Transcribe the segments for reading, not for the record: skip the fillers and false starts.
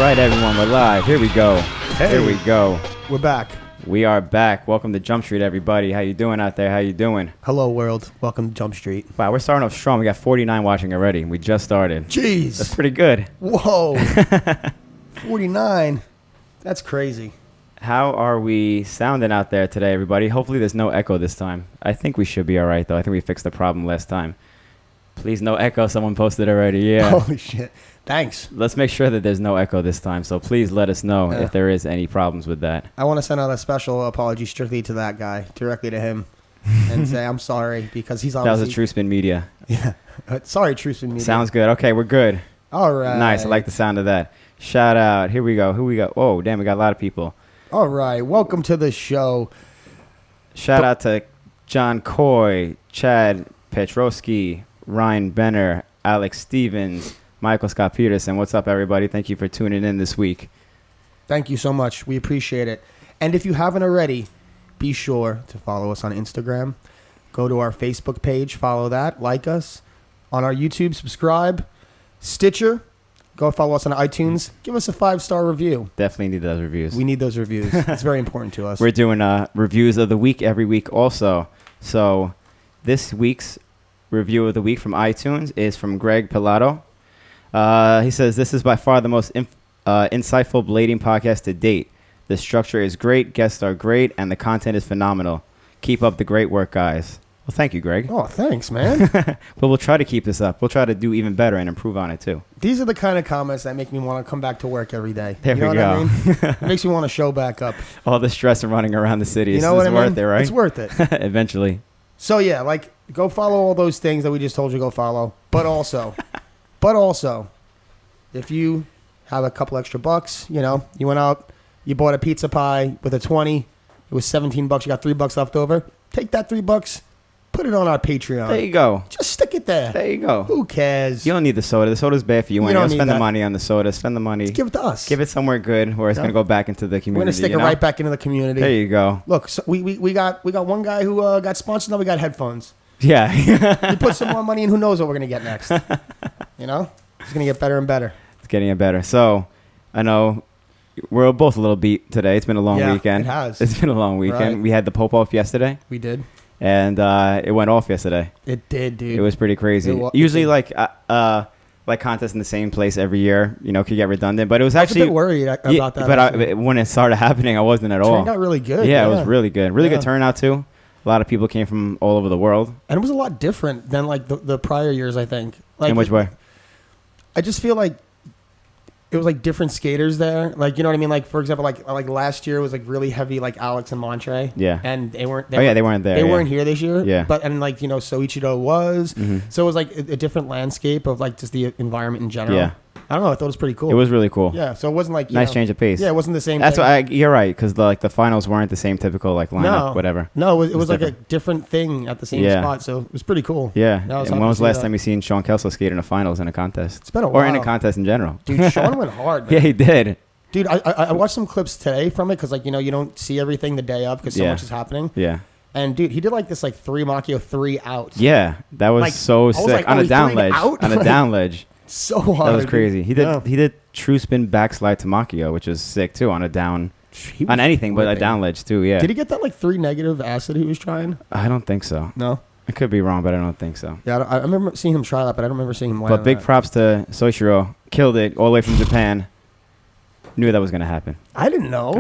right, everyone, we're live. Here we go. Hey. Here we go. We're back. We are back. Welcome to Jump Street, everybody. How you doing out there? How you doing? Hello, world. Welcome to Jump Street. Wow, we're starting off strong. We got 49 watching already. We just started. Jeez. That's pretty good. Whoa. 49. That's crazy. How are we sounding out there today, everybody? Hopefully there's no echo this time. I think we should be all right, though. I think we fixed the problem last time. Please, no echo. Someone posted already. Yeah. Holy shit. Thanks. Let's make sure that there's no echo this time. So please let us know if there is any problems with that. I want to send out a special apology strictly to that guy, directly to him, and say I'm sorry because he's obviously... That was a True Spin Media. Yeah. Sorry, True Spin Media. Sounds good. Okay, we're good. All right. Nice. I like the sound of that. Shout out. Here we go. Who we got? Oh, damn. We got a lot of people. All right. Welcome to the show. Shout out to John Coy, Chad Petrosky, Ryan Benner, Alex Stevens, Michael Scott Peterson. What's up, everybody? Thank you for tuning in this week. Thank you so much. We appreciate it. And if you haven't already, be sure to follow us on Instagram. Go to our Facebook page, follow that, like us. On our YouTube, subscribe. Stitcher, go follow us on iTunes. Give us a 5-star review. Definitely need those reviews. We need those reviews. It's very important to us. We're doing reviews of the week every week also. So this week's review of the week from iTunes is from Greg Pilato. He says, this is by far the most insightful blading podcast to date. The structure is great, guests are great, and the content is phenomenal. Keep up the great work, guys. Well, thank you, Greg. Oh, thanks, man. But we'll try to keep this up. We'll try to do even better and improve on it, too. These are the kind of comments that make me want to come back to work every day. There you know we go. what I mean? It makes me want to show back up. All the stress of running around the city. You know what I mean? Worth it, right? It's worth it. Eventually. So, yeah, like, go follow all those things that we just told you to go follow. But also, if you have a couple extra bucks, you know, you went out, you bought a pizza pie with a 20, it was $17, you got $3 left over, take that $3, put it on our Patreon. There you go. Just stick it there. There you go. Who cares? You don't need the soda. The soda's bad for you. You You don't don't need spend the that. money on the soda. Spend the money. Just give it to us. Give it somewhere good where it's going to go back into the We're community. going to stick it right back into the community. There you go. Look, so we got one guy who got sponsored, now we got headphones. Yeah. You put some more money in, who knows what we're going to get next. You know? It's going to get better and better. It's getting it better. So, I know we're both a little beat today. It's been a long weekend. It has. It's been a long weekend. Right. We had the Pope off yesterday. We did. And it went off yesterday. It did, dude. It was pretty crazy. Usually, like contests in the same place every year, you know, could get redundant. But it was actually... I was a bit worried about that. But when it started happening, I wasn't at all. It turned out really good. Yeah, it was really good. Really good turnout, too. A lot of people came from all over the world. And it was a lot different than, like, the prior years, I think. Like, In which way? I just feel like it was, like, different skaters there. Like, you know what I mean? Like, for example, like last year was, like, really heavy, like, Alex and Montre. Yeah. And they weren't... They weren't there. They weren't here this year. Yeah. But, and, like, you know, Soichiro was. Mm-hmm. So it was, like, a different landscape of, like, just the environment in general. Yeah. I don't know. I thought it was pretty cool. It was really cool. Yeah. So it wasn't, like... Nice change of pace. Yeah, it wasn't the same That's thing. why you're right, because the finals weren't the same typical, like, lineup, whatever. No, it was like different. a different thing at the same spot. So it was pretty cool. Yeah. Yeah, And when was the last time you seen Sean Kelso skate in a finals in a contest? It's been a while. Or in a contest in general. Dude, Sean went hard, man. Yeah, he did. Dude, I watched some clips today from it because, like, you know, you don't see everything the day of because so much is happening. Yeah. And, dude, he did, like, this, like, 3 Machio 3 outs. Yeah. That was Like, so sick. like, on oh, a he down threw it ledge. out? On a down ledge. So hard. That was crazy. He Yeah. did true spin backslide to Machio, which is sick, too, on a down... On anything but a down ledge, too, yeah. Did he get that, like, 3 negative acid he was trying? I don't think so. No? I could be wrong, but I don't think so. Yeah, I remember seeing him try that, but I don't remember seeing him land But big on that. props to Soichiro. Killed it all the way from Japan. Knew that was going to happen. I didn't know.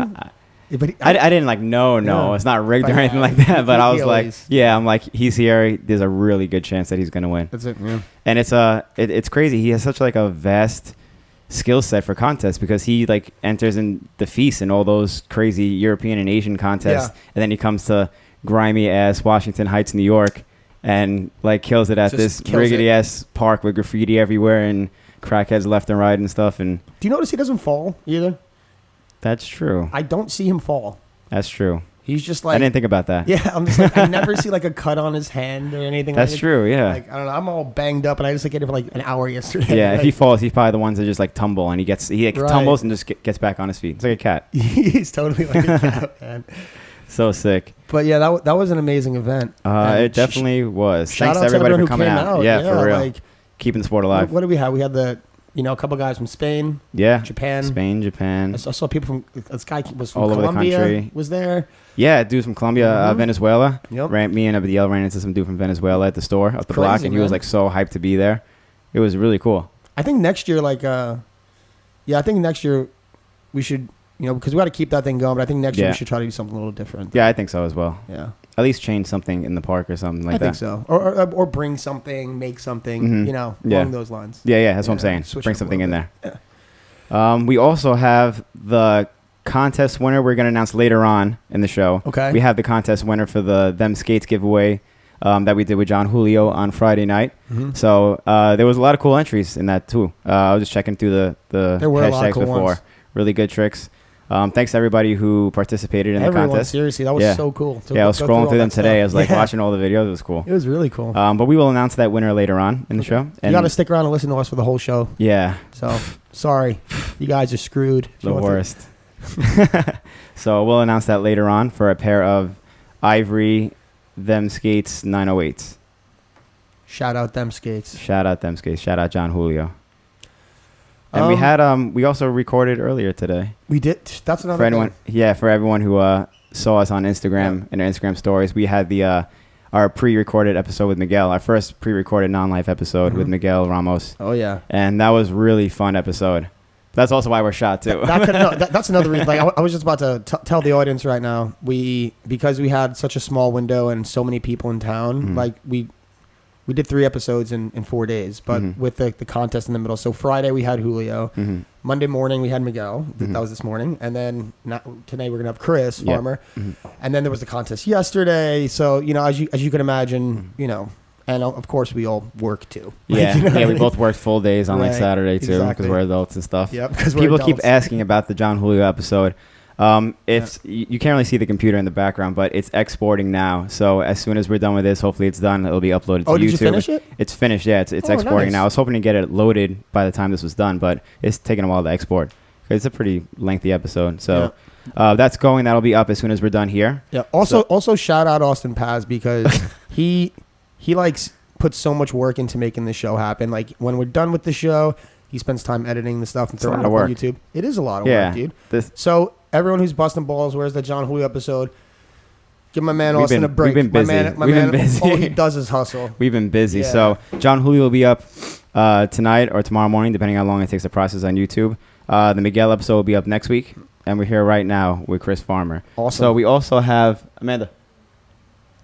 But I didn't like, no, Yeah. it's not rigged or But, anything like that. But I was like, always- yeah, I'm like, he's here. There's a really good chance that he's going to win. That's it, yeah. And it's crazy. He has such like a vast skill set for contests because he like enters in the feast in all those crazy European and Asian contests. Yeah. And then he comes to grimy ass Washington Heights, New York, and like kills it at Just this kills riggedy it. ass park with graffiti everywhere and crackheads left and right and stuff. And Do you notice he doesn't fall either? that's true. I don't see him fall. That's true. He's just like... I didn't think about that. Yeah, I'm just like, I never see like a cut on his hand or anything That's like true, yeah. Like, I don't know, I'm all banged up and I just like get it for like an hour yesterday. Yeah, if Like, he falls, he's probably the ones that just like tumble and he like, Right. tumbles and just gets back on his feet. It's like a cat. he's totally like a cat, man. So sick. But yeah, that was an amazing event. It definitely was. Shout Thanks out to everybody everyone for who coming came out. Yeah, for real. Like, Keeping the sport alive. what do we have? We had the a couple guys from Spain, Yeah. Japan. Spain, Japan. I saw people from, this guy was from All over the Colombia, country. was there. Yeah, dude from Colombia, Venezuela. Yep. Me and Abdiel ran into some dude from Venezuela at the store up the block, and he was man. like so hyped to be there. It was really cool. I think next year, I think next year we should, because we got to keep that thing going. But I think next year we should try to do something a little different. Yeah, I think so as well. Yeah. At least change something in the park or something like that. I think so. Or bring something, make something, along those lines. Yeah, that's what I'm saying. Switch Bring up a something in little there. Yeah. We also have the contest winner we're going to announce later on in the show. Okay. We have the contest winner for the Them Skates giveaway that we did with John Julio on Friday night. Mm-hmm. So there was a lot of cool entries in that too. I was just checking through the There were a lot of hashtags cool before. ones. Really good tricks. Thanks to everybody who participated in the contest. Seriously, that was so cool. I was scrolling through them today. I was like watching all the videos. It was cool. It was really cool. But we will announce that winner later on in the show. You got to stick around and listen to us for the whole show. Yeah. So, sorry. You guys are screwed. The worst. So we'll announce that later on for a pair of Ivory Them Skates 908s. Shout out Them Skates. Shout out Them Skates. Shout out John Julio. And we also recorded earlier today. We did. That's another for anyone. thing. Yeah, for everyone who saw us on Instagram and our Instagram stories, we had our pre-recorded episode with Miguel, our first pre-recorded non-live episode with Miguel Ramos. Oh yeah, and that was really fun episode. That's also why we're shot too. That's another reason. Like I was just about to tell the audience right now. Because we had such a small window and so many people in town, like we did 3 episodes in 4 days, but with the contest in the middle. So Friday we had Julio. Monday morning we had Miguel. That was this morning. And then today we're going to have Chris Farmer. And then there was the contest yesterday. So, as you can imagine, and of course we all work too. Yeah, we both worked full days on like Saturday too because we're adults and stuff. Yep, people keep asking about the John Julio episode. If you can't really see the computer in the background, but it's exporting now. So as soon as we're done with this, hopefully it's done. It'll be uploaded to YouTube. Did you finish it? It's finished. Yeah, it's exporting now. I was hoping to get it loaded by the time this was done, but it's taking a while to export. It's a pretty lengthy episode. So that's going. That'll be up as soon as we're done here. Yeah. Also shout out Austin Paz because he puts so much work into making this show happen. Like when we're done with the show, he spends time editing the stuff and throwing it up on YouTube. It is a lot of work, dude. So everyone who's busting balls, where's the John Julio episode? Give my man Austin a break. We've been busy. My man, all he does is hustle. We've been busy. Yeah. So John Julio will be up tonight or tomorrow morning, depending on how long it takes to process on YouTube. The Miguel episode will be up next week, and we're here right now with Chris Farmer. Awesome. So we also have Amanda.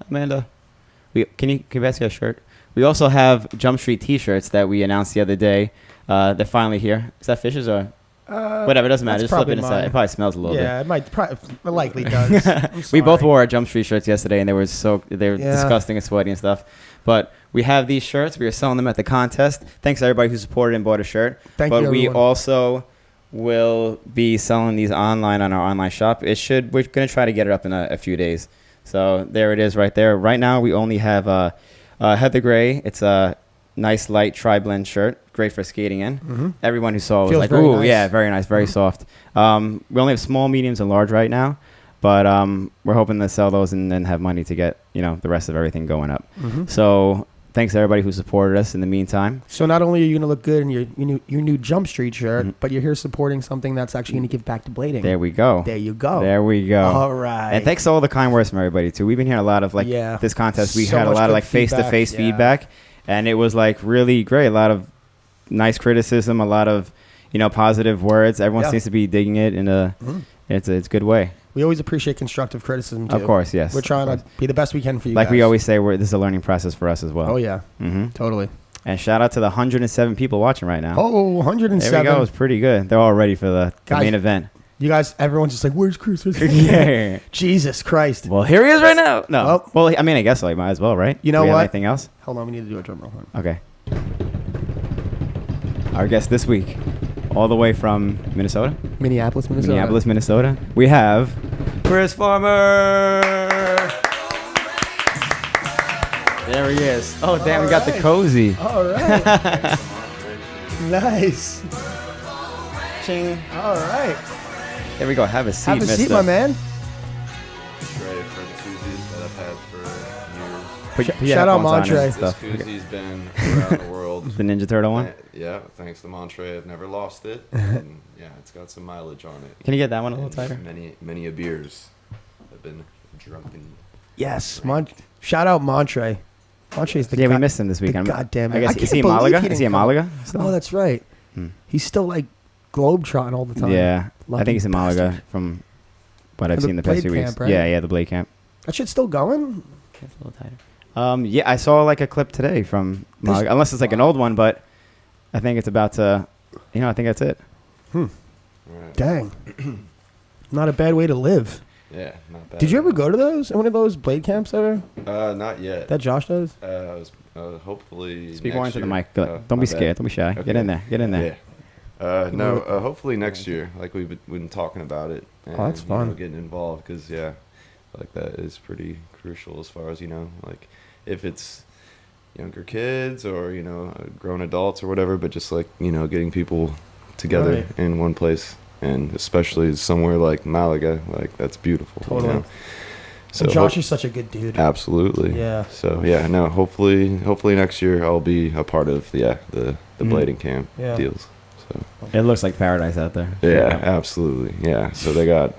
Can you pass me a shirt? We also have Jump Street T-shirts that we announced the other day. They're finally here. Is that Fishes or whatever? It doesn't matter. Just flip it inside. It probably smells a little bit. Yeah, it likely does. We both wore our Jump Street shirts yesterday, and they were disgusting and sweaty and stuff. But we have these shirts. We are selling them at the contest. Thanks to everybody who supported and bought a shirt. Thank you, everyone. We also will be selling these online on our online shop. We're going to try to get it up in a few days. So there it is right there. Right now we only have Heather Gray. It's a nice light tri-blend shirt. Great for skating in. Everyone who saw it was like, ooh, nice. Yeah, very nice, very soft. We only have small, mediums, and large right now. But we're hoping to sell those and then have money to get the rest of everything going up. So thanks to everybody who supported us in the meantime. So not only are you going to look good in your new Jump Street shirt, but you're here supporting something that's actually going to give back to blading. There we go. There you go. There we go. All right. And thanks to all the kind words from everybody too. We've been hearing a lot of this contest. We had a lot of face-to-face feedback, and it was really great. A lot of nice criticism, a lot of positive words. Everyone seems to be digging it in it's a good way. We always appreciate constructive criticism, too. Of course, yes. We're trying to be the best we can for you guys. Like we always say, this is a learning process for us as well. Oh, yeah. Totally. And shout out to the 107 people watching right now. Oh, 107. There we go. It was pretty good. They're all ready for the main event. You guys, everyone's just like, where's Chris? Yeah. Jesus Christ. Well, here he is right now. No. Well, I mean, I guess so. You might as well, right? You know what? Anything else? Hold on. We need to do a drum roll. Okay. Our guest this week, all the way from Minnesota? Minneapolis, Minnesota. We have Chris Farmer. There he is. Oh, damn, we got the cozy. All right. Nice. Ching. All right. There we go. Have a seat, Have a seat, my man. Ready for the koozies that I've had for years. Shout out Montre. This koozy's been around the world The Ninja Turtle one. Yeah, thanks to Monterey, I've never lost it. And yeah, it's got some mileage on it. Can you get that one a little And tighter? Many a beers have been drunken. Yes, shout out Montre. Montre's the Yeah, we god- missed him this the weekend. goddamn I man. guess I is he in can't believe Malaga? he Is he in didn't come. Malaga? still? Oh, that's right. Hmm. He's still like globetrotting all the time. Yeah, I Lucky think he's in Malaga bastard. from what I've The seen the past Blade few weeks. camp, right? Yeah, the Blade camp. That shit's still going. It's a little tighter. Yeah, I saw like a clip today from This- Malaga, unless it's like an old one, but I think it's about to. I think that's it. Right. Dang. Not a bad way to live. Yeah, not bad. Did you ever go to one of those blade camps ever? Not yet. That Josh does? Hopefully. Speak next more into the year. mic. Don't My be bad. scared. Don't be shy. Get in there. Get in there. Yeah. Hopefully next year. Like we've been talking about it. And, Oh, that's fun. Getting involved because like that is pretty crucial as far as like if it's younger kids or grown adults or whatever, but just like getting people together Right. in one place, and especially somewhere like Malaga, like that's beautiful. Totally. So And Josh is such a good dude. absolutely. Yeah. So yeah, no. Hopefully next year I'll be a part of the Mhm. blading camp Yeah. deals. So It looks like paradise out there. yeah, absolutely. Yeah. So they got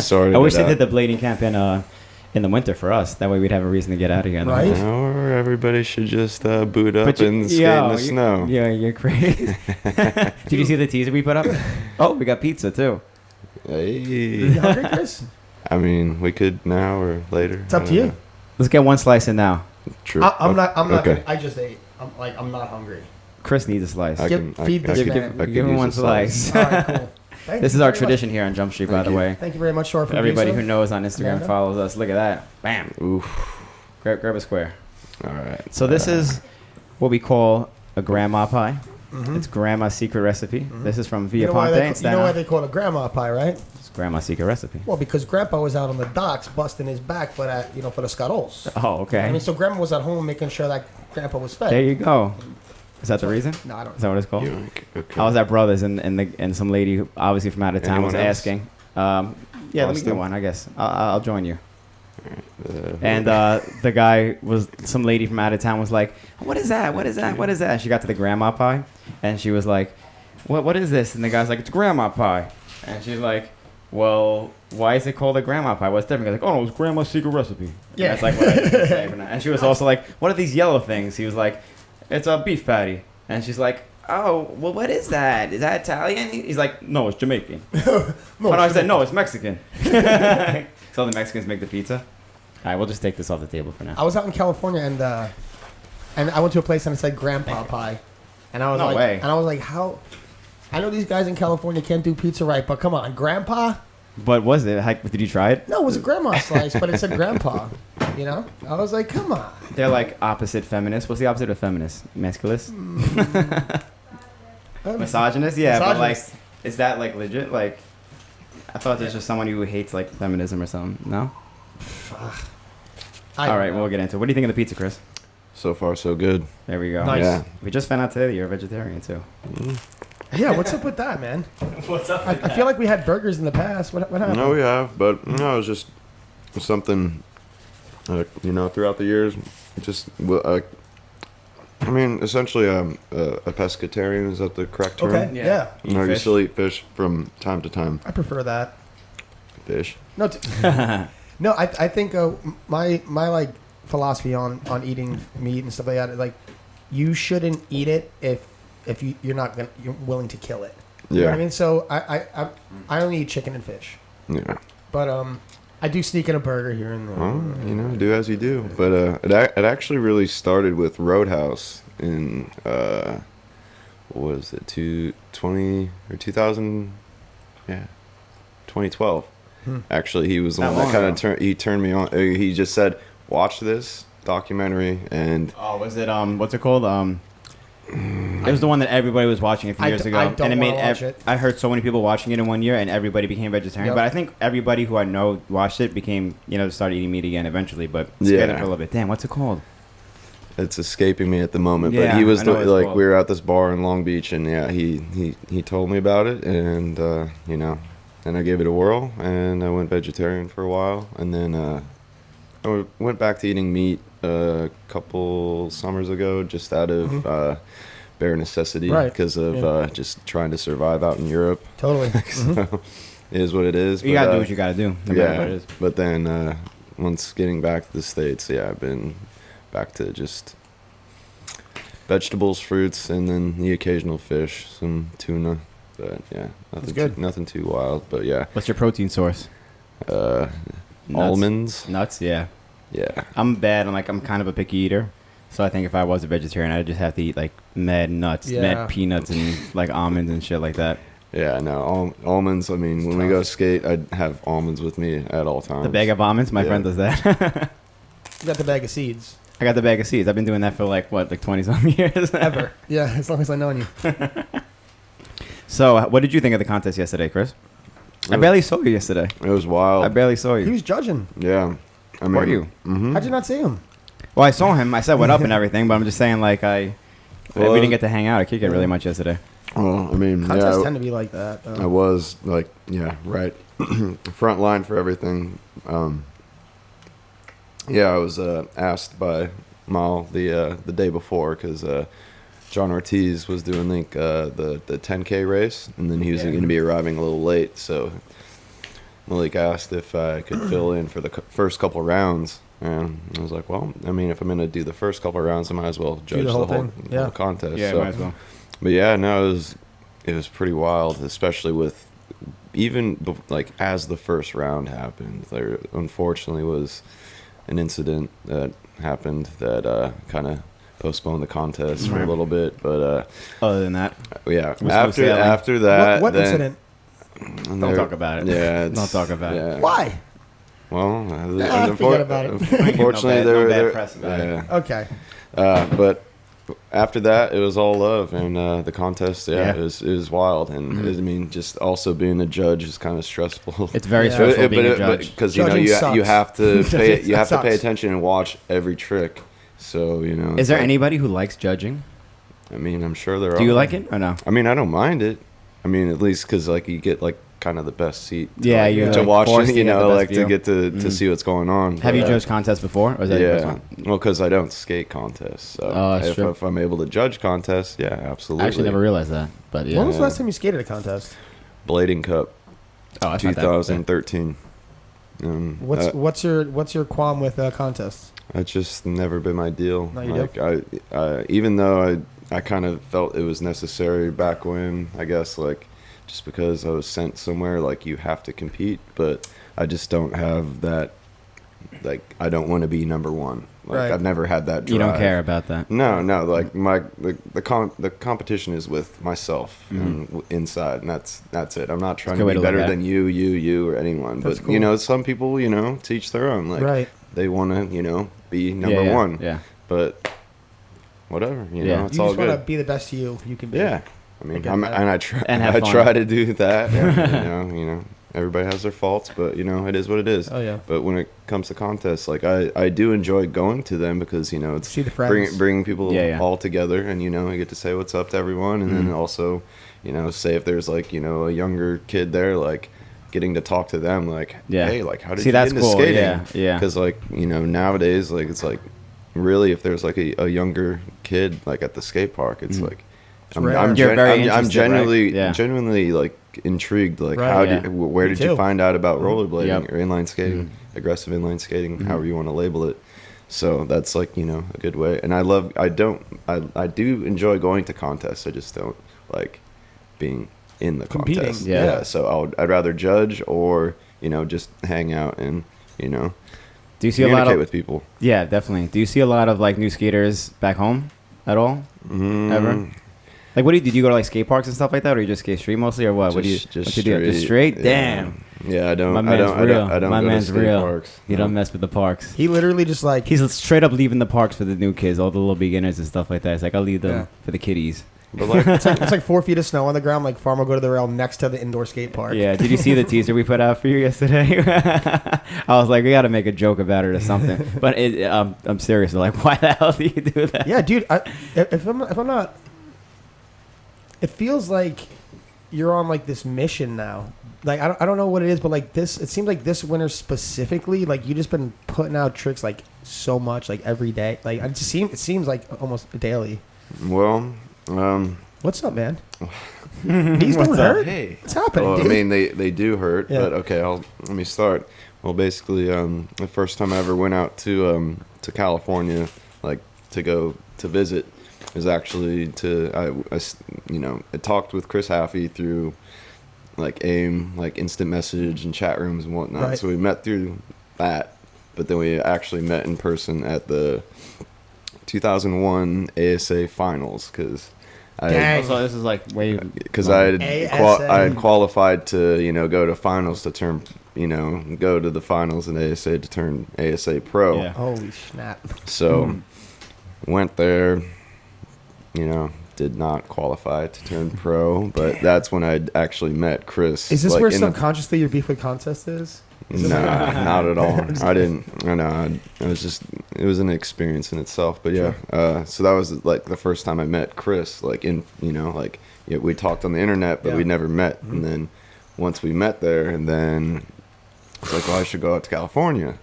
started. I wish it they out. did the blading camp in the winter for us. That way we'd have a reason to get out of here. In the Right? winter. Or everybody should just boot up But and skate in the snow. Yeah, you're crazy. Did you see the teaser we put up? Oh, we got pizza too. You Hey. hungry, Chris? I mean, we could now or later. It's up I to don't you. know. Let's get one slice in now. True. I'm not. I'm not. Okay. Gonna, I just ate. I'm not hungry. Chris needs a slice. Feed this Give- man. I could give him use one a slice. slice. All right, cool. Thank This you is our very tradition here on Jump Street, by Thank the you. way. Much. Thank you very much to our For everybody who producer. knows on Instagram Amanda? follows us. Look at that. Bam. Oof. Grab a square. All right. So this is what we call a grandma pie. Mhm. It's grandma's secret recipe. This is from You Via know, why Ponte. they, in you Staten know why Island. they call it grandma pie, right? It's grandma's secret recipe. Well, because Grandpa was out on the docks busting his back for that, for the scuttles. Oh, okay. I mean, so Grandma was at home making sure that Grandpa was fed. There you go. Is that the reason? No, I don't. Is that what it's called? Okay. I was at Brothers and some lady who, obviously from out of town was Anyone else? asking. Yeah, let me Austin? get one. I guess I'll join you. Uh, And the guy was some lady from out of town was like, "What is that? What is that? What is that?" And she got to the grandma pie, and she was like, "What is this?" And the guy's like, "It's grandma pie," and she's like, "Well, why is it called a grandma pie? What's different?" He's like, "Oh no, it's grandma's secret recipe." Yeah. That's like what I used to say. And she was also like, "What are these yellow things?" He was like, "It's a beef patty," and she's like, "Oh, well, what is that? Is that Italian?" He's like, "No, it's Jamaican." No, No, I said, "No, it's Mexican." So the Mexicans make the pizza. All right, we'll just take this off the table for now. I was out in California and I went to a place and it said Grandpa Pie, and I was No like, way. and I was like, how? I know these guys in California can't do pizza right, but come on, Grandpa? What was it? Did you try it? No, it was a grandma slice, but it said Grandpa. I was like, come on. They're like opposite feminists. What's the opposite of feminist? Masculist? Misogynist? Yeah, but like, Misogynist. is that like legit? Like, I thought there's just someone who hates like feminism or something. No? I All right, don't know. we'll get into it. What do you think of the pizza, Chris? So far, so good. There we go. Nice. Yeah. We just found out today that you're a vegetarian too. Yeah, what's up with that, man? What's up? I feel like we had burgers in the past. What happened? No, we have, but it was just something, throughout the years. Just, I mean, essentially, a pescatarian. Is that the correct term? Okay, yeah. Eat No, you fish. still eat fish from time to time. I prefer that. Fish. No, no. I think my like philosophy on eating meat and stuff like that, like you shouldn't eat it if you're willing to kill it. You know what I Yeah. mean? So I only eat chicken and fish, Yeah. but I do sneak in a burger here and there. Well, do as you do. But it actually really started with Roadhouse in what was it, 2000? Yeah, 2012. Actually, he was the That one that long kind ago. of turned me on. He just said, "Watch this documentary," and Oh, was it what's it called? It was the one that everybody was watching a few I years d- ago, I don't and it made. wanna watch it. I heard so many people watching it in 1 year, and everybody became vegetarian. Yep. But I think everybody who I know watched it became, started eating meat again eventually. But scared Yeah. it for a little bit. Damn, what's it called? it's escaping me at the moment. Yeah, but he was I know what it's like, called. we were at this bar in Long Beach, and yeah, he told me about it, and and I gave it a whirl, and I went vegetarian for a while, and then I I went back to eating meat a couple summers ago, just out of bare necessity, Right. because of just trying to survive out in Europe. Totally. So it is what it is. You gotta do what you gotta do. No matter what it is. But then once getting back to the States, I've been back to just vegetables, fruits, and then the occasional fish, some tuna. But yeah, That's good. nothing too wild. But yeah, What's your protein source? Nuts. almonds. Nuts. Yeah. Yeah. I'm bad. I'm kind of a picky eater. So I think if I was a vegetarian, I'd just have to eat like mad nuts, Yeah. mad peanuts, and like almonds and shit like that. Yeah, no, almonds. I mean, when we go skate, I'd have almonds with me at all times. The bag of almonds, my friend does that. You got the bag of seeds. I got the bag of seeds. I've been doing that for like 20 some years. Ever. Yeah, as long as I've known you. So, what did you think of the contest yesterday, Chris? I barely saw you yesterday. It was wild. I barely saw He you. was judging. Yeah. I mean, Were you? Mm-hmm. How'd you not see him? Well, I saw him. I said what up and everything, but I'm just saying like we Well, didn't get to hang out. I kicked it really much yesterday. Well, I mean, Contests tend to be like that. I was like, right, front line for everything. I was asked by Mal the day before because John Ortiz was doing the 10K race, and then he was going to be arriving a little late. So Malik asked if I could fill in for the first couple rounds, and I was like, well, I mean, if I'm going to do the first couple rounds, I might as well judge the whole contest. Yeah, so, might as well. But yeah, no, it was pretty wild, especially with like as the first round happened. There unfortunately was an incident that happened that kind of postponed the contest for a little bit. But Other than that, yeah, We're smooth after that, what then, incident? don't talk about it. Yeah, Don't talk about it. Why? Well, forget about it. Unfortunately, No bad there. press about it. Yeah. Okay. But after that, it was all love, and the contest, Yeah. it was wild, and I mean, just also being a judge is kind of stressful. It's very Yeah. stressful being a judge. because Judging you sucks. have to pay Judging sucks. attention and watch every trick. So Is it's there like- anybody who likes judging? I mean, I'm sure there are. Do you like it or no? I mean, I don't mind it. I mean, at least because like you get like kind of the best seat. Yeah, like, you're, to like, watch forced it. to You get the know, best like view. to get to see what's going on. Have you But, judged contests before? Or is that your first Yeah. one? Well, because I don't skate contests. So Oh, that's true. if I'm able to judge contests, yeah, absolutely. I actually never realized that. But yeah. When was the last time you skated a contest? Blading Cup, Oh, that's not that- 2013. What's your qualm with contests? That's just never been my deal. No, you like I even though I kind of felt it was necessary back when, I guess, like just because I was sent somewhere, like you have to compete, but I just don't have that. Like I don't want to be number one. Like Right. I've never had that drive. You don't care about that. No, like the competition is with myself and inside, and that's it. I'm not trying That's a good to way be to look better at than you or anyone. That's But cool. some people, to each their own. Like Right. they want to, be number Yeah, one. Yeah. But whatever, Yeah. it's You all just want to good. be the best you can be. Yeah, I mean, get that. and I try, And have I fun. try to do that. And, everybody has their faults, but it is what it is. Oh yeah. But when it comes to contests, like I do enjoy going to them because it's See the friends. bringing people Yeah. all together, and I get to say what's up to everyone, and then also say if there's like a younger kid there, like getting to talk to them, like Yeah. hey, like how did See, you that's get into cool. skating? Yeah, yeah. Because like nowadays, like it's like really if there's like a younger kid like at the skate park, it's like rare. I'm You're very I'm interested, genuinely right? Yeah. genuinely like intrigued, like Right, how yeah. where Me did you too. find out about rollerblading Yep. or inline skating, aggressive inline skating, however you want to label it. So that's like a good way, and I do enjoy going to contests. I just don't like being in the Competing, contest. yeah. So I'd rather judge or just hang out and Do you see a lot communicate of? with people. Yeah, definitely. Do you see a lot of like new skaters back home at all? Ever? Like, what do you do? Do you go to like skate parks and stuff like that, or you just skate street mostly, or what? What do you? Just what you do? Just straight? Yeah. Damn. Yeah, I don't. My I man's don't. real. I don't My go man's to skate real. parks. You don't mess with the parks. He literally just like He's straight up leaving the parks for the new kids, all the little beginners and stuff like that. It's like, I'll leave them Yeah. for the kiddies. But like, it's like 4 feet of snow on the ground. Like farm will go to the rail next to the indoor skate park. Yeah. Did you see the teaser we put out for you yesterday? I was like, we got to make a joke about it or something. But I'm serious. Like, why the hell do you do that? Yeah, dude. If I'm not, it feels like you're on like this mission now. like I don't know what it is, but like this, it seems like this winter specifically, like you just been putting out tricks like so much, like every day. Like it seems like almost daily. Well, What's up, man? Knees don't hurt. Hey, What's happening? well, I dude? mean they do hurt, Yeah. but okay, let me start. Well, basically, the first time I ever went out to California, like to go to visit, was actually I talked with Chris Haffey through like AIM, like instant message and chat rooms and whatnot. Right. So we met through that, but then we actually met in person at the 2001 ASA finals because Dang. So this is like way because I had qualified to go to finals to turn go to the finals in ASA to turn ASA pro. Yeah. Holy snap! So went there, did not qualify to turn pro, but that's when I actually met Chris. Is this like, where in subconsciously your beef with contest is? No, not at all. I didn't. I know. It was an experience in itself. But yeah, so that was like the first time I met Chris. Like we talked on the internet, but we never met. Mm-hmm. And then once we met there, and then it's like, well, I should go out to California.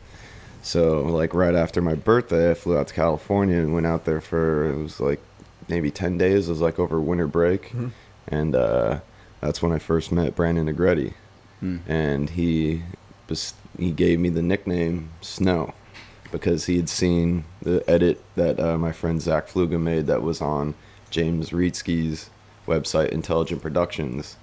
So like right after my birthday, I flew out to California and went out there for it was like maybe 10 days. It was like over winter break, and that's when I first met Brandon Negretti, and he gave me the nickname Snow because he had seen the edit that my friend Zach Fluga made that was on James Reetsky's website Intelligent Productions,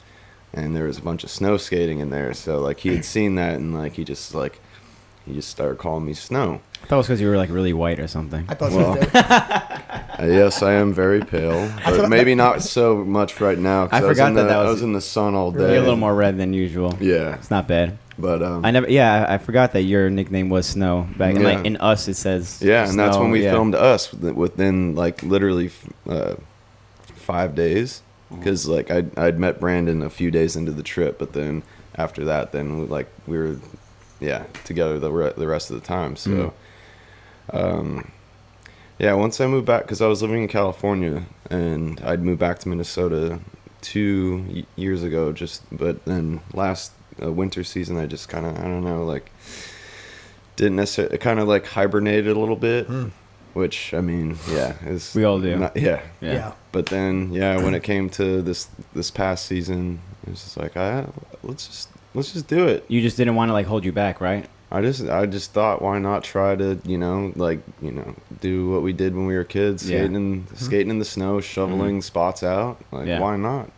and there was a bunch of snow skating in there. So like he had seen that, and like he just started calling me Snow. I thought it was because you were like really white or something. I thought Well, so. yes, I am very pale, but maybe not so much right now. 'Cause I forgot that I was- was in the sun all You're day. a little more red than usual. Yeah, It's not bad. but I forgot that your nickname was Snow back and Yeah. like in Us it says yeah, and that's Snow, when we yeah. filmed Us within like literally 5 days, because like I'd met Brandon a few days into the trip, but then after that, then we were together the rest of the time. So once I moved back, because I was living in California and I'd moved back to Minnesota 2 years ago, but then last winter season I just kind of I don't know, like didn't necessarily, kind of like hibernated a little bit, which I mean is We all do. Yeah. but then when it came to this past season, it was just like let's just do it. You just didn't want to like hold you back, right? I just thought, why not try to do what we did when we were kids, Yeah. skating in the snow, shoveling spots out. Like why not?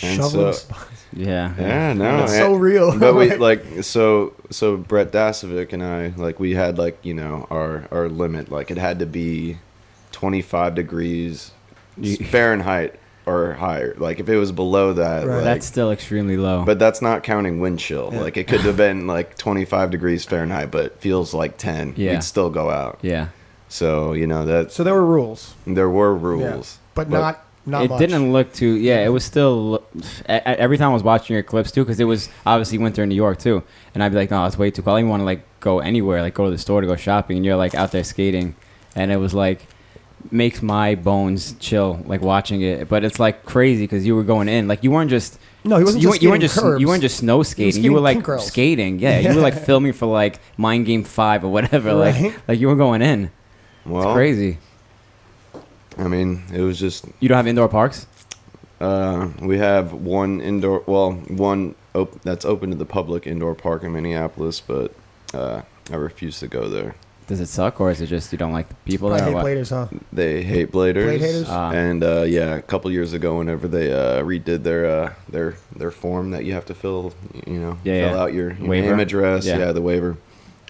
And Shoveling so- spots. Yeah. Yeah, no, That's so real. But we so Brett Dasovic and I we had our limit, like it had to be 25 degrees Fahrenheit or higher. Like if it was below that, Right. That's still extremely low. but that's not counting wind chill. Yeah. Like it could have been like 25 degrees Fahrenheit, but it feels like 10. Yeah. We'd still go out. yeah. So So there were rules, there were rules, but not It much. didn't look too. Yeah, it was still. Every time I was watching your clips too, because it was obviously winter in New York too, and I'd be like, no, it's way too cold. I didn't want to like go anywhere, like go to the store to go shopping, and you're like out there skating, and it was like makes my bones chill like watching it. But it's like crazy because you were going in, like you weren't just. No, he wasn't you, just you weren't skating just curbs. you weren't just snow skating. skating You were like pink girls. skating. Yeah, you were like filming for like Mindgame 5 or whatever. Right. Like you were going in. well, It's crazy. I mean, it was just You don't have indoor parks? we have one that's open to the public indoor park in Minneapolis, but I refuse to go there. Does it suck, or is it just you don't like the people I there? Or hate what? bladers, huh? They hate bladers. Blade haters? And a couple years ago, whenever they redid their form that you have to fill, fill out your Waiver? name, address, Yeah. the waiver.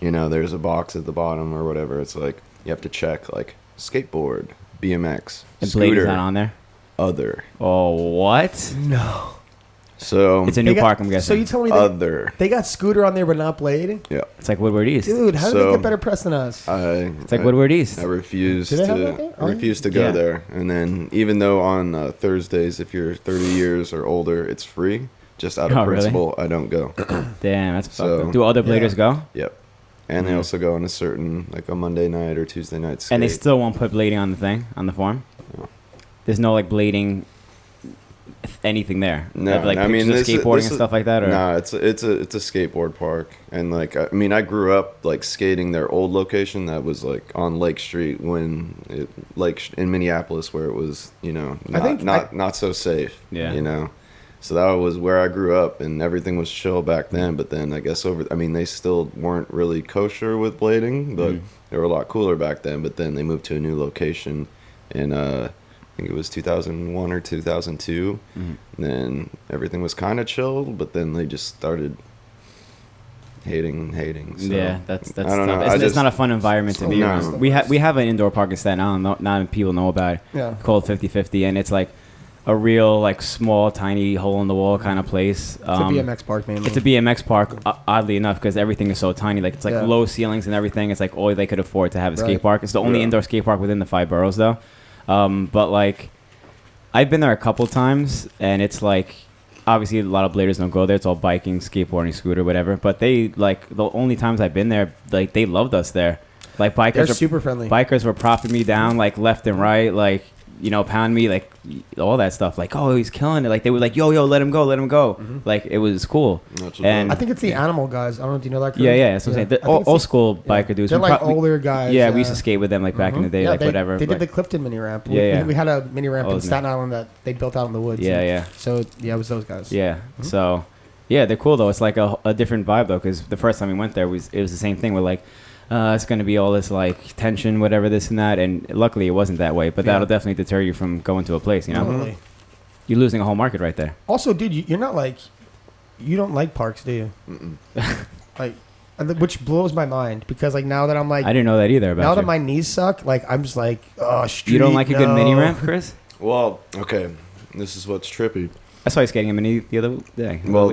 There's a box at the bottom or whatever. It's like you have to check like skateboard, BMX, And Blade is scooter, not on there. other. Oh, what? No. So It's a new They park, got- I'm So guessing. you tell me other. they got Scooter on there but not Blade? Yeah. It's like Woodward East. Dude, how did they So- get better press than us? It's like Woodward East. I refuse Do they have that to there? I refuse to go Yeah. there. And then even though on Thursdays, if you're 30 years or older, it's free. Just out of Oh, really? principle, I don't go. Damn, that's So- fucked up. Do other bladers Yeah. go? Yep. And they Mhm. also go on a certain, like a Monday night or Tuesday night skate. And they still won't put blading on the thing, on the form? No. There's no like blading anything there? No, like I mean, pictures of skateboarding and stuff like that. Or? No, it's a skateboard park, and like I mean, I grew up like skating their old location that was like on Lake Street in Minneapolis, where it was not so safe. Yeah. So that was where I grew up, and everything was chill back then. But then I guess they still weren't really kosher with blading, but they were a lot cooler back then. But then they moved to a new location, and I think it was 2001 or 2002. And then everything was kind of chill, but then they just started hating. So, yeah, that's I don't tough. know. It's not a fun environment to be No. around. We have an indoor park in Staten Island. Not many people know about it. Yeah. Called 50/50, and it's like a real like small, tiny hole in the wall kind of place. It's a BMX park mainly. It's a BMX park, oddly enough, because everything is so tiny. Like it's like low ceilings and everything. It's like all they could afford to have a skate park. It's the only indoor skate park within the 5 boroughs, though. But like, I've been there a couple times, and it's like, obviously a lot of bladers don't go there. It's all biking, skateboarding, scooter, whatever. But they like the only times I've been there, like they loved us there. Like They're bikers super friendly. Bikers were propping me down like left and right, like pound me, like all that stuff. Like, oh, he's killing it. Like they were like, yo, let him go. Like it was cool. And I think it's the animal guys. I don't know if you know that. Crew? Yeah, that's what I'm saying. The old school biker dudes. They're like older guys. Yeah, we used to skate with them like back in the day, like whatever. They did like, the Clifton mini ramp. Yeah. We had a mini ramp in Staten Island that they built out in the woods. Yeah. So yeah, it was those guys. Yeah. So yeah, they're cool though. It's like a different vibe though, because the first time we went there it was the same thing. We're like, it's going to be all this like tension, whatever, this and that. And luckily it wasn't that way, but that'll definitely deter you from going to a place, Totally. You're losing a whole market right there. Also, dude, you're not like, you don't like parks, do you? Like, which blows my mind because like now that I'm like, I didn't know that either about now you. that my knees suck, like I'm just like, oh, street, You don't like a good mini ramp, Chris? Well, okay, this is what's trippy. I saw you skating a mini the other day. Well,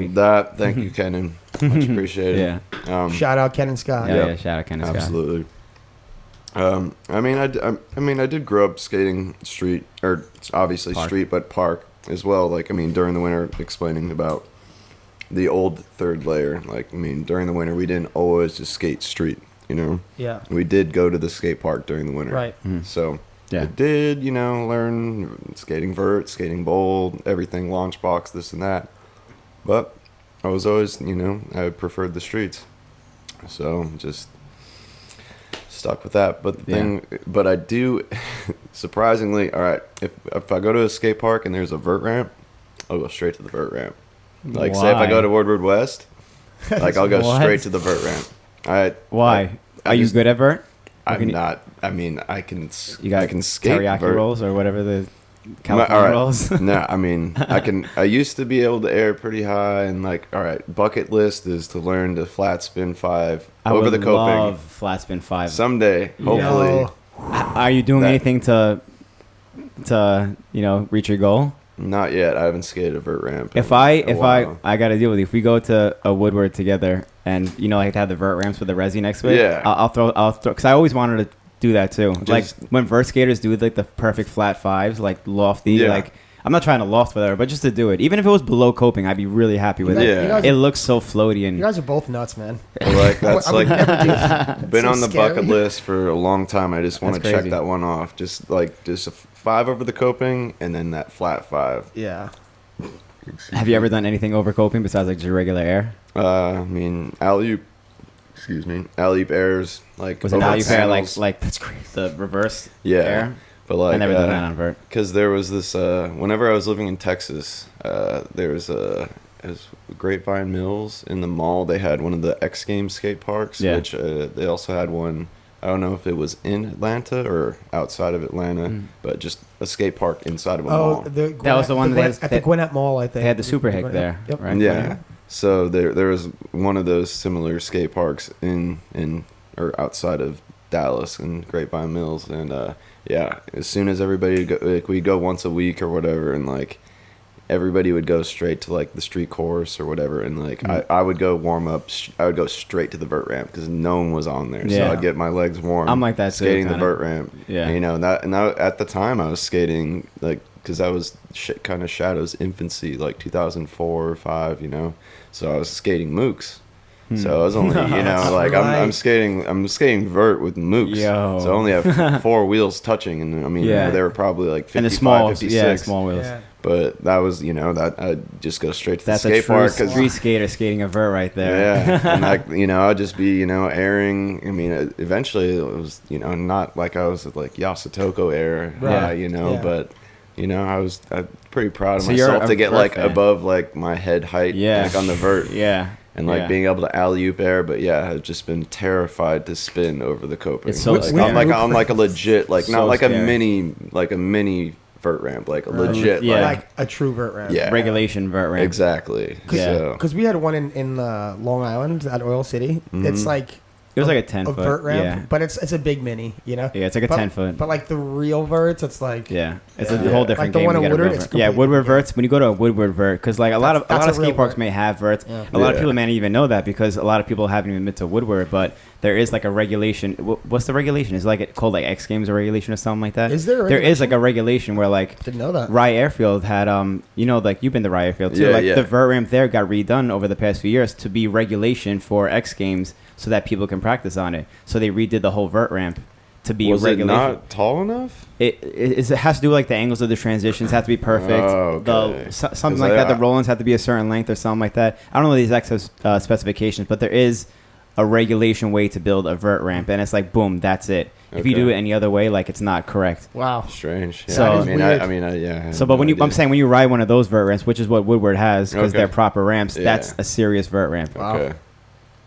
thank you, Kenan. Much appreciated. Yeah. Shout out Ken and Scott. Yeah, shout out Ken and Scott. Absolutely. I mean, I did grow up skating street, or obviously Park. street, but park as well. Like, I mean, during the winter, explaining about the old third layer. Like, I mean, during the winter, we didn't always just skate street, Yeah. We did go to the skate park during the winter. Right. So Yeah. I did, learn skating vert, skating bowl, everything, launch box, this and that. But I was always, I preferred the streets. So just stuck with that. But but I do, surprisingly, all right, if I go to a skate park and there's a vert ramp, I'll go straight to the vert ramp. Like, say if I go to Woodward West, like I'll go straight to the vert ramp. Why? Are you good at vert? I'm not. I mean, I can skate teriyaki vert. rolls or whatever the California rolls. No, I mean, I used to be able to air pretty high, and like, all right, bucket list is to learn to flat spin 5 over the coping. I love flat spin 5 someday, hopefully. Are you doing anything to reach your goal? Not yet. I haven't skated a vert ramp. I got to deal with you. If we go to a Woodward together, and like have the vert ramps with the resi next to it, yeah, I'll throw because I always wanted to do that too. Like when vert skaters do like the perfect flat 5s, like lofty, like I'm not trying to loft whatever, but just to do it. Even if it was below coping, I'd be really happy with it. Yeah. It looks so floaty and you guys are both nuts, man. Like that's like been so on the scary. bucket list for a long time. I just want to That's check crazy. that one off. Just a 5 over the coping, and then that flat 5. Yeah. Have you ever done anything over coping besides like just regular air? I mean, alley-oop airs, like Was it over alley-oop air panels. like that's crazy. The reverse Yeah. air? But like I never done that on vert. because there was this whenever I was living in Texas, there was Grapevine Mills in the mall. They had one of the X Games skate parks, which they also had one. I don't know if it was in Atlanta or outside of Atlanta, but just a skate park inside of a mall. That was the one at the Gwinnett Mall, I think. They had the Super Hick there, Yep. right? Yeah. So there was one of those similar skate parks in or outside of Dallas and Grapevine Mills, and as soon as everybody we'd go once a week or whatever, and like everybody would go straight to like the street course or whatever, and like I would go warm up. I would go straight to the vert ramp because no one was on there, so I'd get my legs warm. I'm like that too, skating the kinda. vert ramp. Yeah, and that at the time I was skating like because that was kind of Shadow's infancy, like 2004 or 5, So I was skating mooks. So I was only, I'm skating vert with mooks. Yo. So I only have 4 wheels touching, and I mean, they were probably like 55, and the small, 56. small wheels. Yeah. But that was, that I'd just go straight to That's the a skate true park. 'Cause street skater skating a vert right there. yeah, and I'd just be, airing. I mean, eventually it was, not like I was like Yasutoko air, Right. yeah. But I'm pretty proud of So you're myself a to get vert like fan. above like my head height, Yeah. like on the vert, Yeah. and like Yeah. being able to alley oop air. But yeah, I've just been terrified to spin over the coping. It's so like, scary. I'm like a legit, like So not like scary. a mini vert ramp, like a legit, Yeah. Like a true vert ramp. Yeah. Regulation vert ramp. exactly. Yeah. So, Because we had one in Long Island at Oil City. Mhm. It's like It was like a 10 a foot. vert ramp, Yeah. but it's a big mini, Yeah, it's like a but, 10 foot. But like the real verts, it's like Yeah, it's Yeah. a whole different Like the game. one to in get a Woodward, real it's vert. Yeah, completely Woodward different. verts. When you go to a Woodward vert, because like a lot of That's a skate real parks vert. may have verts. Yeah. A lot of Yeah. people may not even know that because a lot of people haven't even been to Woodward. But there is like a regulation. What's the regulation? Is it like it called like X Games or regulation or something like that? Is there a There is like regulation? a regulation where like didn't know that. Rye Airfield had like you've been to Rye Airfield too. Yeah, like yeah. the vert ramp there got redone over the past few years to be regulation for X Games so that people can practice on it. So they redid the whole vert ramp to be was it regulation. not tall enough? It has to do with, like the angles of the transitions have to be perfect. Oh, okay. Something 'Cause like that. The I- roll-ins have to be a certain length or something like that. I don't know the exact specifications, but there is a regulation way to build a vert ramp, and it's like boom, that's it. If you Okay. do it any other way, like it's not correct. Wow. Strange. Yeah, So- I That is mean, weird. yeah. I had So, but no when I'm idea. saying when you ride one of those vert ramps, which is what Woodward has, because Okay. they're proper ramps, Yeah. that's a serious vert ramp. Wow. Okay.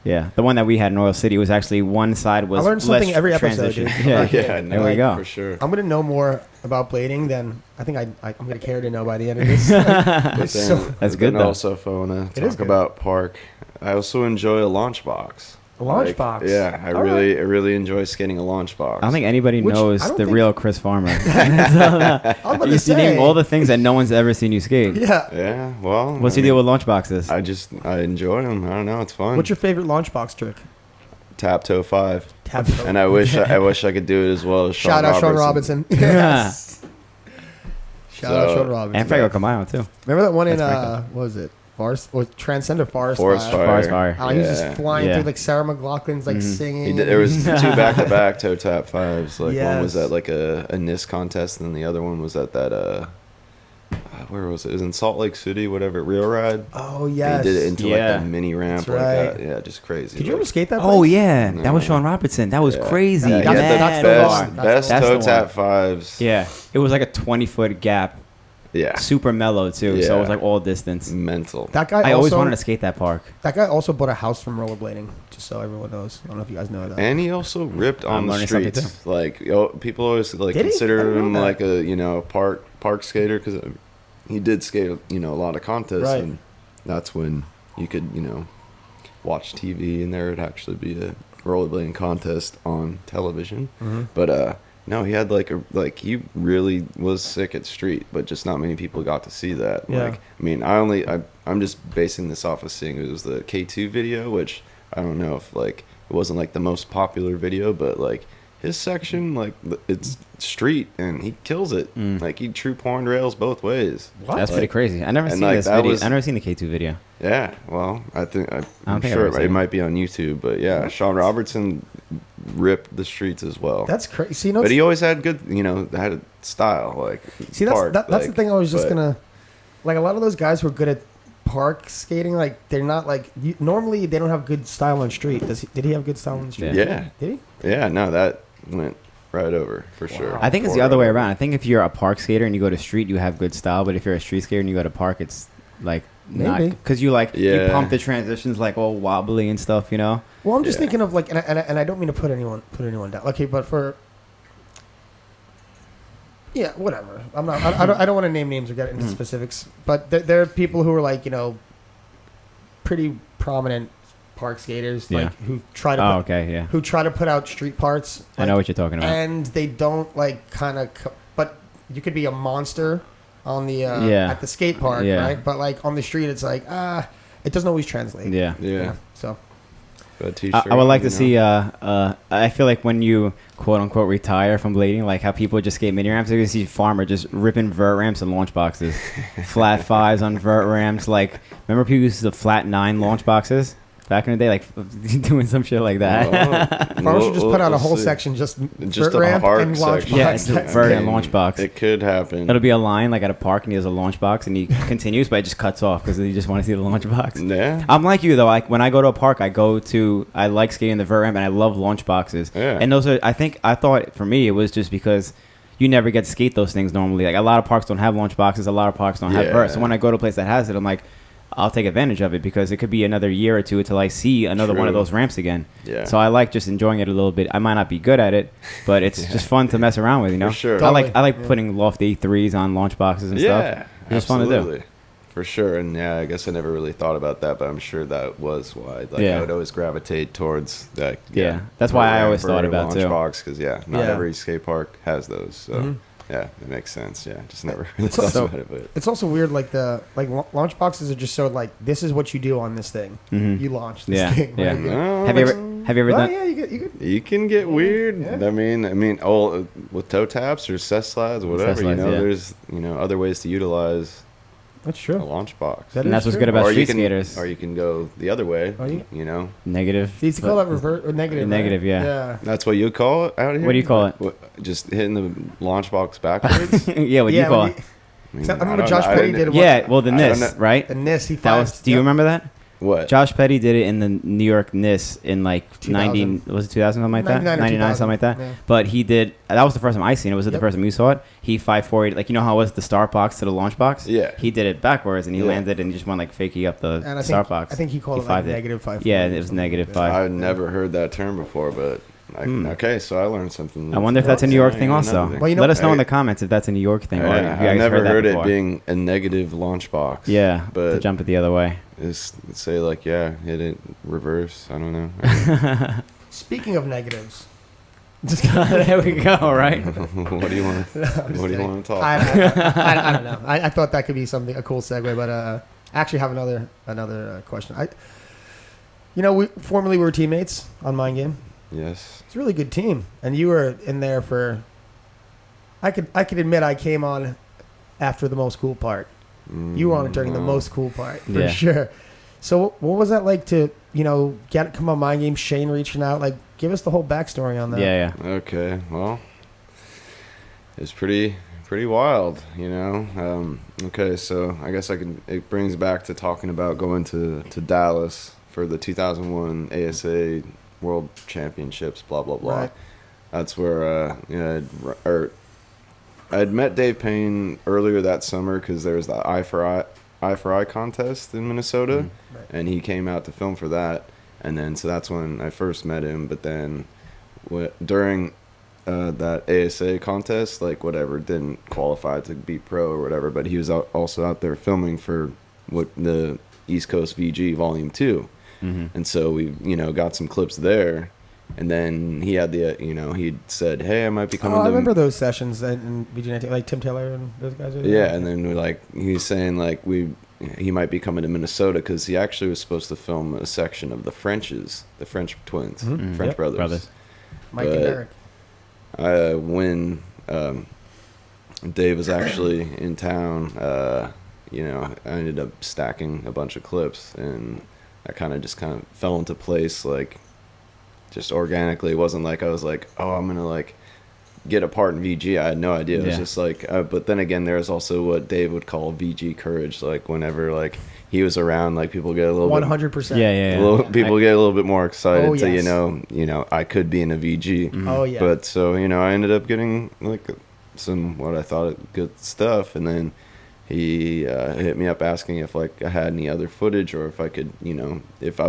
Yeah, the one that we had in Oil City was actually one side was I learned something less every episode, transition. dude. Yeah, Yeah, there we go. for sure. I'm gonna know more about blading than I think I'm gonna care to know by the end of this. But It's then, so- That's but good, then though. Also, if I want It to is talk good. about park, I also enjoy a launch box. A launch Like, box. Yeah, I All really enjoy skating a launch box. I don't think anybody Which- knows I don't the think- real Chris Farmer. I was about you to name say. all the things that no one's ever seen you skate. Yeah. Yeah, well. What's I your deal mean, with lunch boxes? I enjoy them. I don't know. It's fun. What's your favorite launch box trick? Tap toe 5? Tap. And I wish I could do it as well as Sean Shout out Sean Robertson. Robinson. Yes. Shout out So- Sean Robinson. and Franco Camayo too. Remember that one in That's Franco. what was it? Forest or Transcender Forest Forest Fire? Fire. Forest Fire. He was Yeah. just flying Yeah. through like Sarah McLachlan's like Mhm. singing. There was 2 back-to-back toe tap 5s. Like one was Yes. at like a NIST contest, and the other one was at that where was it? It was in Salt Lake City, whatever, Rail Ride. Oh And yes. he did it into like Yeah. that mini ramp That's like right. that. Yeah, just crazy. Did you like, ever skate that? Oh place? yeah, No. that was Sean Robertson. That was Yeah. crazy. Yeah, he had Mad the that's far. the one. best That's toe the tap one. 5s. Yeah, it was like a 20-foot gap, Yeah. super mellow too. So it was Yeah. like all distance. Mental. That guy. I always also, wanted to skate that park. That guy also bought a house from rollerblading. Just so everyone knows. I don't know if you guys know that. And he also ripped I'm on the learning something, streets. Like people always like Did he? I consider didn't know him that. like a park skater because he did skate a lot of contests, Right. and that's when you could watch TV and there would actually be a rollerblading contest on television. Mhm. But no, he had he really was sick at street, but just not many people got to see that. Yeah. Like, I mean, I'm just basing this off of seeing it was the K2 video, which I don't know if it wasn't like the most popular video, but like his section, it's street and he kills it. Mm. Like he true porn rails both ways. What? That's pretty crazy. I never and, seen like, this that video. was- I never seen the K2 video. Yeah, well, I'm think I've sure ever seen it it. might be on YouTube, but yeah, Sean Robertson ripped the streets as well. That's crazy. See, But he always had good, had a style. Like See, that's park, that's the thing. I was just but- gonna like a lot of those guys who are good at park skating. Like they're not normally they don't have good style on street. Did he have good style on the street? Yeah. Did he? Yeah, no, that went right over for sure. I think it's the other way around. I think if you're a park skater and you go to street, you have good style. But if you're a street skater and you go to park, it's like not Maybe. because you you Yeah. pump the transitions like all wobbly and stuff. Well, I'm just Yeah. thinking of and I don't mean to put anyone down. Okay, but for yeah, whatever. I'm not. I don't want to name names or get into specifics. But there are people who are pretty prominent park skaters, Yeah. who try to Oh, okay, yeah. who try to put out street parts. I know what you're talking about. And they don't but you could be a monster on the Yeah. at the skate park, Yeah. right? But on the street, it's it doesn't always translate. Yeah. Yeah, So a t-shirt, I would like to see. I feel like when you quote unquote retire from blading, like how people just skate mini ramps, you can see Farmer just ripping vert ramps and launch boxes, flat 5s on vert ramps. Like remember people used the flat 9 launch boxes. back in the day, like doing some shit like that. Farmers should just put out a whole see. section just Just vert a ramp park and launch section. Yeah, box. it's vert and launch box. It could happen. It'll be a line like at a park, and he has a launch box, and he continues, but it just cuts off because you just want to see the launch box. Yeah. I'm like you though. Like when I go to a park, I like skating the vert ramp, and I love launch boxes. Yeah. And those are, I thought for me it was just because you never get to skate those things normally. Like a lot of parks don't have launch boxes, a lot of parks don't have vert. So when I go to a place that has it, I'm like, I'll take advantage of it because it could be another year or two until I see another one of those ramps again. Yeah. So I like just enjoying it a little bit. I might not be good at it, but it's just fun to mess around with, you know. For sure. I like putting lofty threes on launch boxes and stuff. It's just fun to do. For sure. And yeah, I guess I never really thought about that, but I'm sure that was why. Like I would always gravitate towards that. Yeah. That's why I always thought about launch too. box because not every skate park has those. So yeah, it makes sense. Yeah, just never really thought about it. But It's also weird, like launch boxes are just so like this is what you do on this thing. You launch this thing. Yeah. Right? No, Have you ever Well, done? yeah, you could. you can get weird. Yeah. I mean, with toe taps or cess slides, whatever. Slides, yeah. There's other ways to utilize That's a true. launch box. That And that's is what's true. good about Or street you can, skaters. or you can go the other way. Oh, Negative. They used to call that revert or negative. Negative, right? yeah. Yeah. That's what you call it out here. What do you call it? Just hitting the launch box backwards. Yeah, what do you call it? I mean, I remember don't Josh know. I Petty didn't- did one. Yeah, well, the I don't NIS, know. right? The NIS, he That was. finds. Do you remember that? What? Josh Petty did it in the New York NIS in like 2000. 90, was it 2000, something like that? 99 or 99, 2000, something like that. yeah. But he did, that was the first time I seen it. Was it the Yep. first time you saw it? He 548, like, you know how it was the start box to the launch box? Yeah. He did it backwards and he Yeah. landed and just went like fakie up the And I start think box. I think he called He it like fived it. negative 5. Yeah, it was negative 5. I've never heard that term before, but okay, so I learned something. I wonder if that's a New York thing also. Another thing. Well, you know- Let us know in the comments if that's a New York thing. Or if you I guys never heard that it before. being a negative launch box. Yeah, but to jump it the other way. is say like hit it reverse. I don't know. Speaking of negatives, There we go, right? What do you want? What do you want to talk? I don't know. I thought that could be something a cool segue, but I actually have another question. We formerly were teammates on Mindgame. Yes. It's a really good team, and you were in there for. I could admit I came on after the most cool part. You were on it during the most cool part for Yeah. sure. So what was that like to come on Mindgame? Shane reaching out, like give us the whole backstory on that. Yeah. Okay. Well, it's pretty wild, Okay, so I guess it brings back to talking about going to Dallas for the 2001 ASA World Championships, blah blah blah. Right. That's where I'd met Dave Payne earlier that summer because there was the Eye for Eye contest in Minnesota, Right. and he came out to film for that. And then so that's when I first met him. But then during that ASA contest, didn't qualify to be pro or whatever. But he was also out there filming for the East Coast VG Volume 2. Mm-hmm. And so we, got some clips there. And then he had he said, "Hey, I might be coming." I to remember those sessions in VG19, like Tim Taylor and those guys. Yeah, and then he's saying he might be coming to Minnesota because he actually was supposed to film a section of the French twins, Mm-hmm. French brothers. Mike and Eric. When Dave was actually in town, I ended up stacking a bunch of clips, and that kind of fell into place, just organically. It wasn't like I was like, oh, I'm gonna get a part in VG. I had no idea. It was just but then again, there's also what Dave would call VG courage. Whenever he was around, people get a little 100%. Yeah. People get a little bit more excited Oh, to yes. I could be in a VG. Mm-hmm. Oh yeah. But so I ended up getting some what I thought good stuff, and then he hit me up asking if I had any other footage or if I could if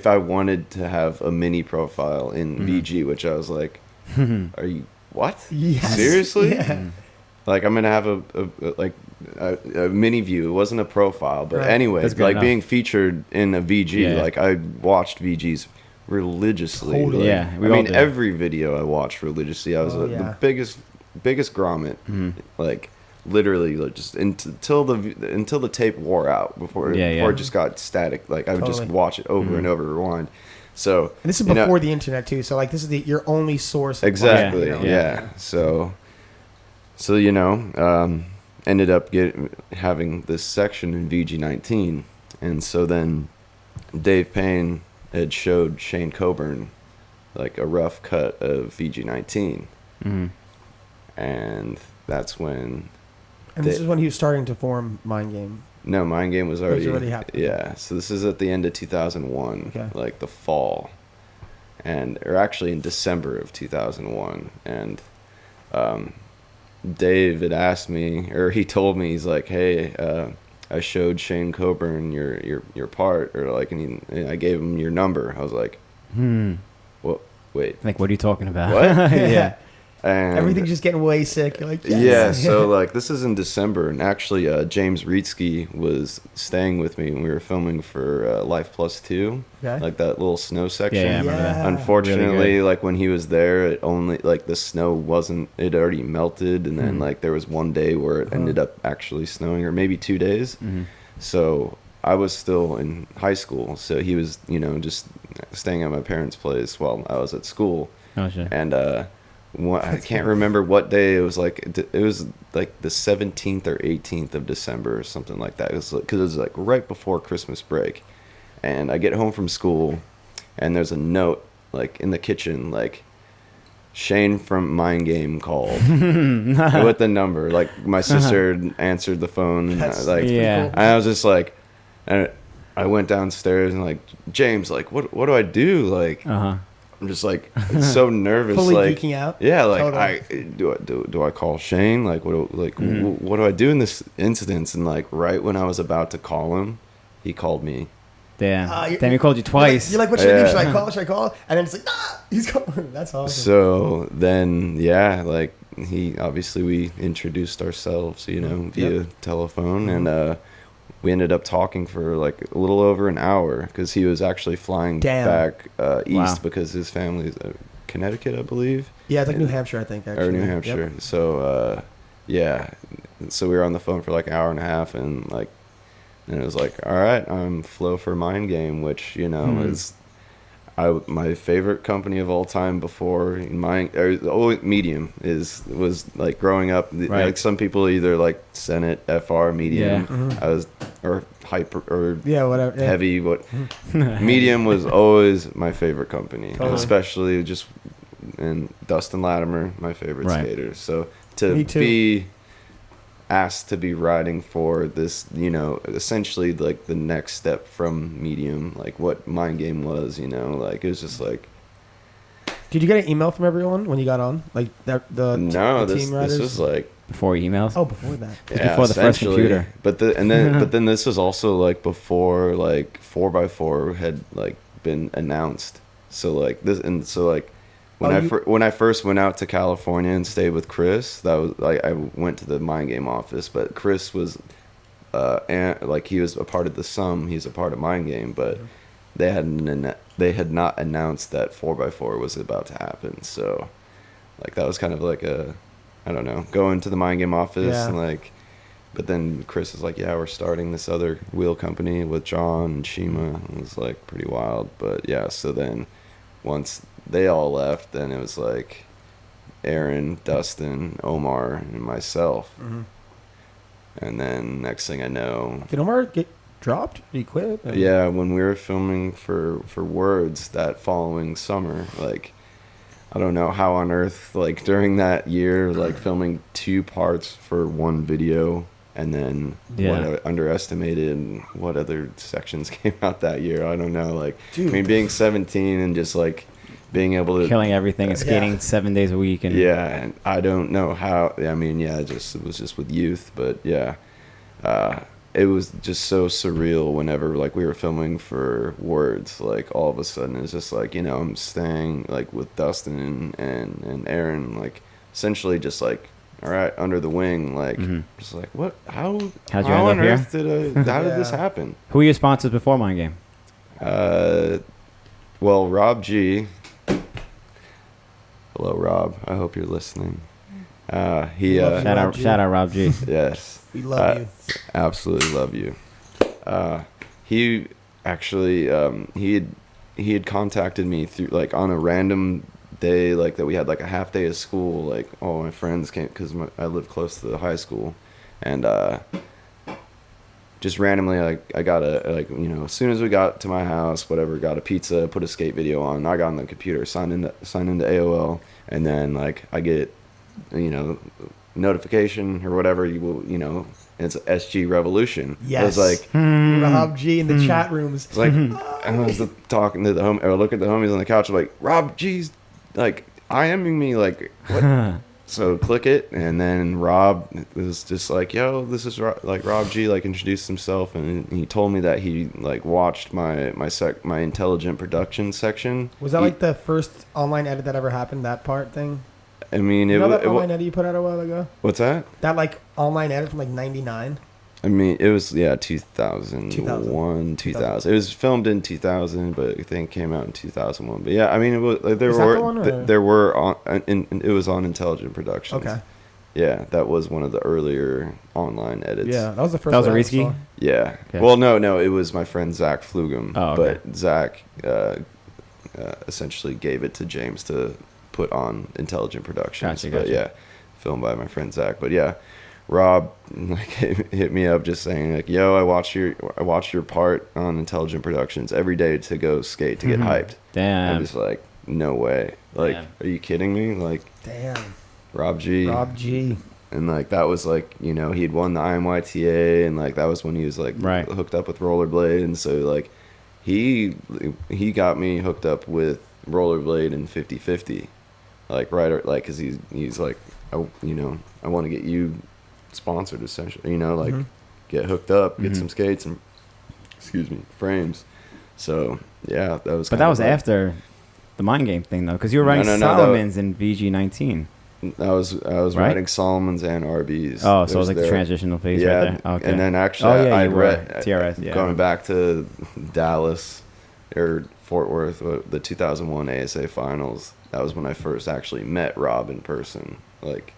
I wanted to have a mini profile in VG, which I was like, are you what? Yes. Seriously? Yeah. I'm gonna have a mini view. It wasn't a profile, but Right. anyway, That's good enough. being featured in a VG. Yeah. I watched VGs religiously. Totally. Yeah, we all did. Every video I watched religiously. I was Oh, the biggest grommet. Mm-hmm. Literally, just until the tape wore out before it just got static. I would just Totally. watch it over and over, reworld. So And this is before the internet too. So this is your only source. Of exactly, Yeah. yeah. So ended up having this section in VG19, and so then Dave Payne had showed Shane Coburn like a rough cut of VG19, and that's when. And this is when he was starting to form Mindgame. No, Mindgame was already happening. Yeah, so this is at the end of 2001, like the fall, or actually in December of 2001, and Dave had asked me, or he told me, he's like, hey, I showed Shane Coburn your part, or like, and I gave him your number. I was like, well, wait, like, what are you talking about? What? Yeah. And everything's just getting way sick. You're like, yes. Yeah, so like this is in December, and actually James Reetsky was staying with me when we were filming for Life Plus 2, like that little snow section. Yeah, I remember that. Unfortunately, really like when he was there, it only like the snow wasn't, it already melted, and then like there was one day where it ended up actually snowing, or maybe 2 days. So I was still in high school, so he was, you know, just staying at my parents' place while I was at school. Oh, shit. And I can't remember what day it was. Like it was like the 17th or 18th of December or something like that. It was because it was like right before Christmas break, and I get home from school, and there's a note like in the kitchen, like Shane from Mindgame called with the number. Like my sister answered the phone, and I was just like, and I went downstairs and like, James, like what do I do? Like I'm just like so nervous, fully like geeking out. Yeah, like Totally. do I call Shane? Like what do I do in this instance? And like right when I was about to call him, he called me. Damn, he called you twice. You're like, what should I do? Should I call? Should I call? And then it's like, he's calling. That's awesome. So then, like we introduced ourselves, you know, via telephone, and we ended up talking for like a little over an hour because he was actually flying back east because his family's Connecticut, I believe. Yeah, it's like New Hampshire, I think. Actually. Or New Hampshire. Yep. So so we were on the phone for like an hour and a half, and like. And it was like, all right, I'm Flo for Mindgame, which, you know, is my favorite company of all time before Medium was like growing up. Right. Like some people either like Senate, FR, Medium. I was or Hyper or whatever. Yeah. Heavy. Medium was always my favorite company, especially just and Dustin Latimer, my favorite skater. So to be asked to be riding for this, you know, essentially like the next step from Medium, like what Mindgame was, you know, like it was just like. Did you get an email from everyone when you got on, like that? The team riders? This was like before emails. Oh, before that. Yeah, before the first computer. But then this was also like before like 4x4 had like been announced. So like this, and so like. When I first went out to California and stayed with Chris, that was like I went to the Mindgame office, but Chris was, like he was a part of the Sum, he's a part of Mindgame, but they had not announced that 4x4 was about to happen, so like that was kind of like I don't know, going to the Mindgame office and like, but then Chris was like, yeah, we're starting this other wheel company with John and Shima. It was like pretty wild, but yeah, so then once they all left, then it was like Aaron, Dustin, Omar, and myself. And then next thing I know, did Omar get dropped? Did he quit? Yeah, when we were filming for Words that following summer, like I don't know how on earth, like during that year, like filming 2 parts for one video, and then what I underestimated what other sections came out that year. I don't know, like I mean, being 17 and just like being able to killing everything and skating 7 days a week, and and I don't know how. I mean, it was just with youth, but it was just so surreal whenever like we were filming for Words. Like all of a sudden, it's just like, you know, I'm staying like with Dustin and Aaron, like essentially just like, all right, under the wing, like just like what? How'd you end up here? How did this happen? Who were your sponsors before Mindgame? Well, Rob G. Hello, Rob. I hope you're listening. Shout out Rob G. Yes, we love you. Absolutely love you. He actually he had contacted me through like on a random day, like that we had like a half day of school. Like all my friends came because I live close to the high school, and just randomly, like, I got as soon as we got to my house, whatever, got a pizza, put a skate video on. I got on the computer, signed into AOL, and then like I get, notification or whatever. It's SG Revolution. Yes. I was like, Rob G in the chat rooms. it's like, I was talking to the or look at the homies on the couch, like, Rob G's like IMing me, like, what? So click it, and then Rob was just like, "Yo, this is Rob G." Like, introduced himself, and he told me that he like watched my intelligent production section. Was that like the first online edit that ever happened? That part thing. I mean, that online edit you put out a while ago? What's that? That like online edit from like '99. I mean, it was 2001, 2000. It was filmed in 2000, but I think it came out in 2001. But yeah, I mean, it was like, it was on Intelligent Productions. Okay. Yeah, that was one of the earlier online edits. Yeah, that was the first. That was one a I Risky? saw. Yeah. Okay. Well, no, it was my friend Zach Flugum. Oh, okay. But Zach essentially gave it to James to put on Intelligent Productions. Gotcha. But yeah, filmed by my friend Zach. But yeah, Rob like hit me up just saying like, "Yo, I watched your part on Intelligent Productions every day to go skate to get hyped." Damn. I was like, "No way! Like, Damn. Are you kidding me?" Like, Damn. Rob G. And like that was like, he'd won the IMYTA, and like that was when he was like hooked up with Rollerblade, and so like he got me hooked up with Rollerblade and 50/50, like because he's like, I want to get you sponsored essentially, get hooked up, get some skates and frames. So yeah, that was. But that was after the Mindgame thing though, because you were running Solomon's in VG19. I was riding Solomon's and RBs. Oh, so it was like the transitional phase right there. Okay. And then actually I read TRS, yeah. Going back to Dallas or Fort Worth, the 2001 ASA finals. That was when I first actually met Rob in person. Like,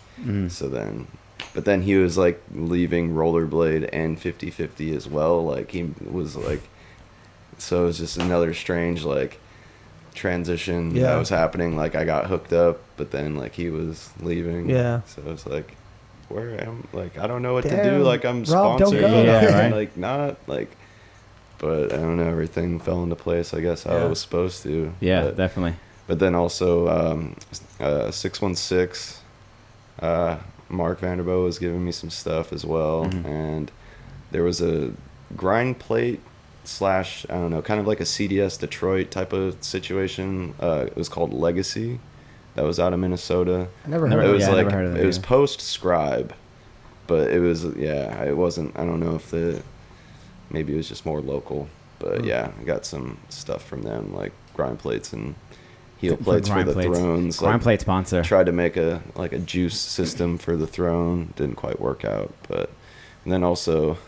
so then, but then he was like leaving Rollerblade and 50/50 as well. Like he was like, so it was just another strange like transition that was happening. Like I got hooked up, but then like he was leaving. Yeah. So it's like, where am like I don't know what to do. Like I'm Rob, sponsored, don't go. Yeah, right. like not like. But I don't know. Everything fell into place, I guess, how it was supposed to. Yeah, definitely. But then also 616. Mark Vanderbo was giving me some stuff as well, and there was a grind plate / I don't know, kind of like a CDS Detroit type of situation. It was called Legacy. That was out of Minnesota. I never heard of it. It was like never heard of that it was either. post Scribe, but it was it wasn't. I don't know if maybe it was just more local, but yeah, I got some stuff from them like grind plates and heel plates for the thrones. Grind like, plate sponsor. Tried to make a juice system for the throne. Didn't quite work out, and then also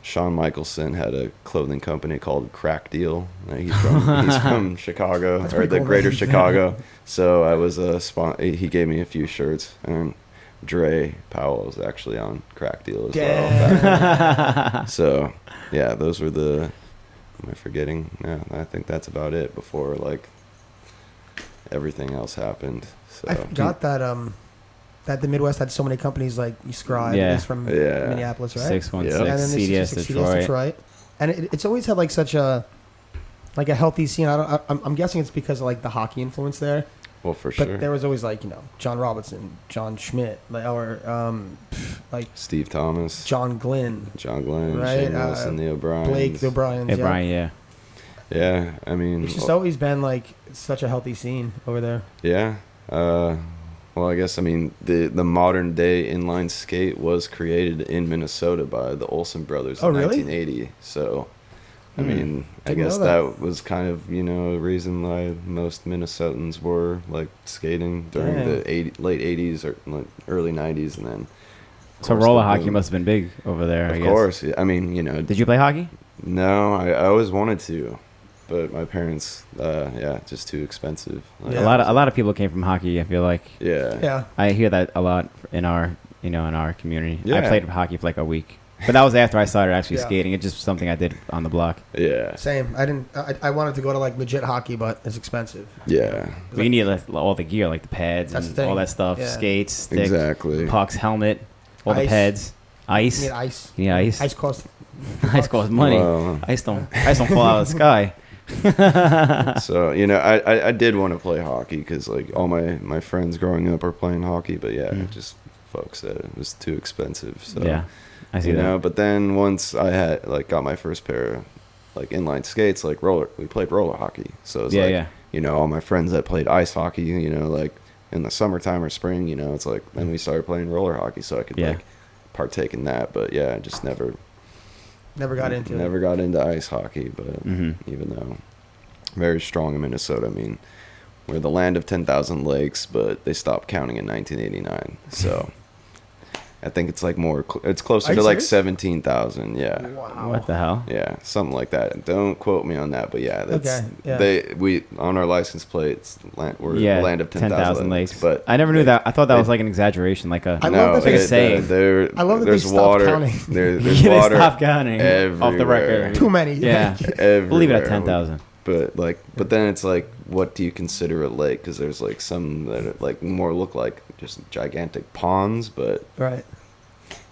Shawn Michelson had a clothing company called Crack Deal. He's from Chicago, That's or pretty the cool greater name. So I was he gave me a few shirts, and Dre Powell was actually on Crack Deal as well. So yeah, those were the. Am I forgetting? Yeah, I think that's about it before like everything else happened. So I forgot that the Midwest had so many companies like Scribe is from Minneapolis, right? 616 And then CDS Detroit. And it's always had like such a healthy scene. I'm guessing it's because of like the hockey influence there. Well, for sure. But there was always like John Robinson, John Schmidt, like Steve Thomas, John Glenn, right? Shane Wilson, the O'Briens, Blake, the O'Briens, O'Brien, yeah. Yeah, I mean, it's just always been like such a healthy scene over there. Yeah. Well, I guess the modern day inline skate was created in Minnesota by the Olsen brothers in 1980. So, I mean, I guess that was kind of a reason why most Minnesotans were like skating during the late 80s or like, early 90s, and then. So roller hockey must have been big over there. Of course, I mean, Did you play hockey? No, I always wanted to, but my parents, just too expensive. Like, A lot of people came from hockey. I feel like. Yeah. I hear that a lot in our community. Yeah. I played hockey for like a week, but that was after I started actually skating. It's just something I did on the block. Yeah. Same. I wanted to go to like legit hockey, but it's expensive. Yeah. But you need like, all the gear, like the pads and all that stuff, skates, sticks, exactly, pucks, helmet, all the Ice. pads. Ice. You need ice. Yeah, ice. Ice costs. Ice costs money. Well, Ice don't fall out of the sky. so I did want to play hockey because like all my friends growing up are playing hockey, but yeah, just folks said it was too expensive. So Yeah, I see you that. know, but then once I had like got my first pair of like inline skates, like we played roller hockey. So it's like you know, all my friends that played ice hockey, you know, like in the summertime or spring, you know, it's like then we started playing roller hockey, so I could like partake in that. But yeah, I just never got into never it. got into ice hockey. But even though very strong in Minnesota, I mean, we're the land of 10,000 lakes, but they stopped counting in 1989. So I think it's like it's closer Are to you like serious? 17,000. Yeah. Wow. What the hell? Yeah, something like that. Don't quote me on that, but yeah, that's Okay, yeah. we on our license plates we're Yeah, the land of 10,000 lakes. But I never knew that. I thought that was like an exaggeration, like a. I no, love that they they say- I love that they there's stopped water. counting. There's They water. stopped counting off the everywhere. record. Too many. Yeah, Everywhere. we'll leave it at 10,000. But then it's like, what do you consider a lake? Because there's like some that are like more look like just gigantic ponds, but Right.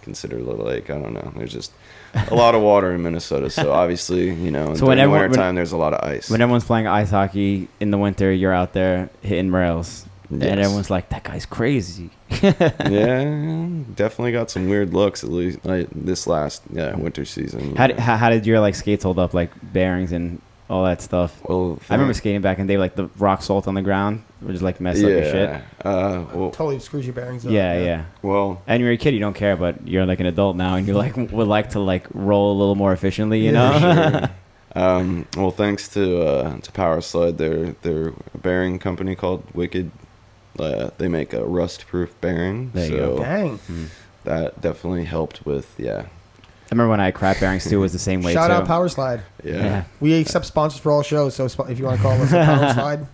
considered a lake. I don't know. There's just a lot of water in Minnesota, so obviously, you know, So during the when wintertime, there's a lot of ice. When everyone's playing ice hockey in the winter, you're out there hitting rails, and Yes. everyone's like, "That guy's crazy." Yeah, definitely got some weird looks at least like this last winter season. How did your like skates hold up, like bearings and all that stuff? Well, I remember skating back in the day, like the rock salt on the ground would just like mess up your shit. Well, Totally screws your bearings up. Yeah. well, And you're a kid, you don't care, but you're like an adult now, and you like would like to like roll a little more efficiently, you know? sure. Well, thanks to Power Slide, they're a bearing company called Wicked. They make a rust-proof bearing, There you so go. Dang. that definitely helped with I remember when I had crap bearings too, it was the same way Shout too. out Power Slide. yeah. We accept sponsors for all shows, so if you want to call us a Power Slide,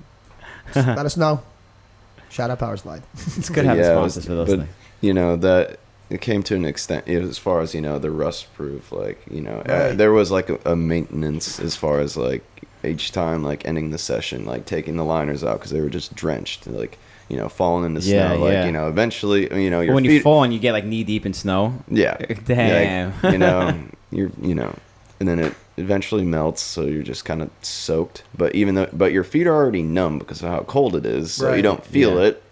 just let us know. Shout out Power Slide. It's good having Yeah, sponsors for those but, things. You know, that it came to an extent as far as, you know, the rust proof, like, you know, Right. there was like a maintenance as far as like each time, like ending the session, like taking the liners out because they were just drenched, like, you know, falling in the Yeah, snow. Like, yeah. you know, eventually, you know, But your when feet, you fall and you get like knee deep in snow, yeah. damn. Like, you know, you know, and then it eventually melts, so you're just kind of soaked. But but your feet are already numb because of how cold it is, so you Right. don't feel Yeah. it,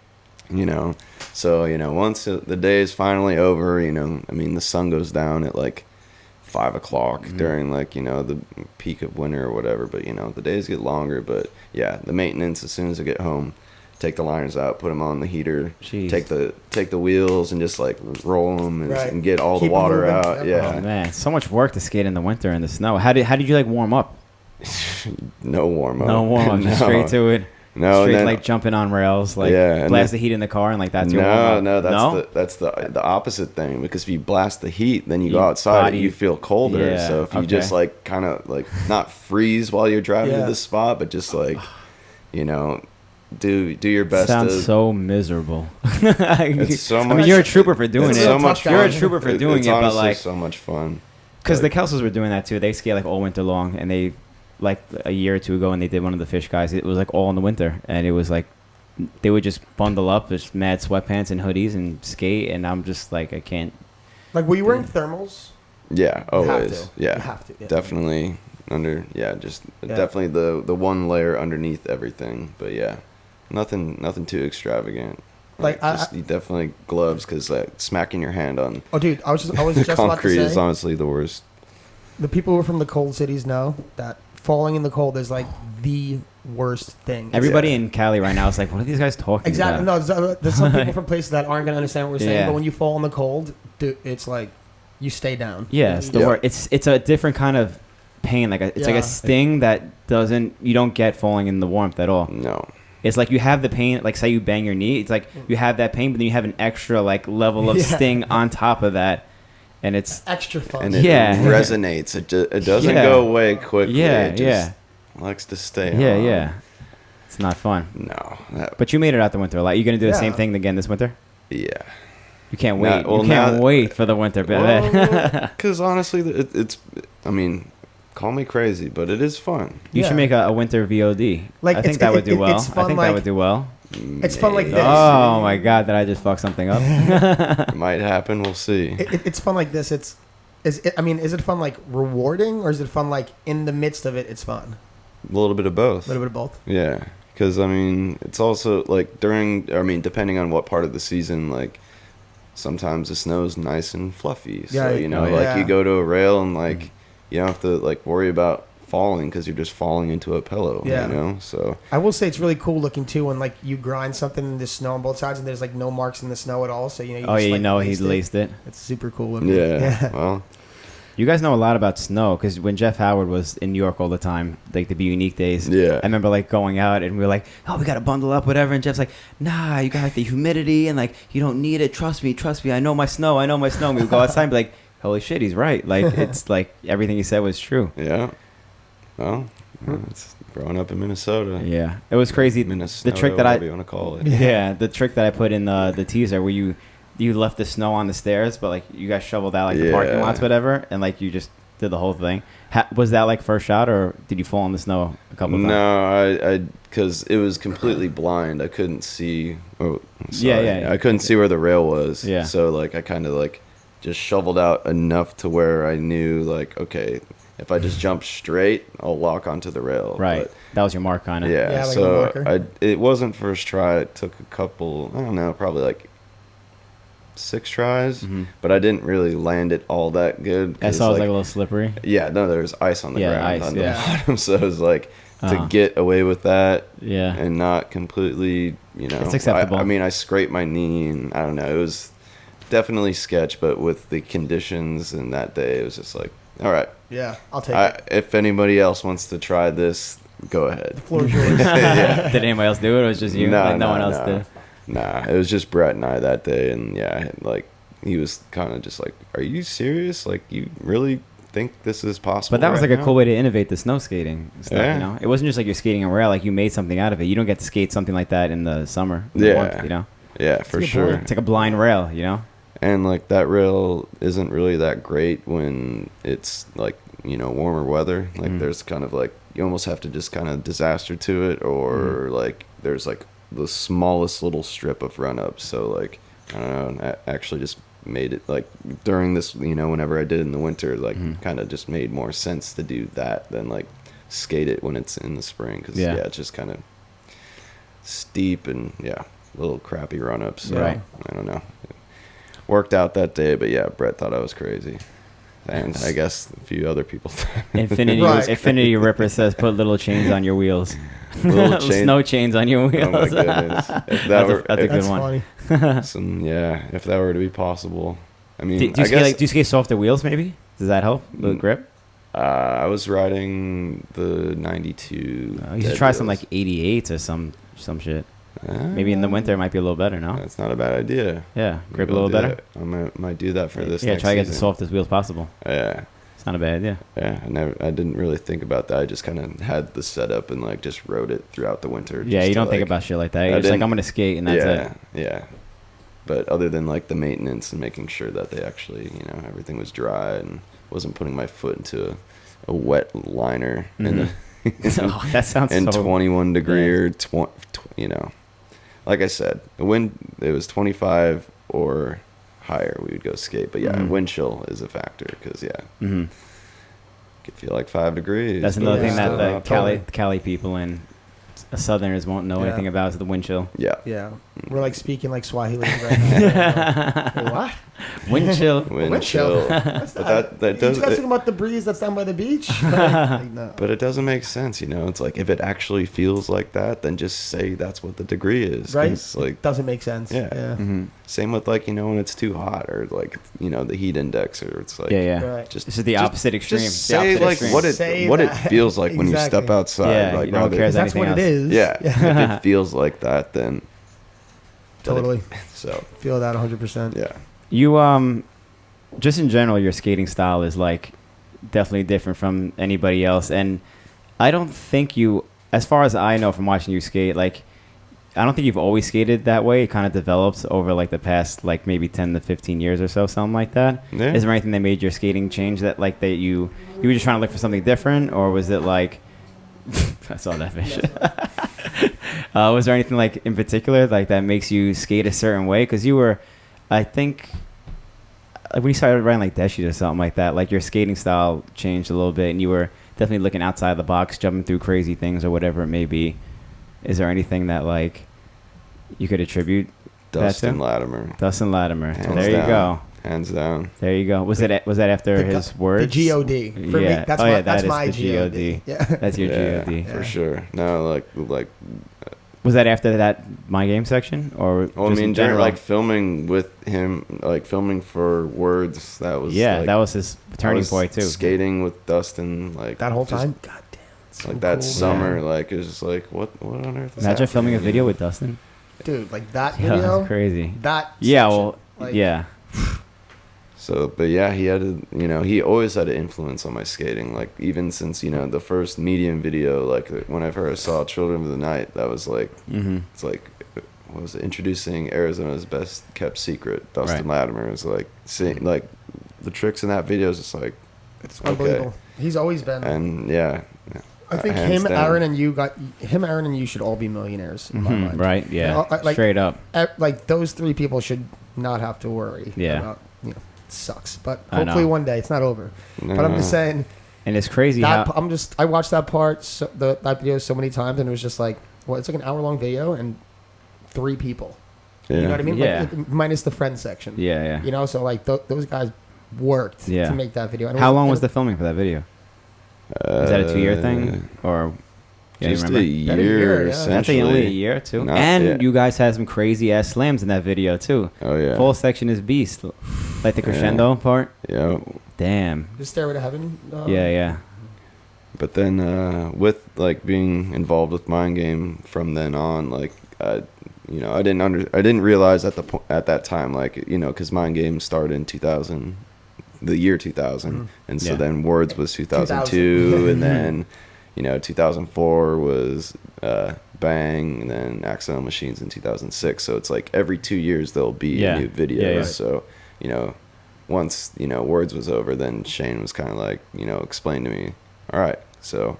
you know. So, you know, once the day is finally over, you know, I mean, the sun goes down at like 5 o'clock during like, you know, the peak of winter or whatever. But, you know, the days get longer. But yeah, the maintenance as soon as I get home, take the liners out, put them on the heater, Jeez. take the wheels and just like roll them and, Right. and get all Keep the 'em water moving. out. Yeah. Oh Yeah. man, so much work to skate in the winter in the snow. How did you like warm up? No warm up. No warm up, just straight to it. No, Straight and then, like jumping on rails, like Yeah, and blast then- the heat in the car, and like that's your warm no, up. no, that's the opposite thing, because if you blast the heat, then you go You outside body- and you feel colder. Yeah, So if you okay. just like kind of like not freeze while you're driving Yeah. to the spot, but just like, you know, do your best. Sounds to, so miserable. It's so I mean, much- you're a trooper for doing it's it. so much You're a fun. trooper for doing it's it, but honestly like, so much fun. because the Kelsos were doing that too. They skate like all winter long, and they like a year or two ago, and they did one of the fish guys. It was like all in the winter, and it was like they would just bundle up, just mad sweatpants and hoodies and skate, and I'm just like, I can't. Like, were you wearing thermals? Yeah, You have always. to. Yeah, You have to. Yeah. definitely definitely the one layer underneath everything. But yeah, nothing too extravagant. Like, you definitely gloves, because like smacking your hand on Oh, dude, I was just about to concrete is say, honestly the worst. the people who are from the cold cities know that falling in the cold is like the worst thing. Everybody Yeah. in Cali right now is like, what are these guys talking Exactly. about? No, there's some people from places that aren't gonna understand what we're saying. Yeah. But when you fall in the cold, dude, it's like you stay down. Yeah, it's the Yeah. word. It's a different kind of pain. Like it's like Yeah. a sting that you don't get falling in the warmth at all. No. It's like you have the pain. Like say you bang your knee, it's like you have that pain, but then you have an extra like level of Yeah. sting on top of that, and it's Extra fun. And it Yeah. resonates. It doesn't Yeah. go away quickly. Yeah, It just likes to stay on. yeah. It's not fun. No. But you made it out the winter. Like you gonna do the Yeah. same thing again this winter? Yeah. You can't Now- wait. well, You can't now- wait for the winter, baby. Because honestly, it's. I mean, call me crazy, but it is fun. You Yeah. should make a winter VOD. Like, I think it's- that would do it- well. it's I fun, think that like- would do well. It's fun like this. Oh my God, did I just fuck something up? It might happen. We'll see. It's fun like this. Is it fun like rewarding, or is it fun like in the midst of it? It's fun. A little bit of both. A little bit of both. Yeah, because I mean, it's also like depending on what part of the season, like sometimes the snow's nice and fluffy. So Yeah. you go to a rail and like you don't have to like worry about falling because you're just falling into a pillow. Yeah. So I will say it's really cool looking too when like you grind something in the snow on both sides and there's like no marks in the snow at all. So He laced laced it. It's super cool looking. yeah. Well, You guys know a lot about snow because when Jeff Howard was in New York all the time, like the Be Unique days, Yeah. I remember like going out and we were like, oh, we got to bundle up, whatever. And Jeff's like, nah, you got like the humidity and like you don't need it. Trust me. I know my snow. And we would go outside and be like, holy shit, he's right. Like it's like everything he said was true. yeah. Well, it's growing up in Minnesota. Yeah, it was crazy. Minnesota, The trick that whatever you want to call it. Yeah, the trick that I put in the teaser where you left the snow on the stairs, but like you guys shoveled out like the parking lots, whatever, and like you just did the whole thing. Was that like first shot, or did you fall in the snow a couple times? No, I because it was completely blind. I couldn't see. Oh, sorry. Yeah. I couldn't see where the rail was. Yeah. So like I kind of like just shoveled out enough to where I knew like okay, if I just jump straight, I'll lock onto the rail. Right. But, That was your mark, kind of. yeah. Yeah, like a So marker. it wasn't first try. It took a couple. I don't know, probably like 6 tries, but I didn't really land it all that good. I saw it was like a little slippery. Yeah, no, there was ice on the ground ice, on yeah. the bottom, so it was like Uh-huh. to get away with that Yeah. and not completely, It's acceptable. I mean, I scraped my knee and I don't know, it was definitely sketch, but with the conditions and that day, it was just like, all right, Yeah, I'll take it. if anybody else wants to try this, go ahead. The floor is yours. Yeah. Did anyone else do it, or was it just you? No, Like, no no, one else no. did. Nah, it was just Brett and I that day, and yeah, like he was kind of just like, "Are you serious? Like, you really think this is possible?" But that was right like a now?" cool way to innovate the snow skating stuff. Yeah. You know, it wasn't just like you're skating a rail; like you made something out of it. You don't get to skate something like that in the summer. in the Yeah. warmth, you know, Yeah, for a good sure. point. it's like a blind rail. You know. And like that rail isn't really that great when it's like warmer weather. Like there's kind of like you almost have to just kind of disaster to it, or like there's like the smallest little strip of run up. So like I don't know, I actually just made it like during this whenever I did in the winter, like kind of just made more sense to do that than like skate it when it's in the spring, because Yeah. it's just kind of steep and little crappy run ups. So Right. I don't know. Worked out that day, but yeah, Brett thought I was crazy, and I guess a few other people. Infinity Right. Infinity Ripper says put little chains on your wheels. Little chain- Snow chains on your wheels. Oh my goodness! If That's that a- were, that's a if good That's one. funny. if that were to be possible, I mean, Do you I skate guess do you skate softer wheels? Maybe does that help the Mm. grip? I was riding the '92. You should try some like 88s or some shit. Maybe in the winter it might be a little better. No. That's not a bad idea. Yeah, grip a Maybe I'll little do better. that. I might do that for this. Yeah, next try to get the season. softest wheels possible. Yeah. It's not a bad idea. Yeah, I didn't really think about that. I just kind of had the setup and like just rode it throughout the winter. Yeah, just you to, don't think like- about shit like that. I You're just like, didn't- I'm gonna skate and that's it. Yeah. But other than like the maintenance and making sure that they actually, everything was dry and wasn't putting my foot into a wet liner in the Oh, that sounds in so. 21 degree or like I said, the wind, it was 25 or higher, we would go skate. But yeah, wind chill is a factor because Mhm. could feel like 5 degrees. That's but another it's thing that still the not Cali people and Southerners won't know Yeah. anything about is the wind chill. Yeah. Yeah, we're like speaking like Swahili right now. Wait, what? Wind chill. Wind chill. What's But that You does guys talking it, about the breeze that's down by the beach? Like, no. but it doesn't make sense, It's like if it actually feels like that, then just say that's what the degree is. Right? 'cause, like Doesn't make sense. Yeah. Mm-hmm. same with like when it's too hot or like the heat index, or it's like Yeah. Right. just This is the just- opposite extreme. Just The say opposite like extreme. Say what it that. feels like when you Exactly. step outside. Yeah, like no one rather- cares That's what it anything is. Yeah, if it feels like that, then Totally. so Feel that 100%. yeah. You just in general, your skating style is like definitely different from anybody else, and I don't think you, as far as I know from watching you skate, like I don't think you've always skated that way. It kind of developed over like the past like maybe 10 to 15 years or so, something like that. Yeah. Is there anything that made your skating change that like that you were just trying to look for something different, or was it like I saw that fish? Was there anything like in particular like that makes you skate a certain way? Because you were, I think, when you started riding like Deshi or something like that, like your skating style changed a little bit, and you were definitely looking outside the box, jumping through crazy things or whatever it may be. Is there anything that like you could attribute Dustin that to? Latimer. Dustin Latimer. Hands There down. you go. Hands down. There you go. Was that after his words? The God. For Yeah. me, that's Oh, my, yeah, that's that is my the God. God. Yeah. That's your Yeah, God. for sure. No, like. Was that after that Mindgame section, or Well, I just in mean, during general? like filming with him, like filming for Words, that was Yeah, like, that was his turning was point too. Skating with Dustin, like That whole just, time? God damn. it's so like that cool, summer, man. like it was just like what on earth? Is Imagine happening, filming a you video know? with Dustin. Dude, like that Yeah, video. that's crazy. That Yeah, section, well, like, yeah. So, but yeah, he had a, he always had an influence on my skating. Like even since the first Medium video, like whenever I saw Children of the Night, that was like it's like what was it, introducing Arizona's best kept secret. Dustin Latimer is like seeing like the tricks in that video is just like It's unbelievable. He's always been. and yeah. I think hands down. Aaron, and you should all be millionaires in my mind. Right, yeah. Like, Straight up. Like those three people should not have to worry. Yeah. About, it sucks, but I hopefully know. one day it's not over. But I'm just saying And it's crazy that how I watched that part, that video so many times, and it was just like, well, it's like an hour-long video and 3 people. Yeah. You know what I mean? Yeah. Like, minus the friend section. yeah. So like those guys worked Yeah. to make that video. And How long was the filming for that video? Is that a 2-year thing, or you Just remember? a year, About a year, yeah. essentially. That's only a year too. Not- And yeah. you guys had some crazy ass slams in that video too. Oh yeah. Full section is beast, like the crescendo part. Yeah. Damn. Just Stairway to Heaven? Yeah. But then with like being involved with Mindgame from then on, like I didn't realize at that time, like because Mindgame started in 2000, the year 2000, and so Yeah. then Words was 2002, and then 2004 was Bang, and then Accidental Machines in 2006. So it's like every 2 years there'll be Yeah. a new video. Yeah, yeah. So once Words was over, then Shane was kind of like explained to me, all right, so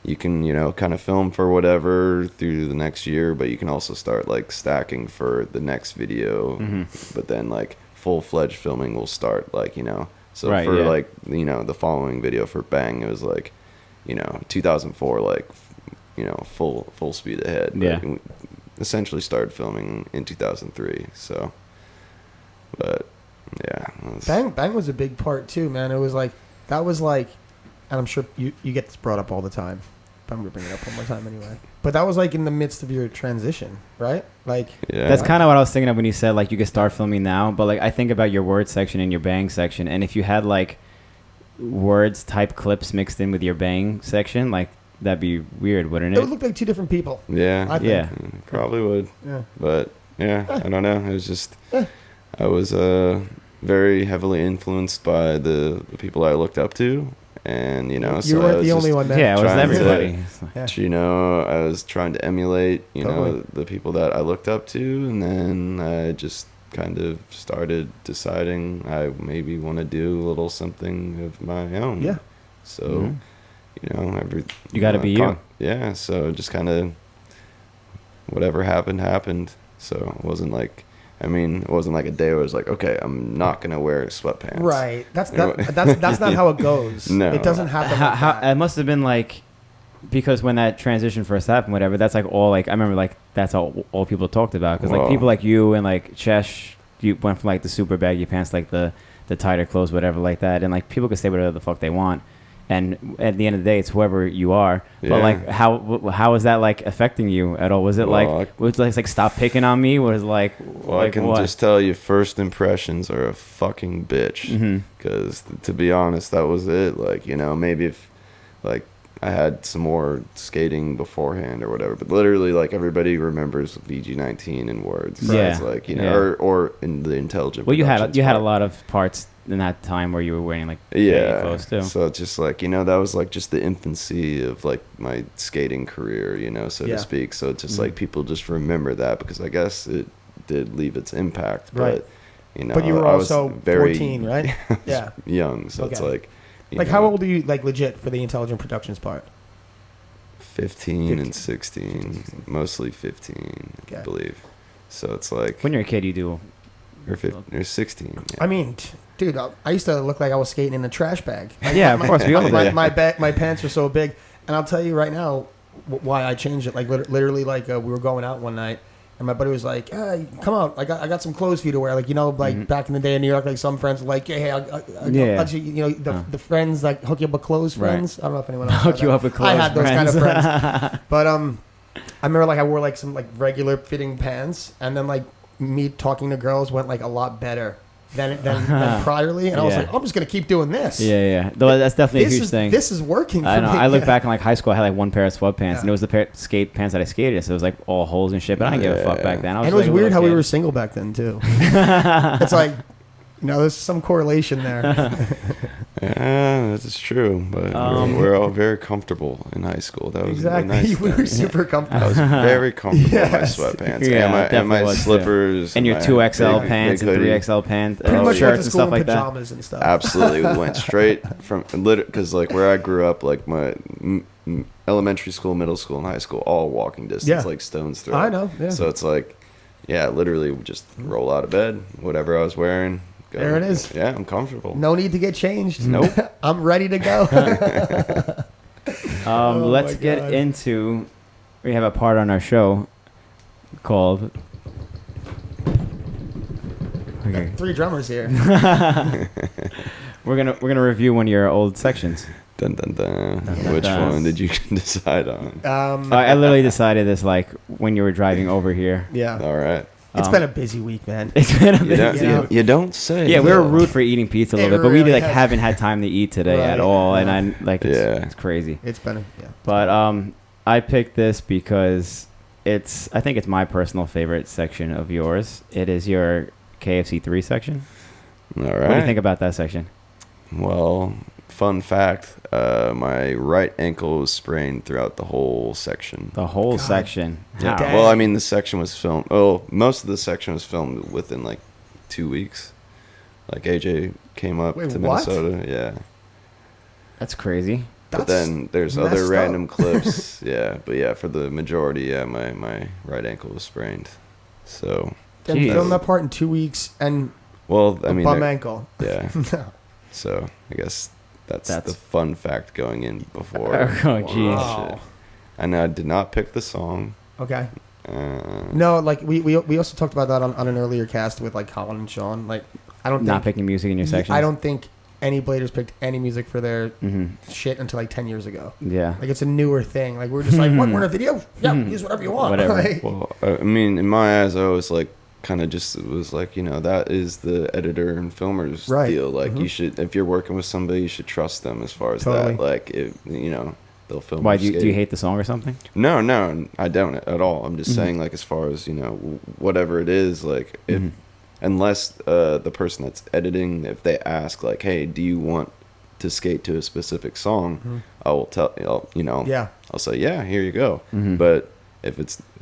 you can kind of film for whatever through the next year, but you can also start like stacking for the next video. But then like full-fledged filming will start like so Right, for yeah. like the following video for Bang, it was like 2004, like full speed ahead. But Yeah. we essentially started filming in 2003. So but yeah, it was- Bang was a big part too, man. It was like, that was like, and I'm sure you get this brought up all the time, but I'm going to bring it up one more time anyway. But that was like in the midst of your transition, right? Like, yeah. That's kind of what I was thinking of when you said like you could start filming now. But like I think about your Words section and your Bang section, and if you had like Words type clips mixed in with your Bang section, like that'd be weird, wouldn't it it? would look like 2 different people. yeah. I think. Yeah. Probably would. Yeah. But yeah, I don't know. It was just I was very heavily influenced by the people I looked up to, and You so I weren't was the only just, one, man. Yeah, it was trying to- everybody. Yeah. I was trying to emulate Totally. the people that I looked up to, and then I just kind of started deciding I maybe want to do a little something of my own. Yeah. So You gotta be you. Yeah, so just kind of whatever happened. So it wasn't like a day where it was like, okay, I'm not gonna wear sweatpants. Right. That's not how it goes. No. It doesn't happen like How, that. it must have been like, because when that transition first happened, whatever, that's like all like I remember like that's all people talked about, because like Well- people like you and like Chesh, you went from like the super baggy pants, like the tighter clothes, whatever, like that, and like people can say whatever the fuck they want, and at the end of the day, it's whoever you are. Yeah. But like how is that like affecting you at all? Was it Well, was it like stop picking on me? Was it like Well, like I can what? just tell you, first impressions are a fucking bitch. Mhm. Because to be honest, that was it. Like maybe if like I had some more skating beforehand or whatever, but literally like everybody remembers VG19 in Words. So Yeah. it's like Yeah. or in the Intelligent. Well, you had Productions a part. lot of parts in that time where you were wearing like baggy Yeah, clothes too. so it's just like that was like just the infancy of like my skating career, so Yeah. to speak. So it's just Mhm. like people just remember that because I guess it did leave its impact, Right. but But you were I was also very 14, right? Yeah. young, so it's Okay. like Like, how old are you, like, legit for the Intelligent Productions part? 15 and 16, mostly 15, Okay. I believe. So it's like When you're a kid, you do. or 16. Yeah. I mean, dude, I used to look like I was skating in a trash bag. Like, Yeah, of course, we all my, did. my pants were so big, and I'll tell you right now why I changed it. Like literally, like we were going out one night, and my buddy was like, "Hey, come on! I got some clothes for you to wear." Like like back in the day in New York, like some friends were like, "Hey, Yeah. the friends like hook you up with clothes friends." I don't know if anyone else Hook had you that. up with clothes I had those kind of friends. friends, but I remember like I wore like some like regular fitting pants, and then like me talking to girls went like a lot better than priorly, and I was Yeah. like, I'm just gonna keep doing this. Yeah. Though that's definitely a huge thing. This is working for I know. me. I look Yeah. back in like high school. I had like one pair of sweatpants, Yeah. and it was the pair skate pants that I skated in. So it was like all holes and shit. But I didn't give a fuck back then. I was And it was like a weird little how we kid. were single back then too. It's like, there's some correlation there. Yeah, that's true. But we're all very comfortable in high school. That was Exactly. a nice We were thing. super I comfortable. was very comfortable Yes. in my sweatpants Yeah, and my definitely was, too. slippers And your my 2XL big pants and hoodie. 3XL pants, Pretty much went shirts to and school stuff in like that. pajamas and stuff. Absolutely, we went straight from because like where I grew up, like my elementary school, middle school, and high school, all walking distance, Yeah. like stones throw. I know. Yeah. So it's like, yeah, literally just roll out of bed, whatever I was wearing. Go. There it is. Yeah, I'm comfortable. No need to get changed. Nope. I'm ready to go. Oh Let's my get God. into. We have a part on our show called. Okay. 3 drummers here. We're gonna review one of your old sections. Dun, dun, dun. dun, Which dun. one did you decide on? I literally decided this like when you were driving over here. Yeah. All right. It's been a busy week, man. It's been a You bit. don't, you know. you don't say. Yeah, we were though. rude for eating pizza a little It bit, but we really like has. haven't had time to eat today at Right. all, and I like Yeah. it's crazy. It's been yeah. But I picked this because I think it's my personal favorite section of yours. It is your KFC 3 section. All What do you right. think about that section? Well, fun fact: my right ankle was sprained throughout the whole section. The whole God. section. Yeah. How? Dang. Well, I mean, the section was filmed. Oh, most of the section was filmed within like 2 weeks. Like AJ came up Wait, to what? Minnesota. Yeah. That's crazy. But That's then there's messed other up. random clips. Yeah. But yeah, for the majority, yeah, my right ankle was sprained. So, Then Jeez. film that part in 2 weeks and well, I a mean, bum ankle. yeah. No. So I guess that's That's- the fun fact going in before. Oh, jeez. Wow. And I did not pick the song. Okay. Uh, No, like we also talked about that on an earlier cast with like Colin and Sean. Like I don't Not think picking music in your section. I don't think any Bladers picked any music for their Hmm. shit until like 10 years ago. Yeah. Like it's a newer thing. Like we're just like, what? We're in a video? Yeah, use whatever you want. Whatever. Like, Well, I mean, in my eyes, I was like, kind of just, it was like, that is the editor and filmer's Right. deal. Like, Mhm. you should, if you're working with somebody, you should trust them as far as Totally. that. Like, they'll film. Why your do you skate. hate the song or something? No, I don't at all. I'm just Mhm. saying, like, as far as, whatever it is, like, if, Mhm. unless the person that's editing, if they ask, like, hey, do you want to skate to a specific song, Mhm. I will tell, yeah. I'll say, yeah, here you go. Mhm. But if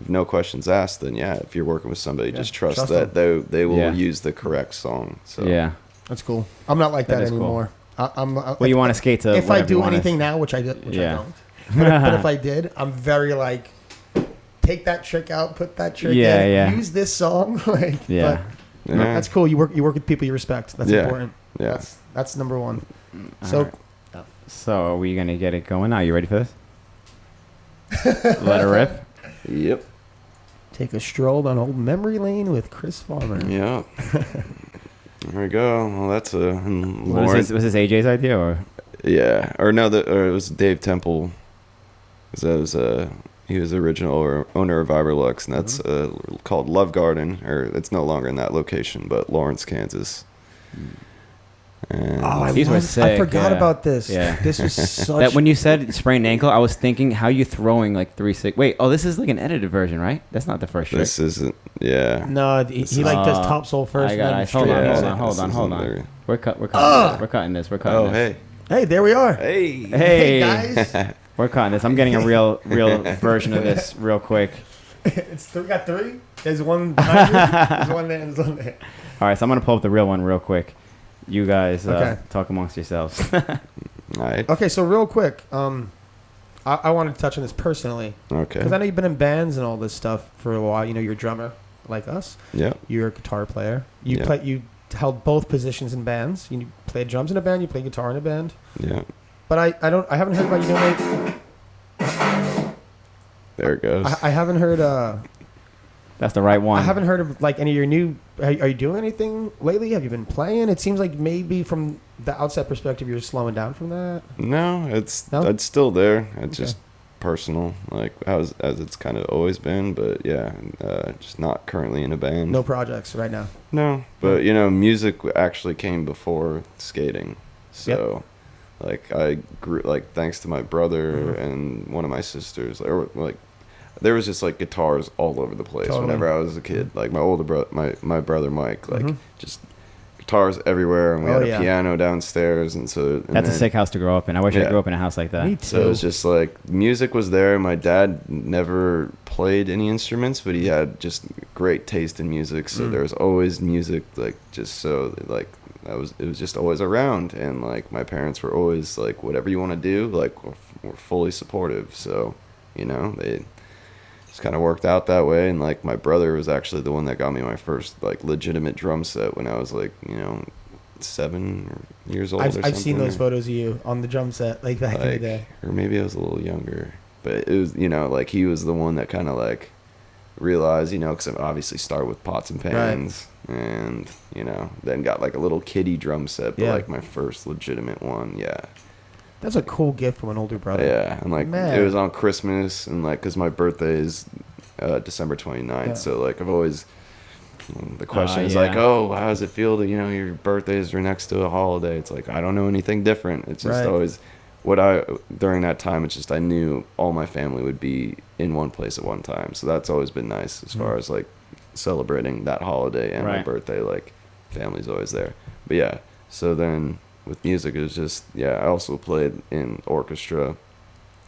no questions asked, then yeah, if you're working with somebody, Yeah, just trust trust that they will Yeah. use the correct song. So Yeah. That's cool. I'm not like That that, is cool. anymore. Well, you want to skate to if I whatever you do wanna- anything now, which I don't, Yeah. but if I did, I'm very like, take that trick out, put that trick Yeah, in, yeah. use this song. Like, Yeah. but yeah, that's cool. You work with people you respect. That's Yeah. important. yeah. That's number one. All So right. So are we gonna get it going now? You ready for this? Let it rip. Yep. take a stroll down old memory lane with Chris Farmer. Yeah. There we go. Well, that's Was Lauren. this AJ's idea or? Yeah, or no, or it was Dave Temple. 'Cause that was he was the original owner of Viberlux, and that's called Love Garden, or it's no longer in that location, but Lawrence, Kansas. And Oh, These were I sick, forgot yeah. about this. Yeah. This was such. That when you said sprained ankle, I was thinking how you throwing like 3-6. Wait, oh, this is like an edited version, right? That's not the first trick. this isn't. Yeah. no, he like does top soul first. I got and then it. Hold straight on, up. hold Yeah, on, hold this on, isn't hold on. there. We're cutting this. We're cutting Oh, this. hey. Hey, there we are. Hey. Hey, guys. we're cutting this. I'm getting a real version of this real quick. We got three. There's one behind you. There's one there. There's one there. All right, so I'm gonna pull up the real one real quick. You guys Okay. talk amongst yourselves. All right. Okay, so real quick, I wanted to touch on this personally. Okay. Because I know you've been in bands and all this stuff for a while. You know, you're a drummer like us. Yeah. You're a guitar player. You Yeah. play. You held both positions in bands. You played drums in a band. You played guitar in a band. Yeah. But I haven't heard about you doing There it goes. I haven't heard That's the right one. I haven't heard of like any of your new. Are you doing anything lately? Have you been playing? It seems like maybe from the outside perspective, you're slowing down from that. No, No? it's still there. It's Okay. just personal, like as it's kind of always been. But yeah, just not currently in a band. No projects right now. No, but you know, music actually came before skating. So, like I grew like thanks to my brother and one of my sisters, like there was just like guitars all over the place Totally. whenever I was a kid. Like my older brother, my brother Mike, like just guitars everywhere, and we Oh, had a yeah. piano downstairs, and so and That's a then- sick house to grow up in. I wish I Yeah. grew up in a house like that. Me too. So it was just like music was there. My dad never played any instruments, but he had just great taste in music. So there was always music, like just so like it was just always around. And like my parents were always like, whatever you want to do, like we're fully supportive. So you know they just kind of worked out that way. And like my brother was actually the one that got me my first like legitimate drum set when I was like 7 years old. I've seen those photos of you on the drum set like back in the day. Or maybe I was a little younger, but it was like he was the one that kind of like realized, because I obviously started with pots and pans, and then got like a little kiddie drum set, but like my first legitimate one, That's a cool gift from an older brother. yeah, and like Man. it was on Christmas, and like because my birthday is December 29th, so like I've always. The question is like, oh, how does it feel to, your birthdays are next to a holiday? It's like, I don't know anything different. It's just always during that time, it's just, I knew all my family would be in one place at one time. So that's always been nice as far as like celebrating that holiday and my birthday, like family's always there. But yeah, so then with music, it was just, I also played in orchestra.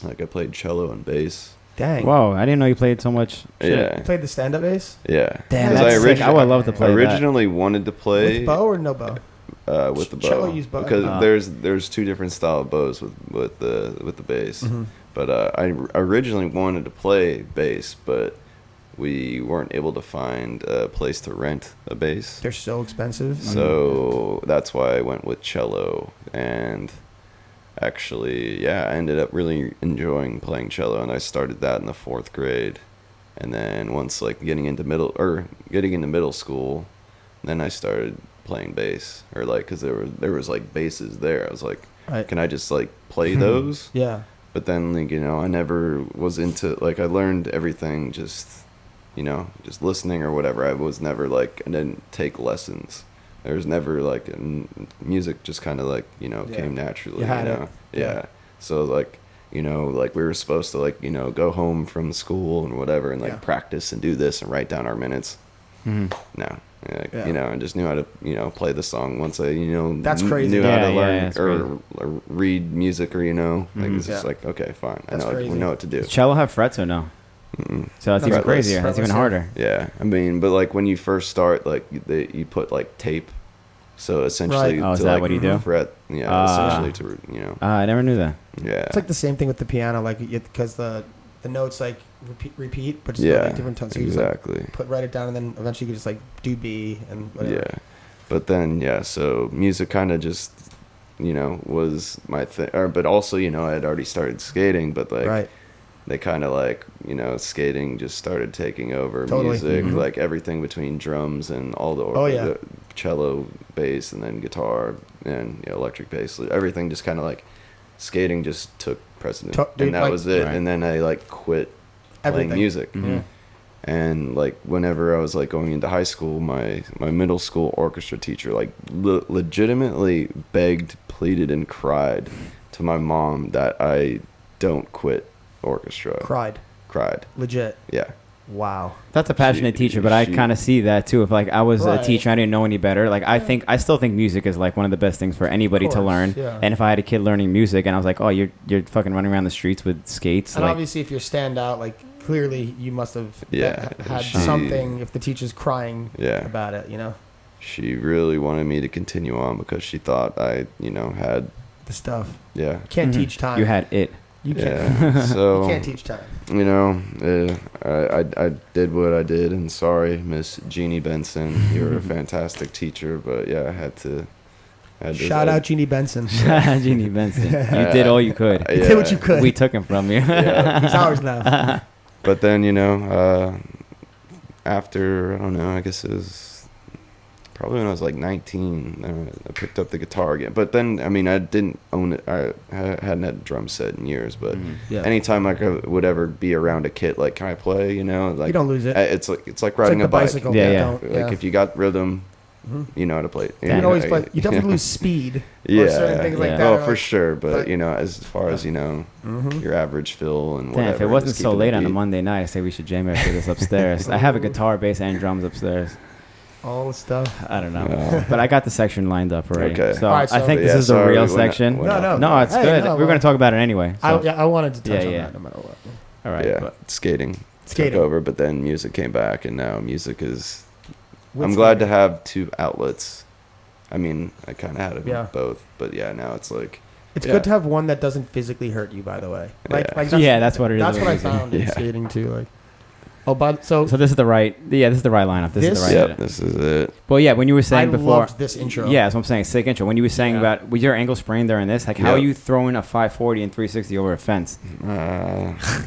Like I played cello and bass. Dang. Whoa, I didn't know you played so much shit. Yeah. You played the stand-up bass? Yeah. Damn, 'Cause that's sick. I would love to play originally wanted to play With bow or no bow? with the bow, Cello use bow. because there's two different style of bows with the bass. But I originally wanted to play bass, but we weren't able to find a place to rent a bass. They're so expensive. So that's why I went with cello. And actually, I ended up really enjoying playing cello, and I started that in the 4th grade. And then once like getting into middle school, then I started playing bass, or like because there was like basses there. I was like, can I just like play those? Yeah. But then like I never was into like I learned everything just just listening or whatever. I was never like I didn't take lessons. There was never like music just kind of like came naturally. You had it. Yeah. So like like we were supposed to like go home from school and whatever and like practice and do this and write down our minutes. No. Like, I just knew how to play the song once I That's crazy. knew how to Yeah, learn or read music or like it's just like okay fine That's I crazy. know what to do. Does cello have frets or no? So that's even Fretless. crazier. That's even Fretless, harder. Yeah, I mean, but like when you first start, like you put like tape, so essentially Oh, is to that like what you do? fret, essentially to I never knew that. yeah, It's like the same thing with the piano, like because the notes like repeat, but just go, like different tones. So you just, exactly. like, write it down, and then eventually you just like do B and whatever. Yeah, but then so music kind of just was my thing, but also I had already started skating, but like they kind of like skating just started taking over music, like everything between drums and all the cello, bass, and then guitar and electric bass, everything just kind of like skating just took precedent, and that was it. And then I like quit playing music. And like whenever I was like going into high school, my middle school orchestra teacher like legitimately begged, pleaded, and cried to my mom that I don't quit orchestra. Cried. Legit. Yeah. Wow. That's a passionate teacher, but I kind of see that too. If like I was a teacher, I didn't know any better. Like I still think music is like one of the best things for anybody to learn. Yeah. And if I had a kid learning music, and I was like, oh, you're fucking running around the streets with skates, And like, obviously, if you're stand out, like clearly you must have had she- something. If the teacher's crying Yeah. about it, She really wanted me to continue on because she thought I, had the stuff. yeah. Can't teach time. you had it. You can't. Yeah. So You can't teach time. you know, I did what I did, and sorry, Miss Jeannie Benson, you're a fantastic teacher, but yeah, I had to. Shout out Jeannie Benson. Jeannie Benson. You did all you could. You did what you could. We took him from you. Yeah. He's ours now. But then, you know, after, I don't know, I guess it was probably when I was like 19, I picked up the guitar again. But then, I mean, I didn't own it. I hadn't had a drum set in years. But Yeah. anytime I would ever be around a kit, like, can I play, you know? Like, You don't lose it. It's like riding like a the bike. bicycle. Yeah, yeah. Don't- Like, if you got rhythm, you know how to play it. you can always play. You definitely lose speed. Or certain things like Yeah. that. Oh, are for like- sure. But, but- you know, as far as, you know, your average fill and Damn, whatever. if it wasn't just so keeping late the on a beat. Monday night, I say we should jam after this upstairs. I have a guitar, bass, and drums upstairs. all the stuff. I don't know. Yeah. But I got the section lined up already. Okay. So, All right, I so- think this Yeah, is the sorry, real we went- section. went No, off. No, it's Hey, good. no, We're going well- to talk about it anyway. So. I wanted to touch on Yeah. that no matter what. All right. Yeah, But skating Skating. took over, but then music came back, and now music is. I'm What's glad that? to have two outlets. I mean, I kind of had them Yeah. both, but yeah, now it's like. It's Yeah. good to have one that doesn't physically hurt you. By the way, Yeah. Yeah, that's what it is That's with what I music. found in Yeah. skating too. Like, oh, but so this is the right. Yeah, this is the right lineup. This is This- the right. Yep, edit. this is it. Well, yeah, when you were I saying before. loved this intro. Yeah, that's what I'm saying. Sick intro. When you were saying Yeah. about was your ankle sprained during this? Like, how are Yep. you throwing a 540 and 360 over a fence?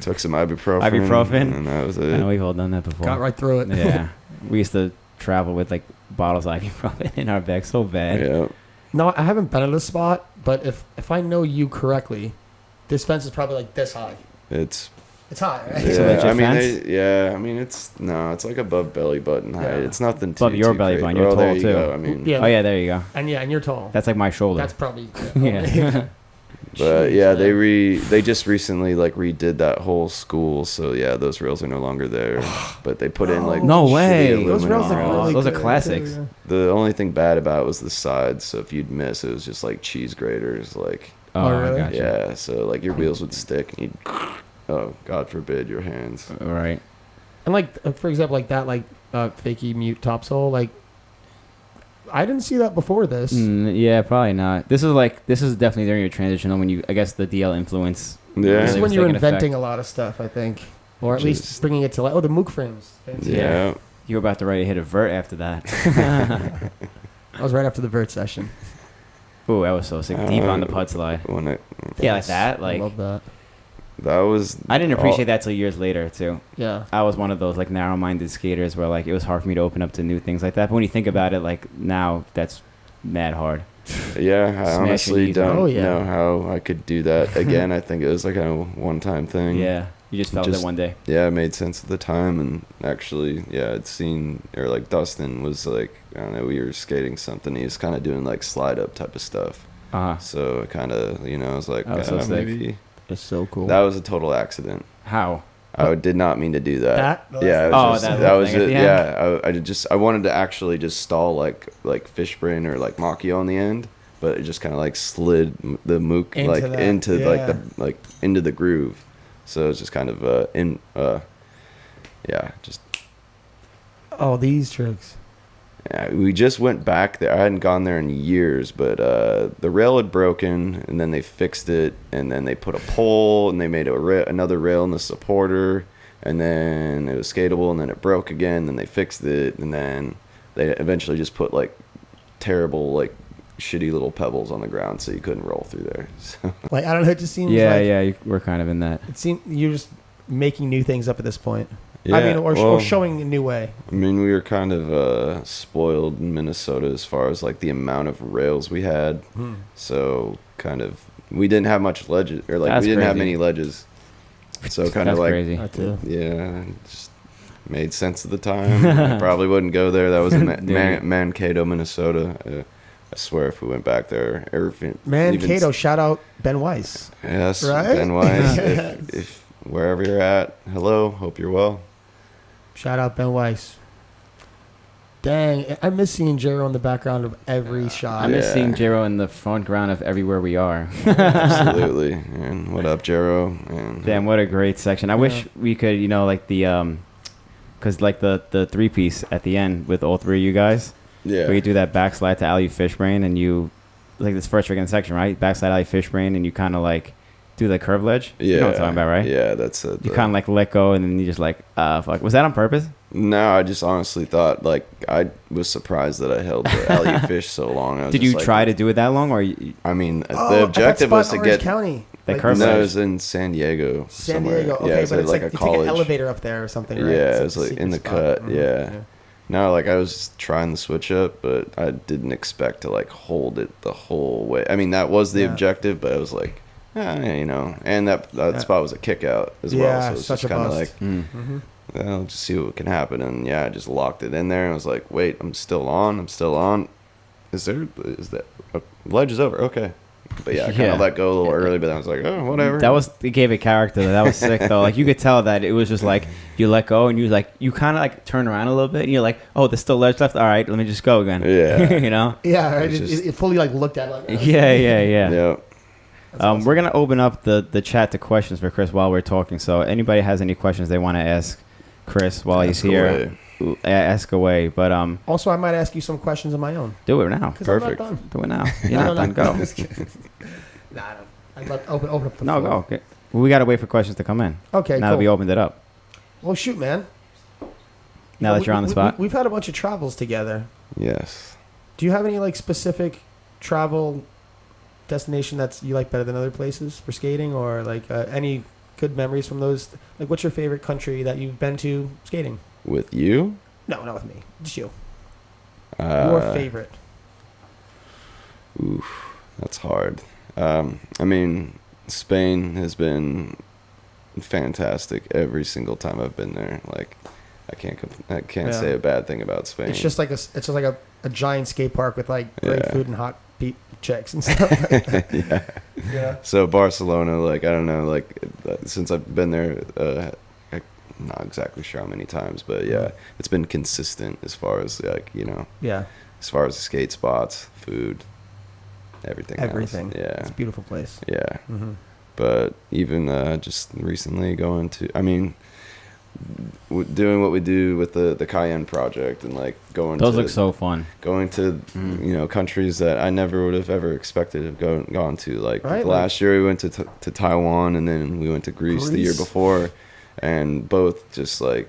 Took some ibuprofen. Ibuprofen? And that was I know it. we've all done that before. got right through it. Yeah, we used to travel with like bottles of ibuprofen in our bag, so bad. Yeah. No, I haven't been at this spot, but if I know you correctly, this fence is probably like this high. It's. It's high, right? It's a Yeah, legit I mean, fence? yeah, I mean, it's like above belly button height. Yeah. It's nothing too Above your too belly crazy. button, you're Well, there tall, you too. go. I mean, Yeah. Oh yeah, there you go. And you're tall. That's like my shoulder. That's probably yeah. But Jeez, yeah, man. they just recently like redid that whole school, so yeah, those rails are no longer there. But they put in like No shitty way. Those aluminum rails are Oh, really those are good, classics. too, The only thing bad about it was the sides, so if you'd miss, it was just like cheese graters, like Oh, Oh, really? I got you. yeah. So like your wheels would stick, and you'd oh God forbid your hands. All right. And like for example, like that, like fakey mute topsoil, like I didn't see that before this. Yeah, probably not. This is definitely during your transition when you, I guess, the DL influence. Yeah. This Really is when was you're taking inventing effect. a lot of stuff, I think, or at least Just- bringing it to life. Oh, the Mook frames. Fancy. Yeah. You were about to hit a vert after that. That was right after the vert session. Ooh, that was so sick. Deep on the putt slide. When it, Yeah, like that. I Like love that. that was. I didn't all- appreciate that till years later too. Yeah. I was one of those like narrow-minded skaters where like it was hard for me to open up to new things like that. But when you think about it, like now, that's mad hard. Yeah, I Smashing honestly knees, don't Oh, yeah. know how I could do that again. I think it was like a one-time thing. Yeah, you just felt Just- it one day. Yeah, it made sense at the time, and actually, yeah, I'd seen, or like Dustin was like, I don't know, we were skating something. He was kind of doing like slide up type of stuff. Uh huh. So I kind of, I was like, Oh, so yeah, sick. maybe It's so cool. that was a total accident. How? I did not mean to do that. That? Yeah, it Oh, was just, that that little was thing at it. the Yeah, I wanted to actually just stall like fish brain or like Machio on the end, but it just kind of like slid the mook Into like that, into like yeah. the like into the groove. So it's just kind of yeah, just Oh, these tricks. yeah, we just went back there. I hadn't gone there in years, but the rail had broken, and then they fixed it, and then they put a pole, and they made another rail in the supporter, and then it was skatable, and then it broke again, then they fixed it, and then they eventually just put like terrible like shitty little pebbles on the ground so you couldn't roll through there. So, Like I don't know. It just seems Yeah, like yeah, we're kind of in that. it seems you're just making new things up at this point. I yeah, mean, or well, showing a new way. I mean, we were kind of spoiled in Minnesota as far as like the amount of rails we had. So kind of we didn't have much ledges, or like That's we didn't have crazy. many ledges. So kind That's of like crazy. That too. yeah, it just made sense at the time. I probably wouldn't go there. That was in Dude. Mankato, Minnesota. I swear if we went back there, or if Mankato, shout out Ben Weiss. yes, Right? Ben Weiss. Yes. if wherever you're at, hello, hope you're well. Shout out Ben Weiss. Dang, I miss seeing Jero in the background of every shot. I miss Yeah. seeing Jero in the front ground of everywhere we are. Absolutely. And what up, Jero? And Damn, what a great section. I wish we could, like the, because like the three-piece at the end with all three of you guys, yeah. we could do that backslide to alley fishbrain, and you, like this first trick in the section, right? Backslide alley fishbrain, and you kind of like do the curve ledge? Yeah. You know what I'm talking about, right? Yeah, that's it. You kind of like let go and then you just like, fuck. Was that on purpose? No, I just honestly thought, like, I was surprised that I held the alley fish so long. I was Did just you like, try to do it that long, or I mean, Oh, the at that objective spot was in to Orange get. County. The Like, curve No, ledge. it was in San Diego. San somewhere. Diego. Okay, Yeah, it was but at, it's like a you take college. an elevator up there or something, right? Yeah, it It's was a like in the secret spot. cut. Mhm. Yeah. No, like I was trying the switch up, but I didn't expect to like hold it the whole way. I mean, that was the Yeah. objective, but I was like, you know, and that Yeah. spot was a kick out as Yeah, well. So it's such just a kind of bust. like, Mhm. well, just see what can happen. And yeah, I just locked it in there. And I was like, wait, I'm still on. Is that ledge is over? Okay. But yeah, I kind Yeah. of let go a little early, but I was like, oh, whatever. It gave it character. That was sick though. Like you could tell that it was just like you let go and you kind of like turn around a little bit and you're like, oh, there's still ledge left. All right, let me just go again. Yeah. You know. Yeah, right. It's just- It fully like looked at like. Yeah. Yeah. That's awesome. We're gonna open up the chat to questions for Chris while we're talking. So anybody has any questions they want to ask Chris while he's Ask here, away. ask away. But Also, I might ask you some questions of my own. do it now. 'Cause Perfect. I'm not done. Do it now. You're not done. Go. Nah, I don't. I'd love to open up the No, floor. go. Okay. Well, we gotta wait for questions to come in. Okay, Now cool. that we opened it up. Well, shoot, man. Now that you're on the spot. We've had a bunch of travels together. Yes. Do you have any like specific travel destination that's you like better than other places for skating, or like any good memories from those? Like, what's your favorite country that you've been to skating? With you? No, not with me. Just you. Your favorite. Oof, that's hard. I mean, Spain has been fantastic every single time I've been there. Like, I can't Yeah. say a bad thing about Spain. It's just like a giant skate park with like great Yeah. food and hot beat chicks and stuff. yeah. Yeah. So Barcelona, like, I don't know, like, since I've been there, I'm not exactly sure how many times, but yeah, it's been consistent as far as like, you know, Yeah. as far as the skate spots, food, everything. Everything. Else. Yeah. It's a beautiful place. Yeah. Mm-hmm. But even just recently doing what we do with the Cayenne project and like Those look so fun. going to you know, countries that I never would have ever expected to have gone to. Like Right, last year we went to Taiwan, and then we went to Greece the year before, and both just like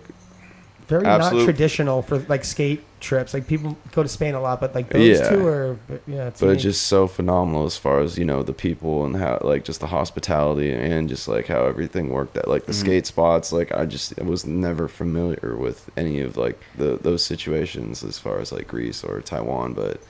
Very Absolute- not traditional for like skate trips. Like people go to Spain a lot, but like those Yeah. two are it's but unique. just so phenomenal as far as, you know, the people and how like just the hospitality and just like how everything worked at like the skate spots. Like I was never familiar with any of like those situations as far as like Greece or Taiwan, but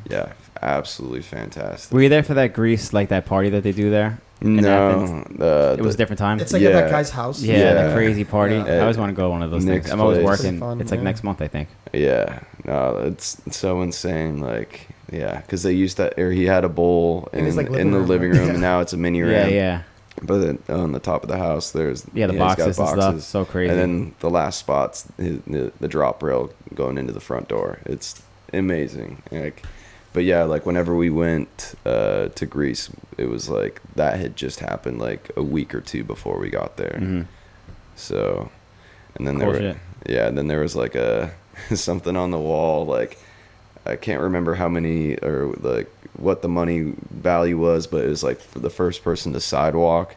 yeah, absolutely fantastic. Were you there for that Greece, like that party that they do there? in No, It was a different time. it's like yeah. at that guy's house. Yeah, Yeah. that crazy party. Yeah. I always want to go to one of those Nick's things. I'm always place. working. Fun, It's like yeah. next month, I think. Yeah, no, it's so insane. Like, yeah, because they used that, or he had a bowl In his, like, in living the room, living right? room, Yeah. and now it's a mini Yeah, ramp. yeah. But then on the top of the house, there's Yeah, the he's got boxes and stuff. So crazy. And then the last spot's the drop rail going into the front door. It's amazing. Like, but yeah, like whenever we went to Greece, it was like that had just happened like a week or two before we got there. Mhm. So, and then Cool there, shit. yeah, and then there was like a something on the wall. Like I can't remember how many or like what the money value was, but it was like for the first person to sidewalk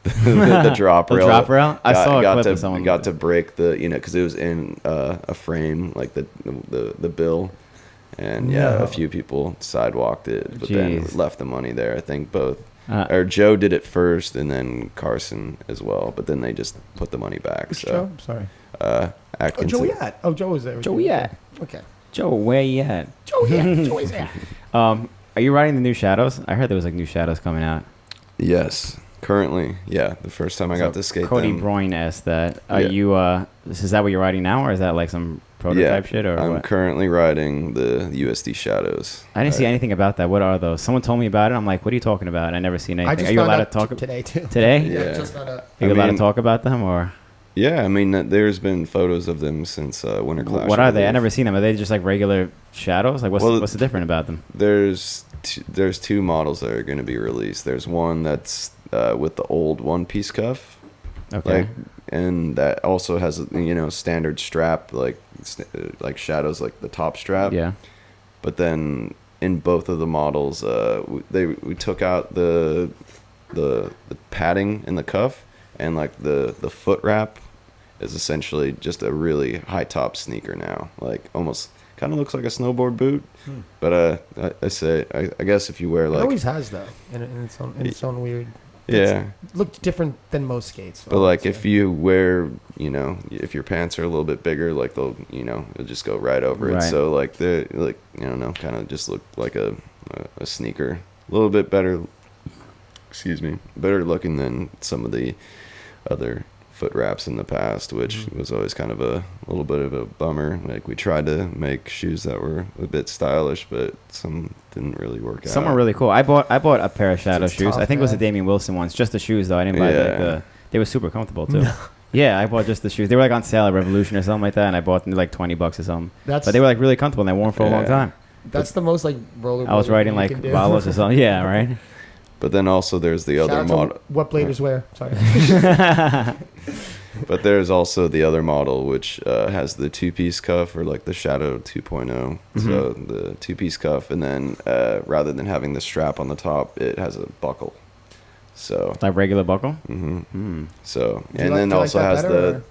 the drop The rail. drop rail? I saw a got clip to, of someone. got to break the, you know, because it was in a frame, like the bill, and yeah, No. a few people sidewalked it, but then Jeez. left the money there. I think both. Uh, Or Joe did it first, and then Carson as well. But then they just put the money back. Which So Joe? Sorry. uh, Oh, Atkinson. Joey at. Oh, Joe was there. Joey at. Okay. Joe, where you at? Joe, yeah. Joey's there. Are you riding the new Shadows? I heard there was like new Shadows coming out. Yes, currently, yeah. The first time I got to skate Cody them. Broyne asked that. Are Yeah. you? Is that what you're riding now, or is that like some prototype shit, or I'm what? currently riding the USD Shadows. I didn't see anything about that. What are those? Someone told me about it. I'm like, what are you talking about? I never seen I anything. just Are you found allowed to out talk today too. today? Yeah. Just found out. Are you I allowed to mean- talk about them, or Yeah, I mean, there's been photos of them since Winter Clash. what I are they? I believe. never seen them. Are they just like regular Shadows? Like Well, what's the different about them? There's two models that are going to be released. There's one that's with the old one-piece cuff, Okay. like, and that also has a, you know, standard strap, like Shadows, like the top strap. Yeah. But then in both of the models, we took out the the padding in the cuff and like the foot wrap is essentially just a really high top sneaker now. Like almost kind of looks like a snowboard boot. But I guess if you wear like it always has though in its own weird. yeah. It looked different than most skates. But like if you wear, you know, if your pants are a little bit bigger, like they'll, you know, it'll just go right over it. Right. So like the like, I don't know, kind of just look like a sneaker, a little bit better. Excuse me, better looking than some of the other foot wraps in the past, which was always kind of a little bit of a bummer. Like we tried to make shoes that were a bit stylish, but some didn't really work out. Some are really cool. I bought a pair of Shadow It's shoes. tough, I think it was the man. Damian Wilson ones. Just the shoes though. I didn't buy Yeah. they were super comfortable too. Yeah, I bought just the shoes. They were like on sale at Revolution or something like that, and I bought them like $20 or something. That's But they were like really comfortable and they wore them for a long Yeah. time. that's the most like roller. I was riding like Valos or something. Yeah, right. But then also there's the other model. What bladers wear? Sorry. But there's also the other model, which has the two-piece cuff, or like the Shadow 2.0. So the two-piece cuff, and then rather than having the strap on the top, it has a buckle. So, Like regular buckle. so, Do you and then do you also that has better, the or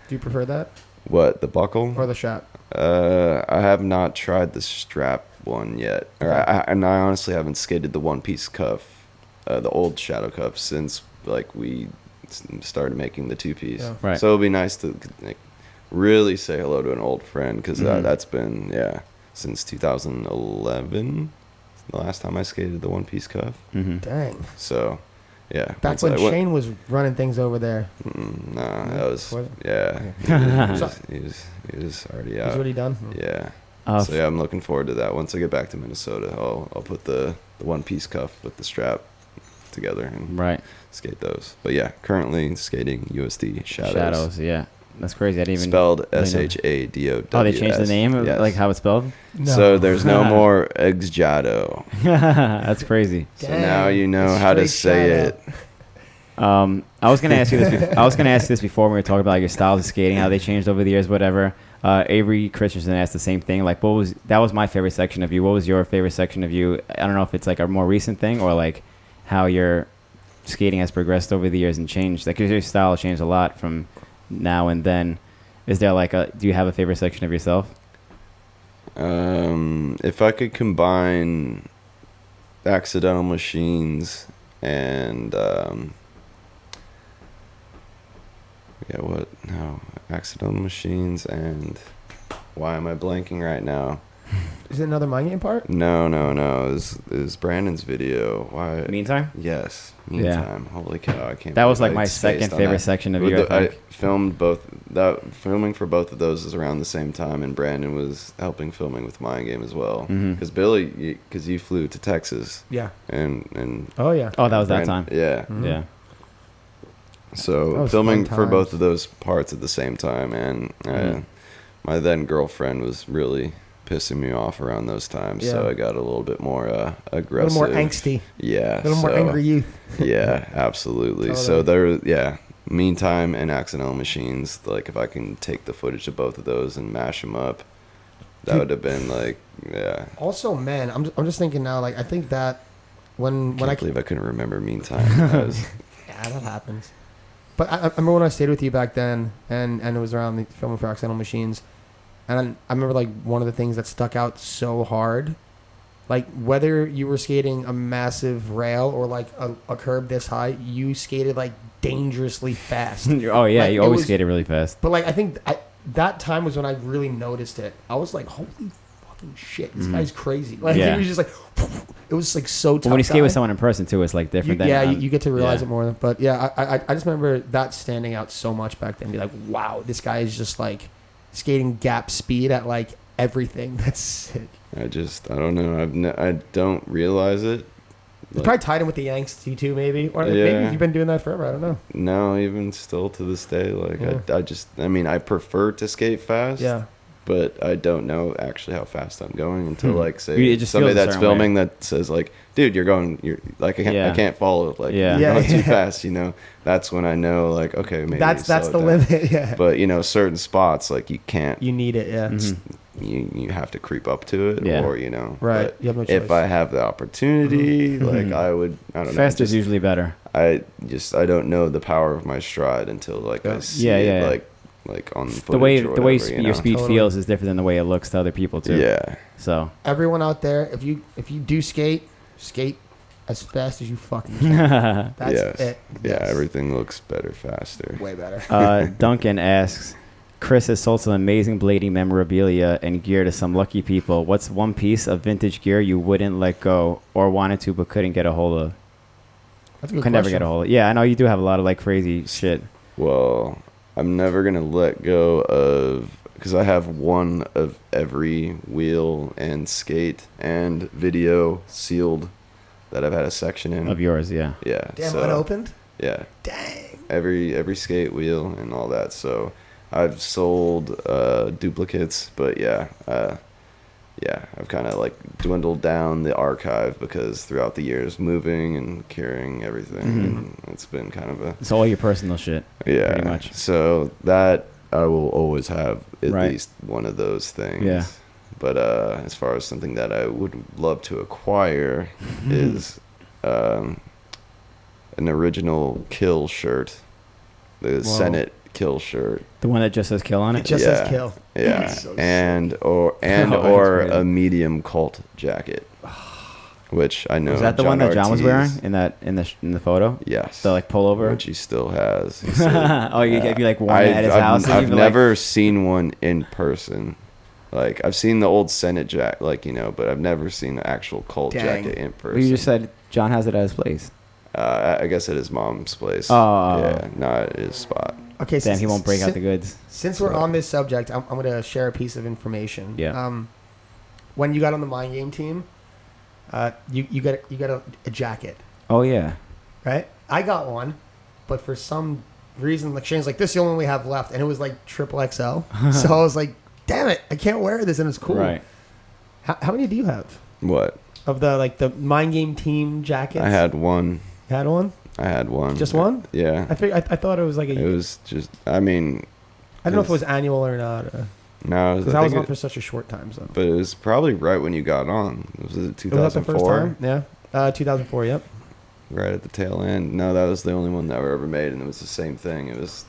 do you prefer that what, the buckle? or the strap? I have not tried the strap one yet, or and I honestly haven't skated the one-piece cuff, the old Shadow cuff, since like we started making the two-piece. Yeah. Right. So it'll be nice to like, really say hello to an old friend, because that's been since 2011, the last time I skated the one-piece cuff. Dang. So yeah, Back once when I went- Shane was running things over there. Nah, that was Was it? yeah. He was already He's out. already done. Yeah. Uh, So yeah, I'm looking forward to that. Once I get back to Minnesota, I'll put the one piece cuff with the strap together and Right. skate those. But yeah, currently skating USD Shadows. Shadows. Yeah. That's crazy. I didn't even Spelled really know. SHADOWS. Oh, they changed the name, of, Yes. like how it's spelled. No. So there's no more Exjado. That's crazy. So now you know It's how to straight say shout it. I was gonna ask you this. I was gonna ask you this before when we were talking about like, your styles of skating, how they changed over the years, whatever. Avery Christensen asked the same thing. Like, that was my favorite section of you. What was your favorite section of you? I don't know if it's like a more recent thing or like how your skating has progressed over the years and changed. Like, 'cause your style has changed a lot from now and then. Is there like do you have a favorite section of yourself? If I could combine Accidental Machines and Accidental Machines and why am I blanking right now? Is it another Mindgame part? No. It was Brandon's video. Why? Meantime? Yes. Yeah. Meantime. Holy cow! I can't. That was believe like I my spaced second on favorite that. section of With you. I I think. filmed both. That filming for both of those is around the same time, and Brandon was helping filming with Mindgame as well. Mhm. Because Billy, because you flew to Texas, Yeah. and Oh yeah. Oh, that was that Brandon- time. Yeah. Mhm. Yeah. That So was filming fun for both times. of those parts at the same time, and Mhm. my then girlfriend was really pissing me off around those times. So Yeah. I got a little bit more A aggressive, little more angsty. Yeah, A little more so- angry youth. Yeah, absolutely. So there, Meantime and Accidental Machines. Like if I can take the footage of both of those and mash them up, that Dude. would have been like, yeah. Also, man, I'm just thinking now. Like I think that when Can't I believe I couldn't remember Meantime. That was, yeah, that happens. But I remember when I stayed with you back then, and it was around the filming for Accidental Machines, and I remember like one of the things that stuck out so hard, like whether you were skating a massive rail or like a curb this high, you skated like dangerously fast. Oh yeah, Like, you it always was- skated really fast. But like I think that time was when I really noticed it. I was like, holy fucking shit, this guy's crazy. Like Yeah. it was just like, it was like so tough. But when you skate with guy. someone in person too, it's like different. Yeah, than you get to realize yeah. it more. But yeah, I just remember that standing out so much back then. Be like, wow, this guy is just like skating gap speed at like everything. That's sick. I don't know. I don't realize it. It's Like, probably tied in with the angsty too, maybe. Or Yeah. maybe you've been doing that forever. I don't know. no, even still to this day, like Yeah. I mean, I prefer to skate fast. Yeah. But I don't know actually how fast I'm going until like say It just somebody feels a that's certain way. filming that says like, dude, you're like Yeah. I can't follow, like Yeah. you're Yeah, going too yeah. fast, you know. That's when I know like, okay, maybe That's slow the it down. limit. Yeah. But you know, certain spots like you can't You need it. Yeah. Mhm. you have to creep up to it, Yeah. or you know, Right. but You have no if choice. I have the opportunity, like I would, I don't know. Faster is just- usually better. I don't know the power of my stride until like I see Yeah, it yeah, yeah. like on footage The way or the way whatever, you your know? speed Totally. feels is different than the way it looks to other people too. Yeah. So Everyone out there, if you do skate as fast as you fucking can. That's Yes. it. Yeah, Yes. everything looks better faster. Way better. Duncan asks, Chris has sold some amazing blading memorabilia and gear to some lucky people. What's one piece of vintage gear you wouldn't let go or wanted to but couldn't get a hold of? That's a good Could never get a hold of. Yeah, I know you do have a lot of like crazy shit. Well, I'm never gonna let go of, because I have one of every wheel and skate and video sealed that I've had a section in. Of yours, yeah. Yeah. Damn, so, unopened? Yeah. Dang. Every skate wheel and all that. So I've sold duplicates, but yeah, I've kind of like dwindled down the archive because throughout the years moving and carrying everything, and it's been kind of a It's all your personal shit. yeah. Pretty much. So that I will always have at Right. least one of those things. Yeah. But as far as something that I would love to acquire is an original Kill shirt, the Senate Kill shirt. The one that just says kill on It it? just Yeah. says kill. Yeah, So and or Oh, that's crazy. a medium cult jacket, which I know. Was that the one that John was Ortiz- wearing in the photo? Yes, The like pullover? which he still has. He said, Oh, you if you like worn it at his house? and I've you've been never seen one in person. Like I've seen the old Senate jacket, like but I've never seen an actual cult Dang. jacket in Like, person. you just said John has it at his place. I guess at his mom's place. Oh. Yeah, not at his spot. Okay, Damn, he won't break out the goods. Since we're on this subject, I'm going to share a piece of information. Yeah. When you got on the Mindgame team, you got a jacket, Oh yeah. right? I got one, but for some reason, like Shane's like, this is the only one we have left, and it was like triple XL. So I was like, damn it, I can't wear this, and it's cool. Right. How many do you have What? of the Mindgame team jackets? I had one. You had one? I had one. Just one? Yeah. I thought it was like It was just. I mean, I don't know if it was annual or not. no. Because I was think on for such a short time. So. but it was probably right when you got on. Was it Was that the first 2004? time? Yeah. 2004, yep. Right at the tail end. No, that was the only one that were ever made, and it was the same thing. It was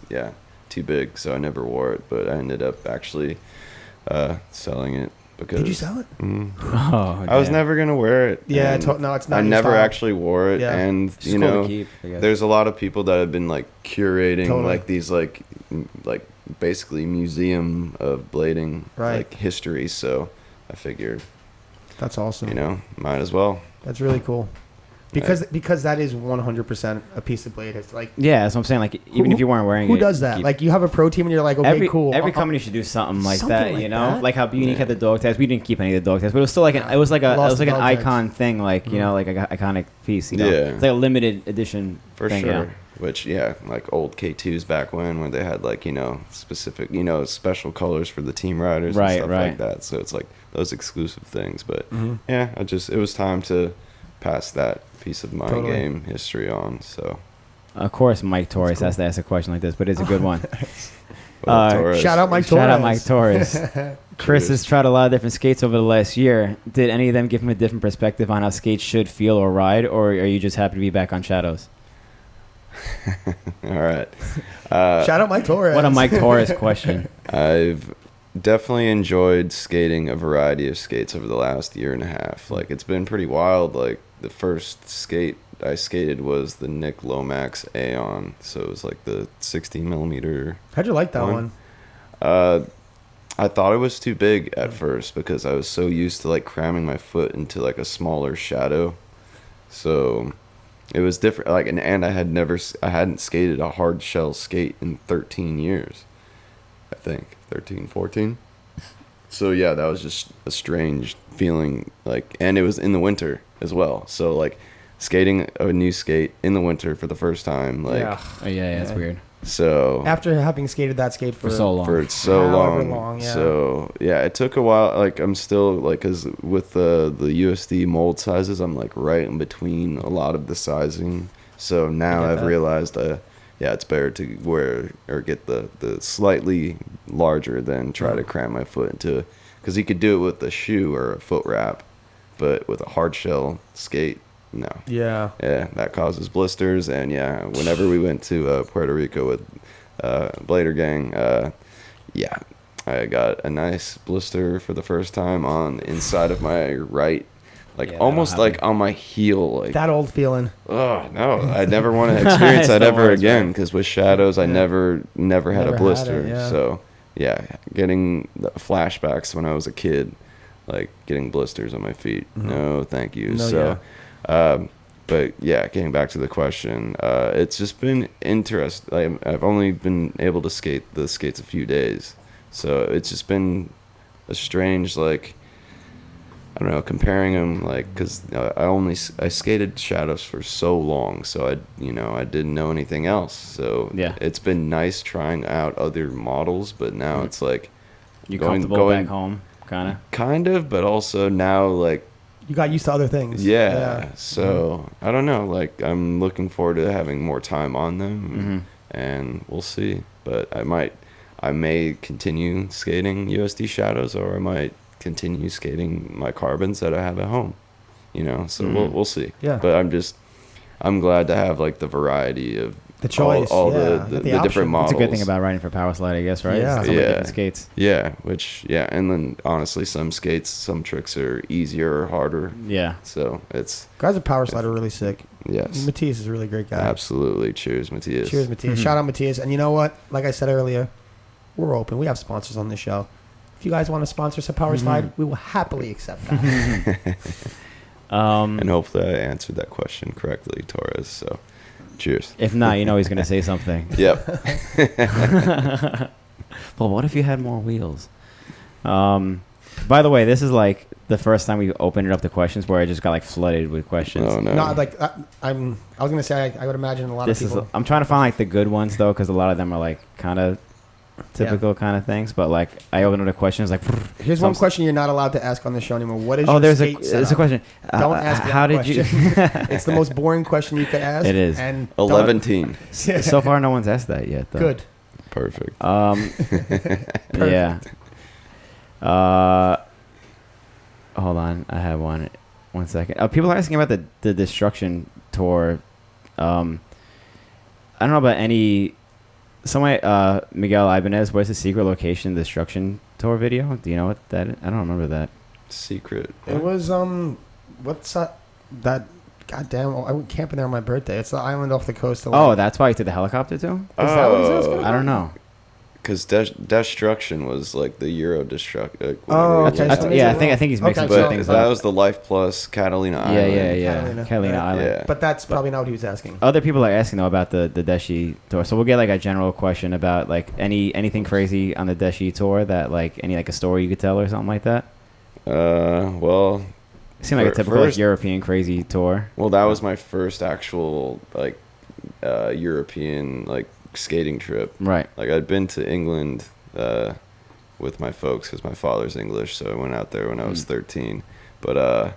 too big, so I never wore it. But I ended up actually selling it because. Did you sell it? Oh, I was damn. never gonna wear it. Yeah, and no, it's not. I your never style. actually wore it, Yeah. and It's you cool to know, keep, I guess. there's a lot of people that have been like curating Totally. like these like basically museum of blading Right. like history. So I figured, That's awesome. might as well. That's really cool. Because that is 100% a piece of blade history. Like, Yeah, that's what I'm saying. Like, even if you weren't wearing it, who does that? keep- Like, you have a pro team and you're like, okay, cool. Every company should do something like Something that, like you know, that. like how Unique had the dog tags. We didn't keep any of the dog tags, but it was still like it was like Lost the an dog tags. icon thing, like you know, like an iconic piece. You know, Yeah. it's like a limited edition For thing, sure. yeah. Which like old K2s back when, where they had like specific special colors for the team riders Right, and stuff right. like that. So it's like those exclusive things. But Mhm. yeah, it was time to pass that piece of my Totally. game history on. So Of course, Mike Torres cool. has to ask a question like this, but it's a good one. well, Torres, Shout out Mike Torres. Shout out Mike Torres. Chris Cheers. has tried a lot of different skates over the last year. Did any of them give him a different perspective on how skates should feel or ride, or are you just happy to be back on Shadows? All right. Shout out Mike Torres. What a Mike Torres question. I've definitely enjoyed skating a variety of skates over the last year and a half. Like it's been pretty wild. Like the first skate I skated was the Nick Lomax Aeon, so it was like the 60 millimeter. How'd you like that one? I thought it was too big at first because I was so used to like cramming my foot into like a smaller shadow, so it was different. Like and I hadn't skated a hard shell skate in 13 years, I think 13, 14. So yeah, that was just a strange feeling. Like, and it was in the winter as well. So like skating a new skate in the winter for the first time, like Oh, yeah, that's Yeah. weird. so After having skated that skate For so long. for so However long. long, yeah. So yeah, it took a while. Like I'm still like, cause with the USD mold sizes, I'm like right in between a lot of the sizing. So now I get I've that. realized, it's better to wear or get the slightly larger than try to cram my foot into. because he could do it with a shoe or a foot wrap, but with a hard shell skate, no. Yeah. Yeah, that causes blisters. And yeah, whenever we went to Puerto Rico with Blader Gang, yeah, I got a nice blister for the first time on the inside of my right, like Yeah, almost that'll like happen. on my heel. Like, That old feeling. oh no, I never want to experience that It's the ever worst, again. right? Because with shadows, I Yeah. never had Never a had blister. it, yeah. So yeah, getting the flashbacks when I was a kid, like getting blisters on my feet. Mhm. No, thank you. No, So, but yeah, getting back to the question, it's just been interesting. I've only been able to skate the skates a few days, so it's just been a strange, like, I don't know, comparing them, like, because I skated shadows for so long, so I didn't know anything else. So Yeah. it's been nice trying out other models, but now it's like You going- comfortable going- back home, kind of? kind of, but also now like. You got used to other things. Yeah. So I don't know. Like, I'm looking forward to having more time on them, and we'll see. But I may continue skating USD shadows, or I might continue skating my carbons that I have at home. So we'll see. Yeah. But I'm glad to have like the variety of The choice. all yeah. the option. different models. That's a good thing about riding for Power Slide, I guess, right? Yeah. So many Yeah. different skates. Yeah, and then honestly, some tricks are easier or harder. Yeah. So it's Guys at Power Slide are really sick. yes. Matthias is a really great guy. Absolutely. Cheers, Matthias. Cheers, Matthias. Shout out Matthias. And you know what? Like I said earlier, we're open. We have sponsors on this show. If you guys want to sponsor some Power Slide, we will happily accept that. And hopefully I answered that question correctly, Torres. So, cheers. If not, he's going to say something. Yep. Well, what if you had more wheels? By the way, this is like the first time we opened it up to questions where I just got like flooded with questions. Oh, no. No, like I was gonna say I would imagine a lot This of is. people. I'm trying to find like the good ones though, because a lot of them are like kind of typical kind of things. But like I opened up the questions like. Here's one question you're not allowed to ask on the show anymore. What is Oh, your there's skate there's setup? a question. Don't ask that how did question. It's the most boring question you could ask. It is. And 11 teen. you? So far, no one's asked that yet. Though. Good. Perfect. Yeah. Hold on, I have one. 1 second. People are asking about the Destruction tour. I don't know about any. Miguel Ibanez. Where's the secret location Destruction tour video? Do you know what that is? I don't remember that. Secret. It was what's that? Goddamn! I went camping there on my birthday. It's the island off the coast. Of Oh, that's why you took the helicopter too? Is that what he's asking? I don't know. Because Destruction was like the Euro Destruction. Oh, okay. I think he's mixing Okay, some so- things But that up. was the Life Plus Catalina Island. Yeah. Catalina Island. Yeah. But that's probably not what he was asking. Other people are asking though about the Deshi tour, so we'll get like a general question about like anything crazy on the Deshi tour that like any like a story you could tell or something like that. Well, It seemed like a typical first- European crazy tour. well, that was my first actual like European like skating trip. Right. Like I'd been to England with my folks because my father's English, so I went out there when I was 13. But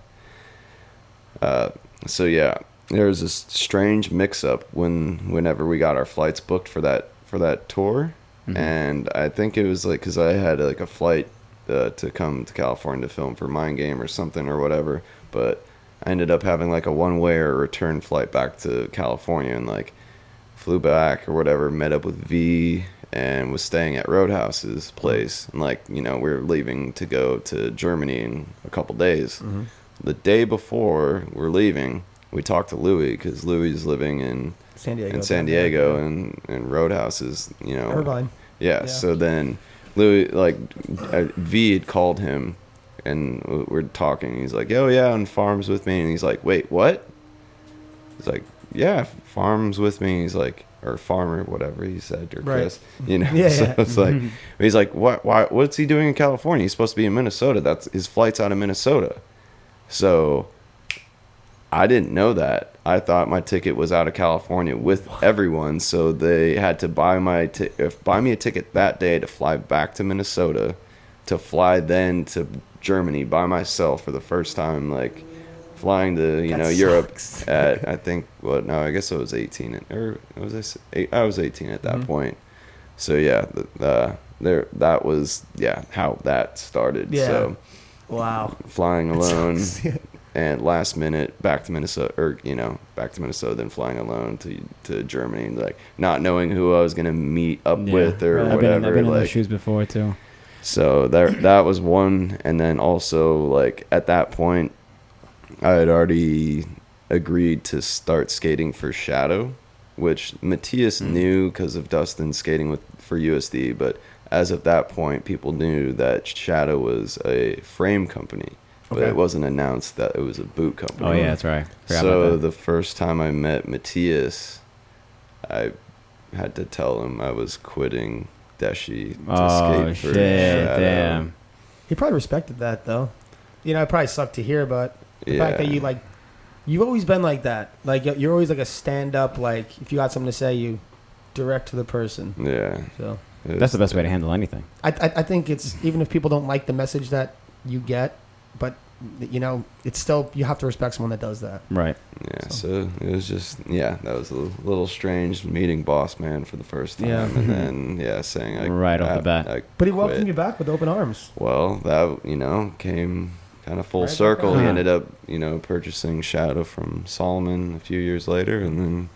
so yeah, there was this strange mix-up whenever we got our flights booked for that tour, and I think it was like because I had like a flight to come to California to film for Mindgame or something or whatever, but I ended up having like a one-way or return flight back to California and like flew back or whatever, met up with V and was staying at Roadhouse's place. And like, we were leaving to go to Germany in a couple days. The day before we're leaving, we talked to Louis because Louis is living in San Diego. San Diego and Roadhouse is, Irvine. Yeah. So then Louis, like V had called him and we're talking. He's like, "Oh yeah, on Farms with me." And he's like, "Wait, what?" He's like, "Yeah, Farms with me." He's like, or Farmer, whatever he said, or Right. Chris, Yeah, So yeah. it's like, he's like, "What? Why? What's he doing in California? He's supposed to be in Minnesota. That's his flight's out of Minnesota." So I didn't know that. I thought my ticket was out of California with everyone, so they had to buy me a ticket that day to fly back to Minnesota, to fly then to Germany by myself for the first time, like flying to Europe at I think I guess I was 18 or was I 18 at that point. So yeah, that was how that started. Yeah. So Wow. flying alone. Yeah. And last minute back to Minnesota, then flying alone to Germany, like not knowing who I was gonna meet up with or I've whatever. been in like, those shoes before too. so that was one, and then also like at that point, I had already agreed to start skating for Shadow, which Matthias knew because of Dustin skating for USD, but as of that point, people knew that Shadow was a frame company. But it wasn't announced that it was a boot company. Oh yeah, that's right. Forgot So about that. the first time I met Matthias, I had to tell him I was quitting Deshi to skate for Shadow. Damn. He probably respected that, though. You know, it probably sucked to hear, but the fact that Yeah. you've always been like that. Like, you're always like a stand-up, like, if you got something to say, you direct to the person. Yeah. So That's the best way to handle anything. I think it's, even if people don't like the message that you get, but, you know, it's still, you have to respect someone that does that. Right. Yeah, so it was just, that was a little strange meeting Boss Man for the first time. Yeah. And then, saying Right off the bat. But he welcomed you back with open arms. Well, that, came kind of full Right back circle. on. He ended up, purchasing Shadow from Solomon a few years later, and then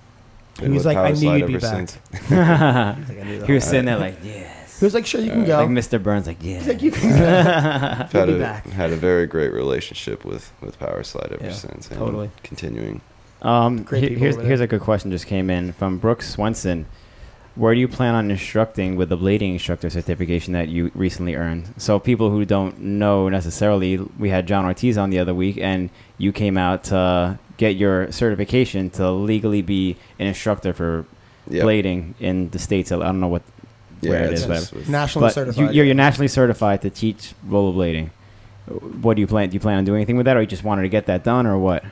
He been was with like, I Power knew Slide you'd be ever back. since. He's like, I knew that. He was sitting there like, yes. He was like, sure, you can go. Like Mr. Burns, like, yeah. He's like, you can go. You'll be back. Had a very great relationship with Power Slide ever Yeah, since. And totally. Continuing. Great people over there. Here's a good question just came in from Brooks Swenson. Where do you plan on instructing with the blading instructor certification that you recently earned? So people who don't know necessarily, we had John Ortiz on the other week, and you came out to get your certification to legally be an instructor for blading in the States. I don't know where it is, but Nationally certified. you're nationally certified to teach rollerblading. What do you plan? Do you plan on doing anything with that, or you just wanted to get that done, or what?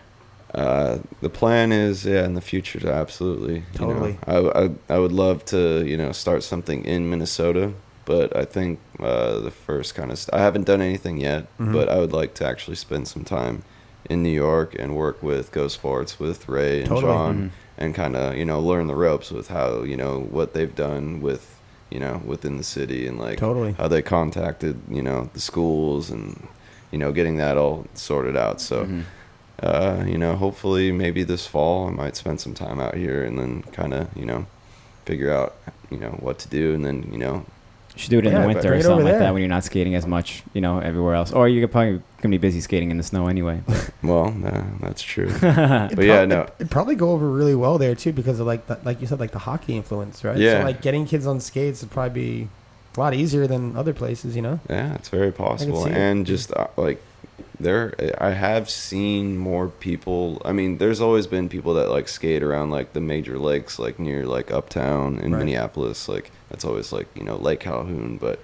The plan is, in the future, absolutely. Totally. I would love to, start something in Minnesota, but I think the first kind of I haven't done anything yet, but I would like to actually spend some time in New York and work with Go Sports with Ray and John, and kind of learn the ropes with how what they've done with within the city, and like how they contacted the schools, and getting that all sorted out. So hopefully maybe this fall I might spend some time out here, and then kind of figure out what to do, and then you should do it in the winter or something like that when you're not skating as much everywhere else, or you're probably gonna be busy skating in the snow anyway. Well, that's true. But it'd probably go over really well there too, because of like you said, like the hockey influence, right? Yeah. So like getting kids on skates would probably be a lot easier than other places, Yeah, it's very possible, and just like I have seen more people. I mean, there's always been people that like skate around like the major lakes, like near like Uptown in Minneapolis. Like that's always like Lake Calhoun. But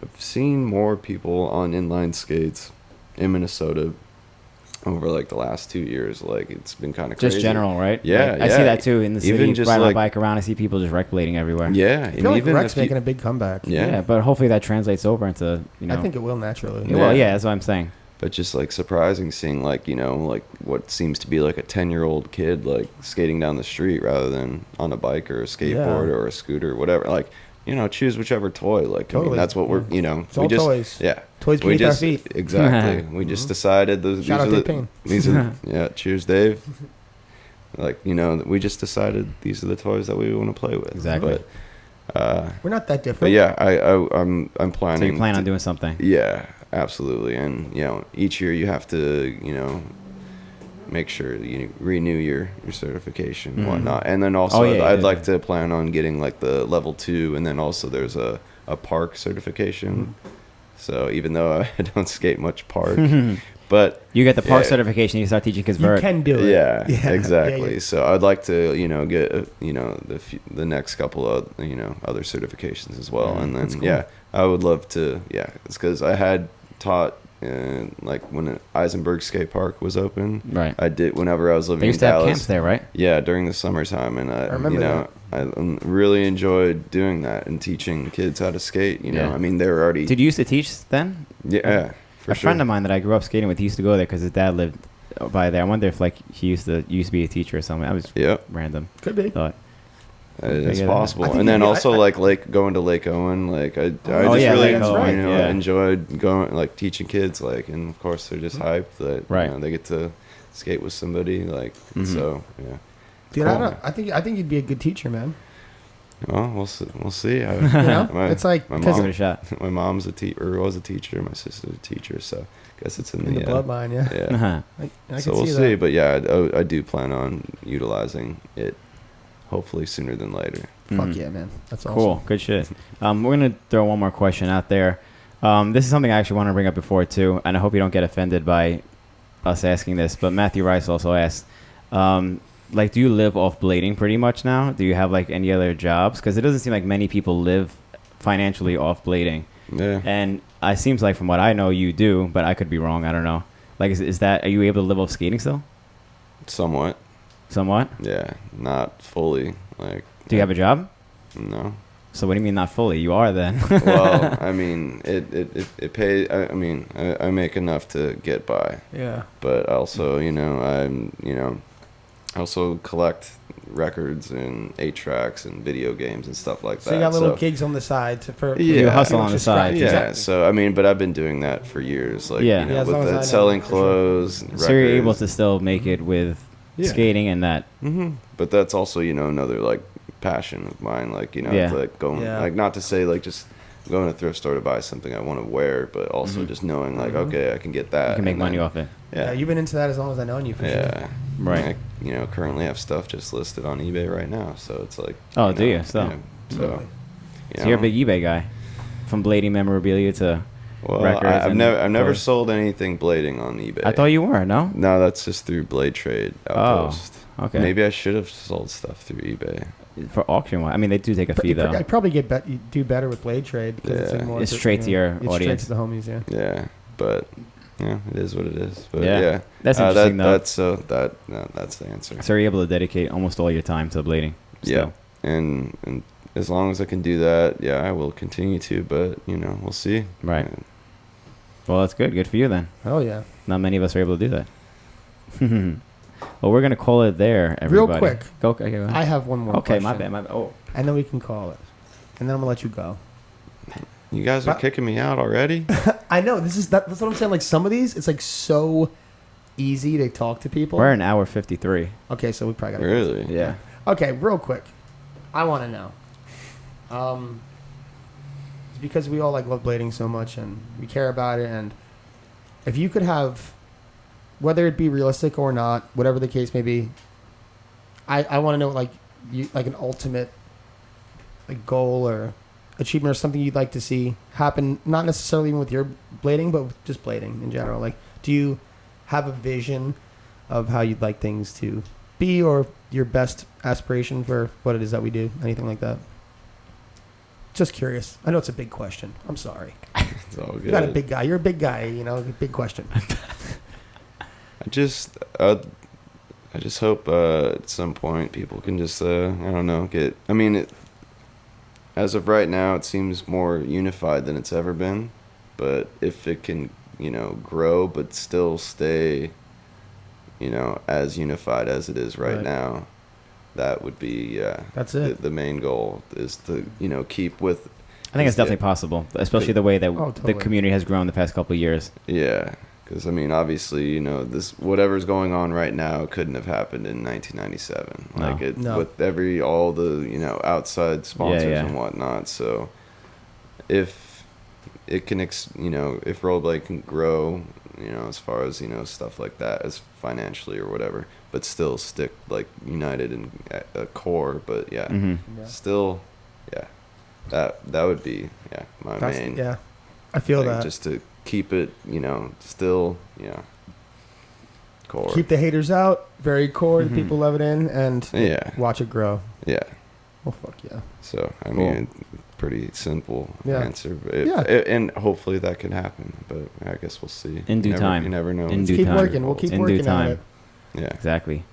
I've seen more people on inline skates in Minnesota over like the last 2 years. Like it's been kind of crazy. Just general, right? Yeah, I see that too in the city. Even just riding my like, bike around, I see people just rec blading everywhere. Yeah, I feel like rec's making a big comeback. Yeah, but hopefully that translates over into I think it will naturally. Well, yeah, that's what I'm saying. But just like surprising seeing like like what seems to be like a 10-year-old kid like skating down the street rather than on a bike or a skateboard or a scooter, whatever. Like choose whichever toy. Like I mean, that's what we're it's all toys. Yeah, toys beneath our feet. Exactly. We just decided those. Shout out Dave Payne. These are cheers, Dave. Like we just decided these are the toys that we want to play with. Exactly. But we're not that different. But yeah, I'm planning. So you plan on doing something? Yeah. Absolutely, and each year you have to make sure that you renew your certification and whatnot, and then also I'd like to plan on getting like the level 2, and then also there's a park certification. So even though I don't skate much park, but you get the park certification, you start teaching kids vert. You can do it. Yeah, exactly. Yeah. So I'd like to get the next couple of other certifications as well, and then cool. I would love to it's because I had taught like when Eisenberg Skate Park was open. Right. I did whenever I was living they used in to Dallas. Have camps there, right? Yeah, during the summertime, and I remember I really enjoyed doing that and teaching kids how to skate. I mean, they were already. Did you used to teach then? Yeah, for sure. A friend of mine that I grew up skating with, he used to go there because his dad lived by there. I wonder if like he used to be a teacher or something. That was random. Could be. Thought. It's Yeah. possible. I think And then you- also I- like going to Lake Owen, like I just yeah, really Lake Owen, yeah. enjoyed going, like teaching kids, like, and of course they're just hyped that Right. they get to skate with somebody, like, and so yeah. Dude, Cool. I think you'd be a good teacher, man. Well, we'll see. We'll see. You know, it's like my because Give it a shot. my mom's a teacher, or was a teacher. My sister's a teacher, so I guess it's in in the the bloodline, yeah. Yeah. Uh-huh. I So can we'll see see. that. But yeah, I do plan on utilizing it, hopefully sooner than later. Fuck Mhm. yeah, man. That's awesome. Cool. Good shit. We're going to throw one more question out there. This is something I actually want to bring up before, too, and I hope you don't get offended by us asking this, but Matthew Rice also asked, like, do you live off blading pretty much now? Do you have, like, any other jobs? Because it doesn't seem like many people live financially off blading. Yeah. And it seems like from what I know, you do, but I could be wrong. I don't know. Like, is that, are you able to live off skating still? Somewhat. Somewhat? Yeah. Not fully. Like. Do you have a job? No. So what do you mean not fully? You are then. Well, I mean, it pays. I mean, I make enough to get by, Yeah. but also, I also collect records and 8-tracks and video games and stuff like that. So you got little gigs on the side for Yeah. You hustle on the just scratch. side. Yeah, Exactly. so I mean, but I've been doing that for years, like, Yeah. Yeah, as long with as I the know, selling for sure. clothes, and So you're able records. to still make it with Yeah. skating and that. But that's also, another like passion of mine, like, Yeah. it's like going, Yeah. like, not to say like just going to a thrift store to buy something I want to wear, but also just knowing like, okay, I can get that. You can make and money then- off it. Yeah, Yeah. you've been into that as long as I known you for sure. Yeah. Right. I, currently have stuff just listed on eBay right now, so it's like. Oh, do you? So, yeah, so. Really? so you're a big eBay guy. From blading memorabilia to Well, records. I've and never clothes. sold anything blading on eBay. I thought you were, no? No, that's just through Blade Trade Outpost. Okay. Maybe I should have sold stuff through eBay. For auction, I mean, they do take a fee, though. I'd probably you do better with Blade Trade because it's Yeah. in more It's straight to your it's audience. straight to the homies. Yeah. Yeah, but yeah, it is what it is. But Yeah. yeah, That's interesting, though. That's the answer. So you're able to dedicate almost all your time to blading. Yeah, still. and as long as I can do that, yeah, I will continue to. But we'll see. Right. Well, that's good. Good for you, then. Oh yeah. Not many of us are able to do that. Well, we're going to call it there, Real everybody. quick. Go, okay, go ahead. I have one more. Okay, question, my bad. Oh. And then we can call it, and then I'm gonna let you go. You guys are But- kicking me out already. I know that's what I'm saying. Like some of these, it's like so easy to talk to people. We're an hour 53. Okay, so we probably got. Really? Yeah. Okay, real quick, I want to know. It's because we all like love blading so much and we care about it, and if you could have, whether it be realistic or not, whatever the case may be, I want to know like an ultimate like goal or achievement or something you'd like to see happen, not necessarily even with your blading, but with just blading in general. Like, do you have a vision of how you'd like things to be, or your best aspiration for what it is that we do? Anything like that? Just curious. I know it's a big question. I'm sorry. It's all good. You're not a big guy. You're a big guy. Big question. I just hope at some point people can just I don't know, get. I mean, as of right now, it seems more unified than it's ever been. But if it can, grow but still stay, as unified as it is right now, that would be That's it. The main goal is to keep with. I think it's Is definitely it- possible, especially the way that Oh, the totally. community has grown the past couple of years. Yeah, because I mean, obviously, this whatever's going on right now couldn't have happened in 1997. No. Like it No. with all the outside sponsors Yeah. and whatnot. So if it can, if rollerblade can grow, as far as stuff like that, as financially or whatever, but still stick like united in a core. But yeah, Hmm. still, yeah, that would be my main. Yeah, I feel thing, that. just to keep it, still, core. Keep the haters out. Very core. Mhm. The people love it in, and Yeah, watch it grow. yeah. Oh fuck yeah. So I Cool. mean, pretty simple Yeah. answer, but Yeah. and hopefully that can happen. But I guess we'll see. In due time. You never know. In Let's due keep time. working. We'll keep In due working time. at it. Yeah. Exactly.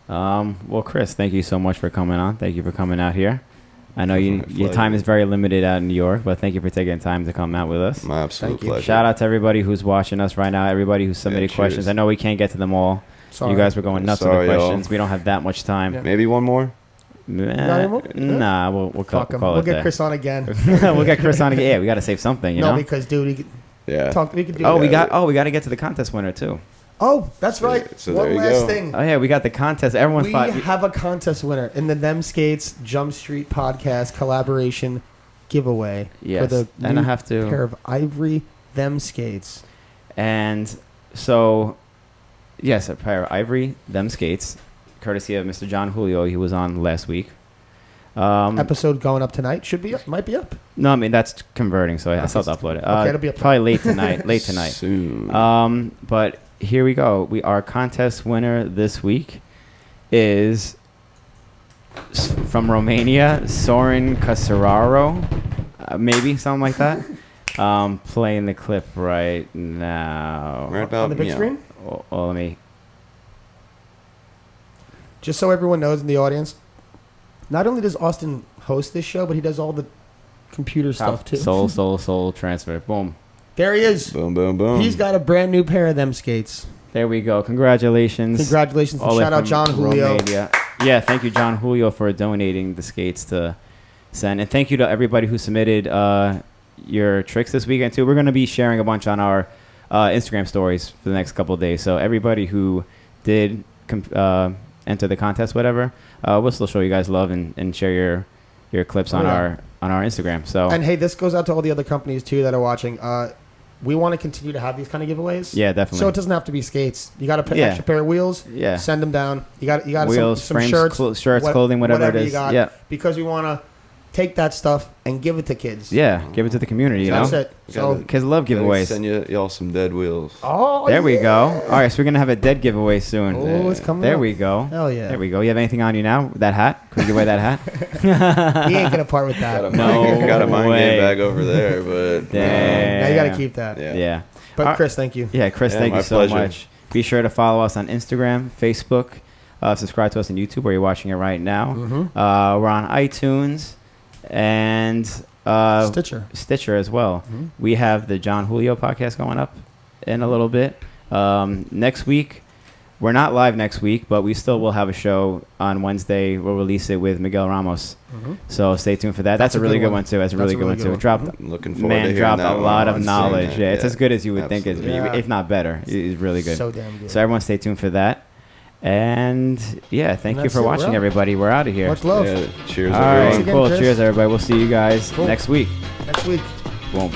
Well, Chris, thank you so much for coming on. Thank you for coming out here. I know My your time pleasure. is very limited out in New York, but thank you for taking time to come out with us. My absolute Thank you. pleasure. Shout out to everybody who's watching us right now, everybody who submitted cheers. questions. I know we can't get to them all. Sorry. You guys were going nuts Sorry, with the y'all. questions. We don't have that much time. Yeah. Maybe one more. got any more? Nah, we'll call, Fuck 'em. call We'll it get there. Chris on again. We'll get Chris on again. Yeah, we got to save something, you No, know? because dude, we could Yeah. we could do. Oh, it. we got to get to the contest winner, too. Oh, that's right. So there One you last go. thing. Oh, yeah, we got the contest. Everyone We thought... have a contest winner in the Them Skates Jump Street podcast collaboration giveaway Yes, for the and new I have to... pair of ivory Them Skates. And so, yes, a pair of ivory, them skates, courtesy of Mr. John Julio. He was on last week. Episode going up tonight. Should be up. Might be up. No, I mean, that's converting, so I still have to upload it. Okay, it'll be up probably late tonight. Soon. But here we go. Our contest winner this week is from Romania, Sorin Casararo. Maybe, something like that. Playing the clip right now. Right about On the big screen? Well, let me... Just so everyone knows in the audience, not only does Austin host this show, but he does all the computer stuff too. Soul transfer. Boom. There he is. Boom, boom, boom. He's got a brand new pair of them skates. There we go. Congratulations. Congratulations. All the way Shout out from John Julio. Romania. Yeah, thank you, John Julio, for donating the skates to send. And thank you to everybody who submitted your tricks this weekend, too. We're going to be sharing a bunch on our Instagram stories for the next couple of days. So everybody who did enter the contest, whatever, we'll still show you guys love and share your clips on our Instagram. So And hey, this goes out to all the other companies, too, that are watching. We want to continue to have these kind of giveaways. yeah, definitely. So it doesn't have to be skates. You got an Yeah. extra pair of wheels. Yeah. Send them down. You got Wheels, some frames, shirts, shirts, clothing, whatever it you is. got. Yeah. Because we want to take that stuff and give it to kids. Yeah, give it to the community, you That's know? it. So, Kids love giveaways. Send y'all some dead wheels. oh, There we yeah. go. All right, so we're going to have a dead giveaway soon. Oh, it's coming There up. we go. Hell yeah. There we go. You have anything on you now? That hat? Can we give away that hat? He ain't going to part with that. Got a mind way. game bag over there, but Dang. Now you got to keep that. yeah. Yeah. But Chris, thank you. Yeah, Chris, Yeah, thank my you so pleasure. much. Be sure to follow us on Instagram, Facebook. Subscribe to us on YouTube where you're watching it right now. Mhm. We're on iTunes and Stitcher as well. Mhm. We have the John Julio podcast going up in a little bit. Next week, we're not live next week, but we still will have a show on Wednesday. We'll release it with Miguel Ramos. Mhm. So stay tuned for that. That's a really good one, too. That's a really good one, too. Dropped I'm looking forward to Man hearing dropped that a one. lot of Seeing knowledge. that. Yeah, it's as good as you would think it's absolutely. Yeah. if not better. It's really good. So damn good. So everyone stay tuned for that. And yeah, thank And you that's for it. We're watching, out. everybody. We're out of here. Much love. Yeah, cheers, All everyone. right, Thanks again, cool. Chris. Cheers, everybody. We'll see you guys Cool. next week. Next week. Boom.